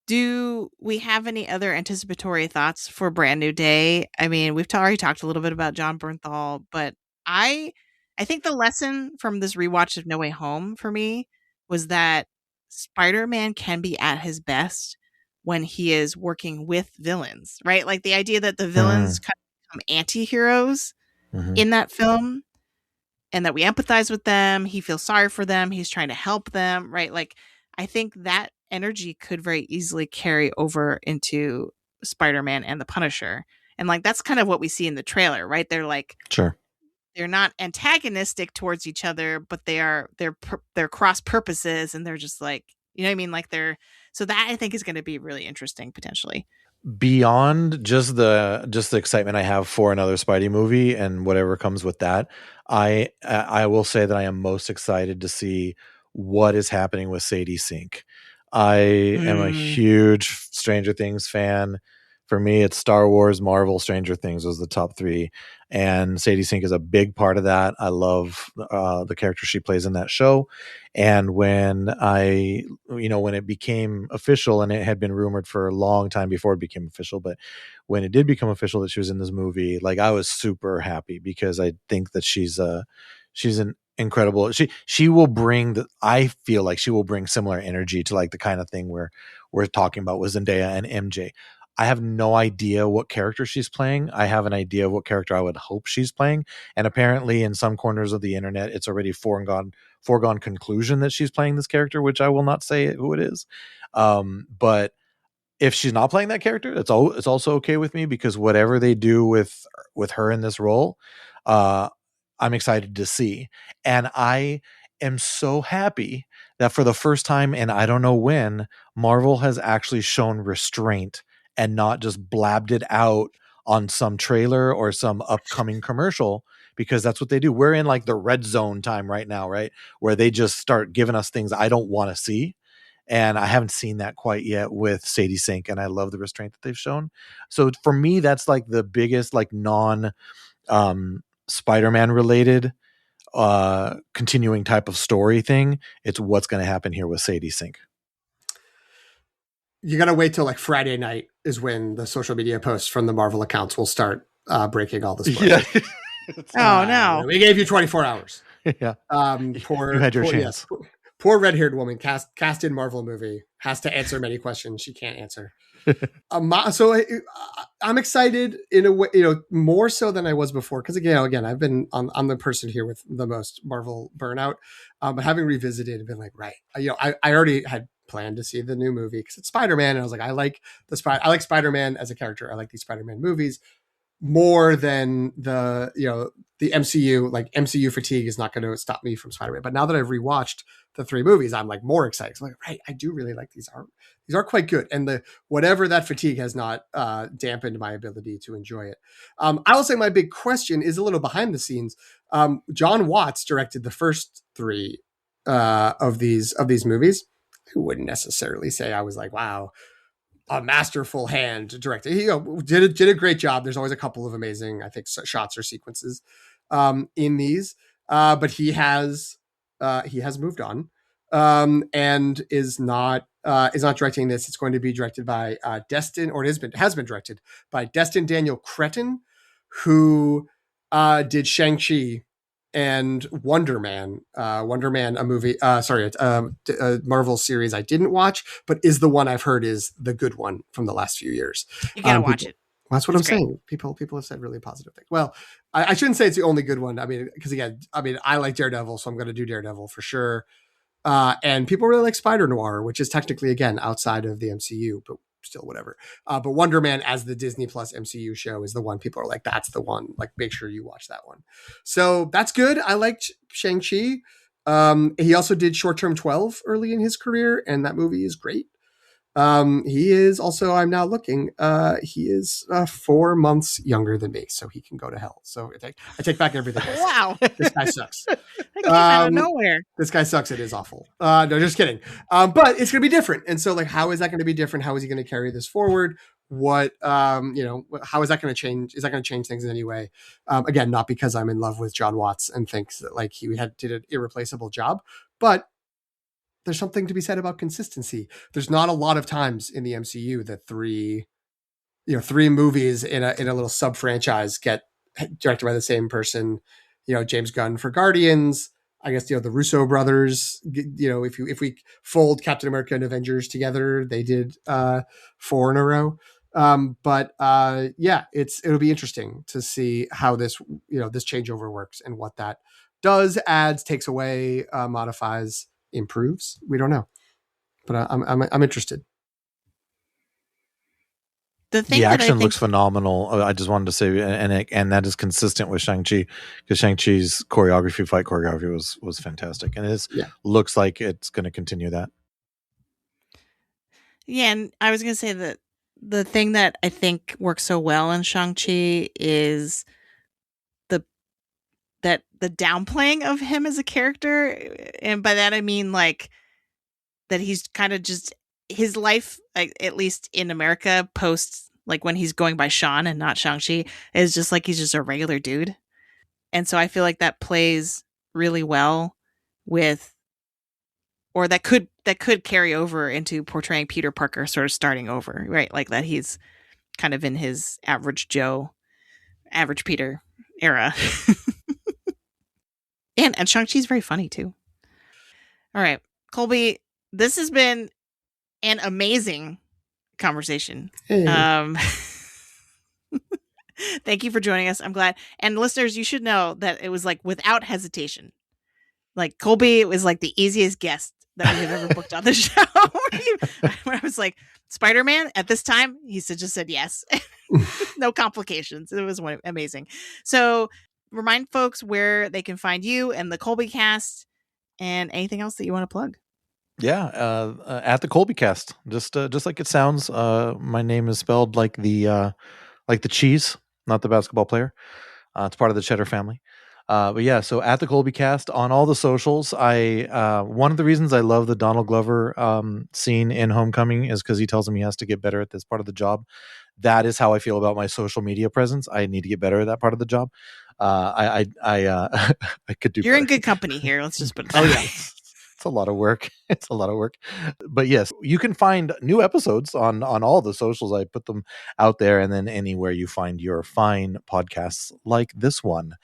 Do we have any other anticipatory thoughts for Brand New Day? I mean, we've already talked a little bit about John Bernthal, but I think the lesson from this rewatch of No Way Home for me was that Spider-Man can be at his best when he is working with villains, right? Like the idea that the villains kind of become anti-heroes in that film, and that we empathize with them. He feels sorry for them. He's trying to help them, right? Like, I think that energy could very easily carry over into Spider-Man and the Punisher. And like, that's kind of what we see in the trailer, right? They're like, Sure. They're not antagonistic towards each other, but they're cross purposes, and they're just like, you know what I mean? Like so that I think is going to be really interesting potentially. Beyond just the excitement I have for another Spidey movie and whatever comes with that, I will say that I am most excited to see what is happening with Sadie Sink. I am a huge Stranger Things fan. For me, it's Star Wars, Marvel, Stranger Things was the top three, and Sadie Sink is a big part of that. I love the character she plays in that show, and when it became official, and it had been rumored for a long time before it became official, but when it did become official that she was in this movie, like I was super happy because I think that she's an incredible. She will bring I feel like she will bring similar energy to like the kind of thing we're talking about with Zendaya and MJ. I have no idea what character she's playing. I have an idea of what character I would hope she's playing. And apparently in some corners of the internet, it's already foregone conclusion that she's playing this character, which I will not say who it is. But if she's not playing that character, it's also okay with me, because whatever they do with her in this role, I'm excited to see. And I am so happy that for the first time, and I don't know when, Marvel has actually shown restraint and not just blabbed it out on some trailer or some upcoming commercial, because that's what they do. We're in like the red zone time right now, right? Where they just start giving us things I don't want to see. And I haven't seen that quite yet with Sadie Sink, and I love the restraint that they've shown. So for me, that's like the biggest like non Spider-Man related continuing type of story thing. It's what's going to happen here with Sadie Sink. You got to wait till like Friday night is when the social media posts from the Marvel accounts will start breaking all the spoilers. Yeah. No. We gave you 24 hours. Yeah. You had your chance. Yes, poor red-haired woman cast in Marvel movie has to answer many questions she can't answer. So I'm excited in a way, more so than I was before. Because again, I've been I'm the person here with the most Marvel burnout. But having revisited and been like, right, I already had planned to see the new movie because it's Spider-Man, and I was like, I like Spider-Man as a character. I like these Spider-Man movies more than the MCU. Like MCU fatigue is not going to stop me from Spider-Man. But now that I've rewatched the three movies, I'm like more excited. I'm like, right, I do really like these. These are quite good, and whatever that fatigue has not dampened my ability to enjoy it. I will say my big question is a little behind the scenes. John Watts directed the first three of these movies. I wouldn't necessarily say I was like, wow, a masterful hand director. He did a great job. There's always a couple of amazing, I think, shots or sequences in these, but he has moved on and is not directing this. It's going to be directed by Destin, or it has been directed by Destin Daniel Cretton, who did Shang-Chi and Wonder Man, a movie, a Marvel series I didn't watch, but is the one I've heard is the good one from the last few years. You gotta watch it. That's what I'm saying. People have said really positive things. Well, I shouldn't say it's the only good one. I mean, because again, I like Daredevil, so I'm going to do Daredevil for sure. And people really like Spider Noir, which is technically, again, outside of the MCU, but still whatever. But Wonder Man as the Disney Plus MCU show is the one people are like, that's the one. Like, make sure you watch that one. So that's good. I liked Shang-Chi. He also did Short Term 12 early in his career, and that movie is great. He is also, I'm now looking, he is 4 months younger than me, so he can go to hell. So I take back everything I said. Wow. This guy sucks. That came out of nowhere. This guy sucks. It is awful. No, just kidding. But it's going to be different. And so, like, how is that going to be different? How is he going to carry this forward? What, how is that going to change? Is that going to change things in any way? Again, not because I'm in love with John Watts and thinks that like he did an irreplaceable job, but there's something to be said about consistency. There's not a lot of times in the MCU that three movies in a little sub franchise get directed by the same person. James Gunn for Guardians. I guess the Russo brothers. If we fold Captain America and Avengers together, they did 4 in a row. It'll be interesting to see how this changeover works and what that does, adds, takes away, modifies, improves. We don't know, but I'm interested. The action looks phenomenal. I just wanted to say, and that is consistent with Shang-Chi, because Shang-Chi's fight choreography was fantastic, and it looks like it's going to continue that. Yeah, and I was going to say that the thing that I think works so well in Shang-Chi is the downplaying of him as a character, and by that I mean like that he's kind of just his life, like, at least in America, post like when he's going by Sean and not Shang-Chi, is just like he's just a regular dude, and so I feel like that plays really well with, or that could carry over into portraying Peter Parker sort of starting over, right? Like that he's kind of in his average Joe, average Peter era. And Shang-Chi's very funny too. All right, Colby, this has been an amazing conversation. Hey. Thank you for joining us. I'm glad. And listeners, you should know that it was like without hesitation. Like Colby was like the easiest guest that we have ever booked on the show. When I was like, Spider-Man at this time, he just said yes. No complications. It was amazing. So remind folks where they can find you and the Colby Cast and anything else that you want to plug. Yeah, at the Colby Cast, just like it sounds. My name is spelled like the cheese, not the basketball player. It's part of the Cheddar family. But yeah, so at the Colby Cast on all the socials. One of the reasons I love the Donald Glover scene in Homecoming is because he tells him he has to get better at this part of the job. That is how I feel about my social media presence. I need to get better at that part of the job. I could do. You're better. In good company here. Let's just put it. Oh yeah. It's a lot of work. But yes, you can find new episodes on all the socials. I put them out there, and then anywhere you find your fine podcasts like this one,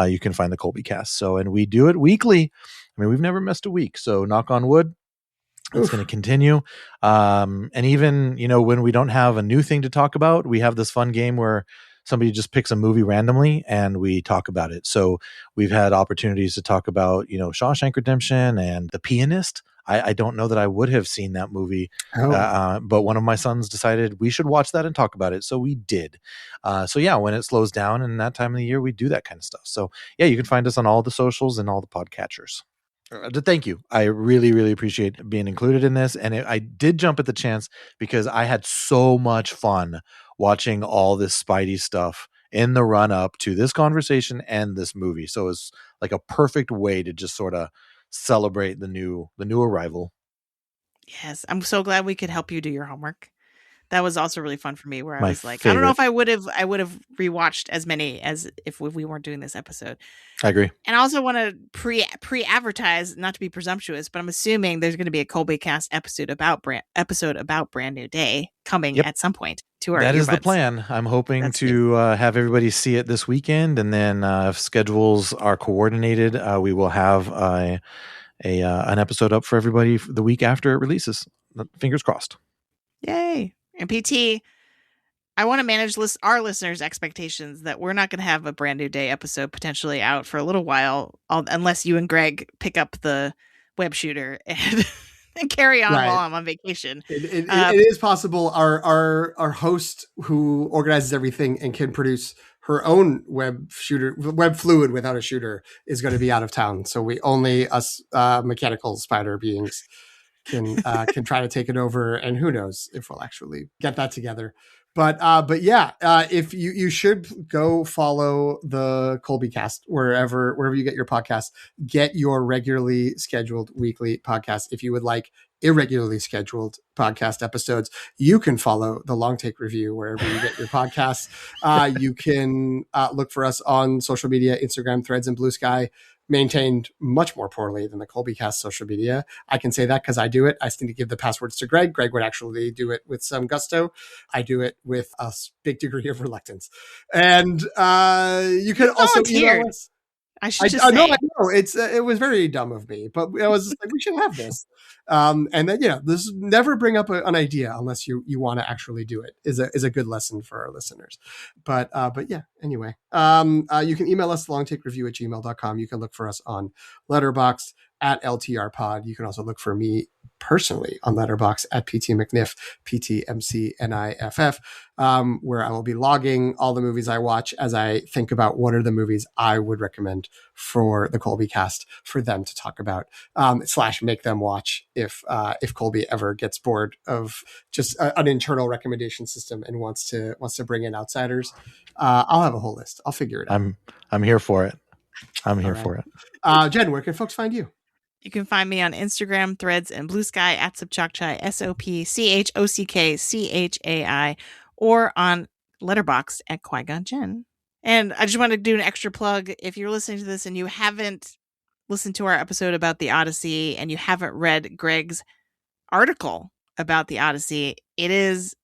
you can find the Colby Cast. So, and we do it weekly. I mean, we've never missed a week. So knock on wood. It's going to continue. And even, when we don't have a new thing to talk about, we have this fun game where somebody just picks a movie randomly and we talk about it. So we've had opportunities to talk about, Shawshank Redemption and The Pianist. I don't know that I would have seen that movie, but one of my sons decided we should watch that and talk about it. So we did. So yeah, when it slows down in that time of the year, we do that kind of stuff. So yeah, you can find us on all the socials and all the podcatchers. Thank you. I really, really appreciate being included in this. And I did jump at the chance because I had so much fun watching all this Spidey stuff in the run up to this conversation and this movie. So it's like a perfect way to just sort of celebrate the new arrival. Yes. I'm so glad we could help you do your homework. That was also really fun for me, where I was like, favorite. I don't know if I would have rewatched as many as if we weren't doing this episode. I agree. And I also want to pre-advertise, not to be presumptuous, but I'm assuming there's going to be a Colby Cast episode about Brand New Day coming at some point to our That earbuds. is the plan. I'm hoping to have everybody see it this weekend, and then if schedules are coordinated, we will have an episode up for everybody the week after it releases. Fingers crossed. Yay. And PT, I want to manage our listeners' expectations that we're not going to have a Brand New Day episode potentially out for a little while, unless you and Greg pick up the web shooter and carry on while I'm on vacation. It is possible. Our host, who organizes everything and can produce her own web fluid without a shooter, is going to be out of town. So we only us mechanical spider beings can try to take it over, and who knows if we'll actually get that together. But yeah, if you should go follow the Colby Cast wherever you get your podcasts. Get your regularly scheduled weekly podcast. If you would like irregularly scheduled podcast episodes, you can follow the Long Take Review wherever you get your podcasts. You can look for us on social media, Instagram, Threads, and Blue Sky. Maintained much more poorly than the Colby Cast social media. I can say that because I do it. I just need to give the passwords to Greg. Greg would actually do it with some gusto. I do it with a big degree of reluctance. And you can also email us. I should just say. No, I know. It was very dumb of me, but I was like, we should have this. And then, this never bring up an idea unless you want to actually do it is a good lesson for our listeners. But yeah, anyway, you can email us longtakereview@gmail.com. You can look for us on Letterboxd at LTR Pod. You can also look for me personally on Letterboxd at PT McNiff, PTMCNIFF, where I will be logging all the movies I watch as I think about what are the movies I would recommend for the Colby Cast for them to talk about, / make them watch if Colby ever gets bored of just an internal recommendation system and wants to bring in outsiders. I'll have a whole list. I'll figure it out. I'm here for it. I'm here for it. Jen, where can folks find you? You can find me on Instagram, Threads, and Blue Sky at Sopchockchai, SOPCHOCKCHAI, or on Letterboxd at Qui-Gon Jen. And I just want to do an extra plug. If you're listening to this and you haven't listened to our episode about the Odyssey and you haven't read Greg's article about the Odyssey, it is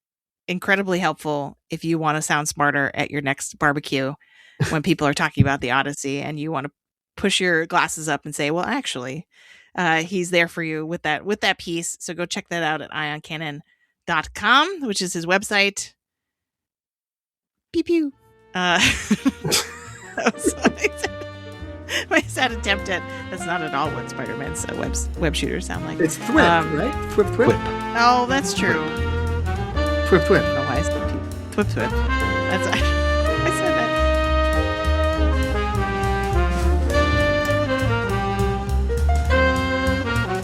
incredibly helpful if you want to sound smarter at your next barbecue when people are talking about the Odyssey and you want to push your glasses up and say, well, actually, he's there for you with that piece. So go check that out at ioncannon.com, which is his website. Pew pew. That was my sad attempt at, that's not at all what Spider-Man's web shooters sound like. It's Thwip, right? Thwip. Oh, that's true. Thwip. I don't know why I said Thwip. That's I said that.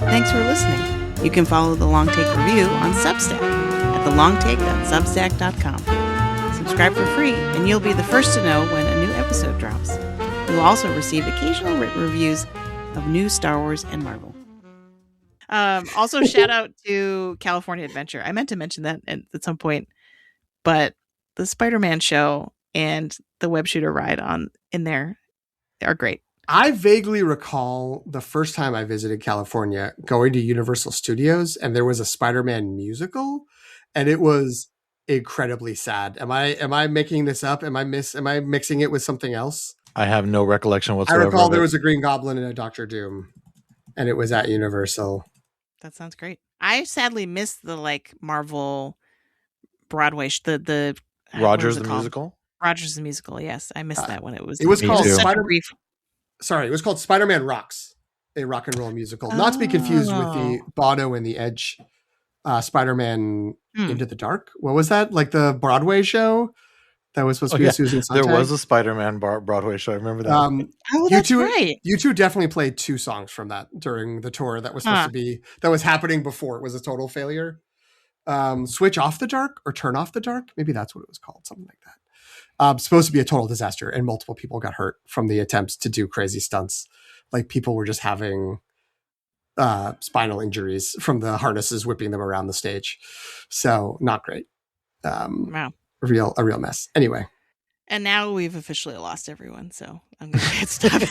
Thanks for listening. You can follow The Long Take Review on Substack at thelongtake.substack.com. Subscribe for free, and you'll be the first to know when a new episode drops. You'll also receive occasional written reviews of new Star Wars and Marvel. Also, shout out to California Adventure. I meant to mention that at some point, but the Spider-Man show and the web shooter ride in there are great. I vaguely recall the first time I visited California going to Universal Studios and there was a Spider-Man musical and it was incredibly sad. Am I making this up? Am I mixing it with something else? I have no recollection whatsoever. I recall there was a Green Goblin and a Doctor Doom and it was at Universal. That sounds great. I sadly missed the Marvel Broadway the Rogers the musical. Rogers the musical. Yes, I missed that when it was. It was called brief. Sorry, it was called Spider-Man Rocks, a rock and roll musical. Not to be confused with the Bono and the Edge Spider-Man Into the Dark. What was that? Like the Broadway show that was supposed to be a Susan Sontag? There was a Spider-Man Broadway show. I remember that. That's right. You two definitely played 2 songs from that during the tour that was supposed to be, that was happening before it was a total failure. Switch Off the Dark or Turn Off the Dark. Maybe that's what it was called. Something like that. Supposed to be a total disaster and multiple people got hurt from the attempts to do crazy stunts. Like people were just having spinal injuries from the harnesses whipping them around the stage. So not great. Wow. A real mess. Anyway. And now we've officially lost everyone. So I'm going to hit stop.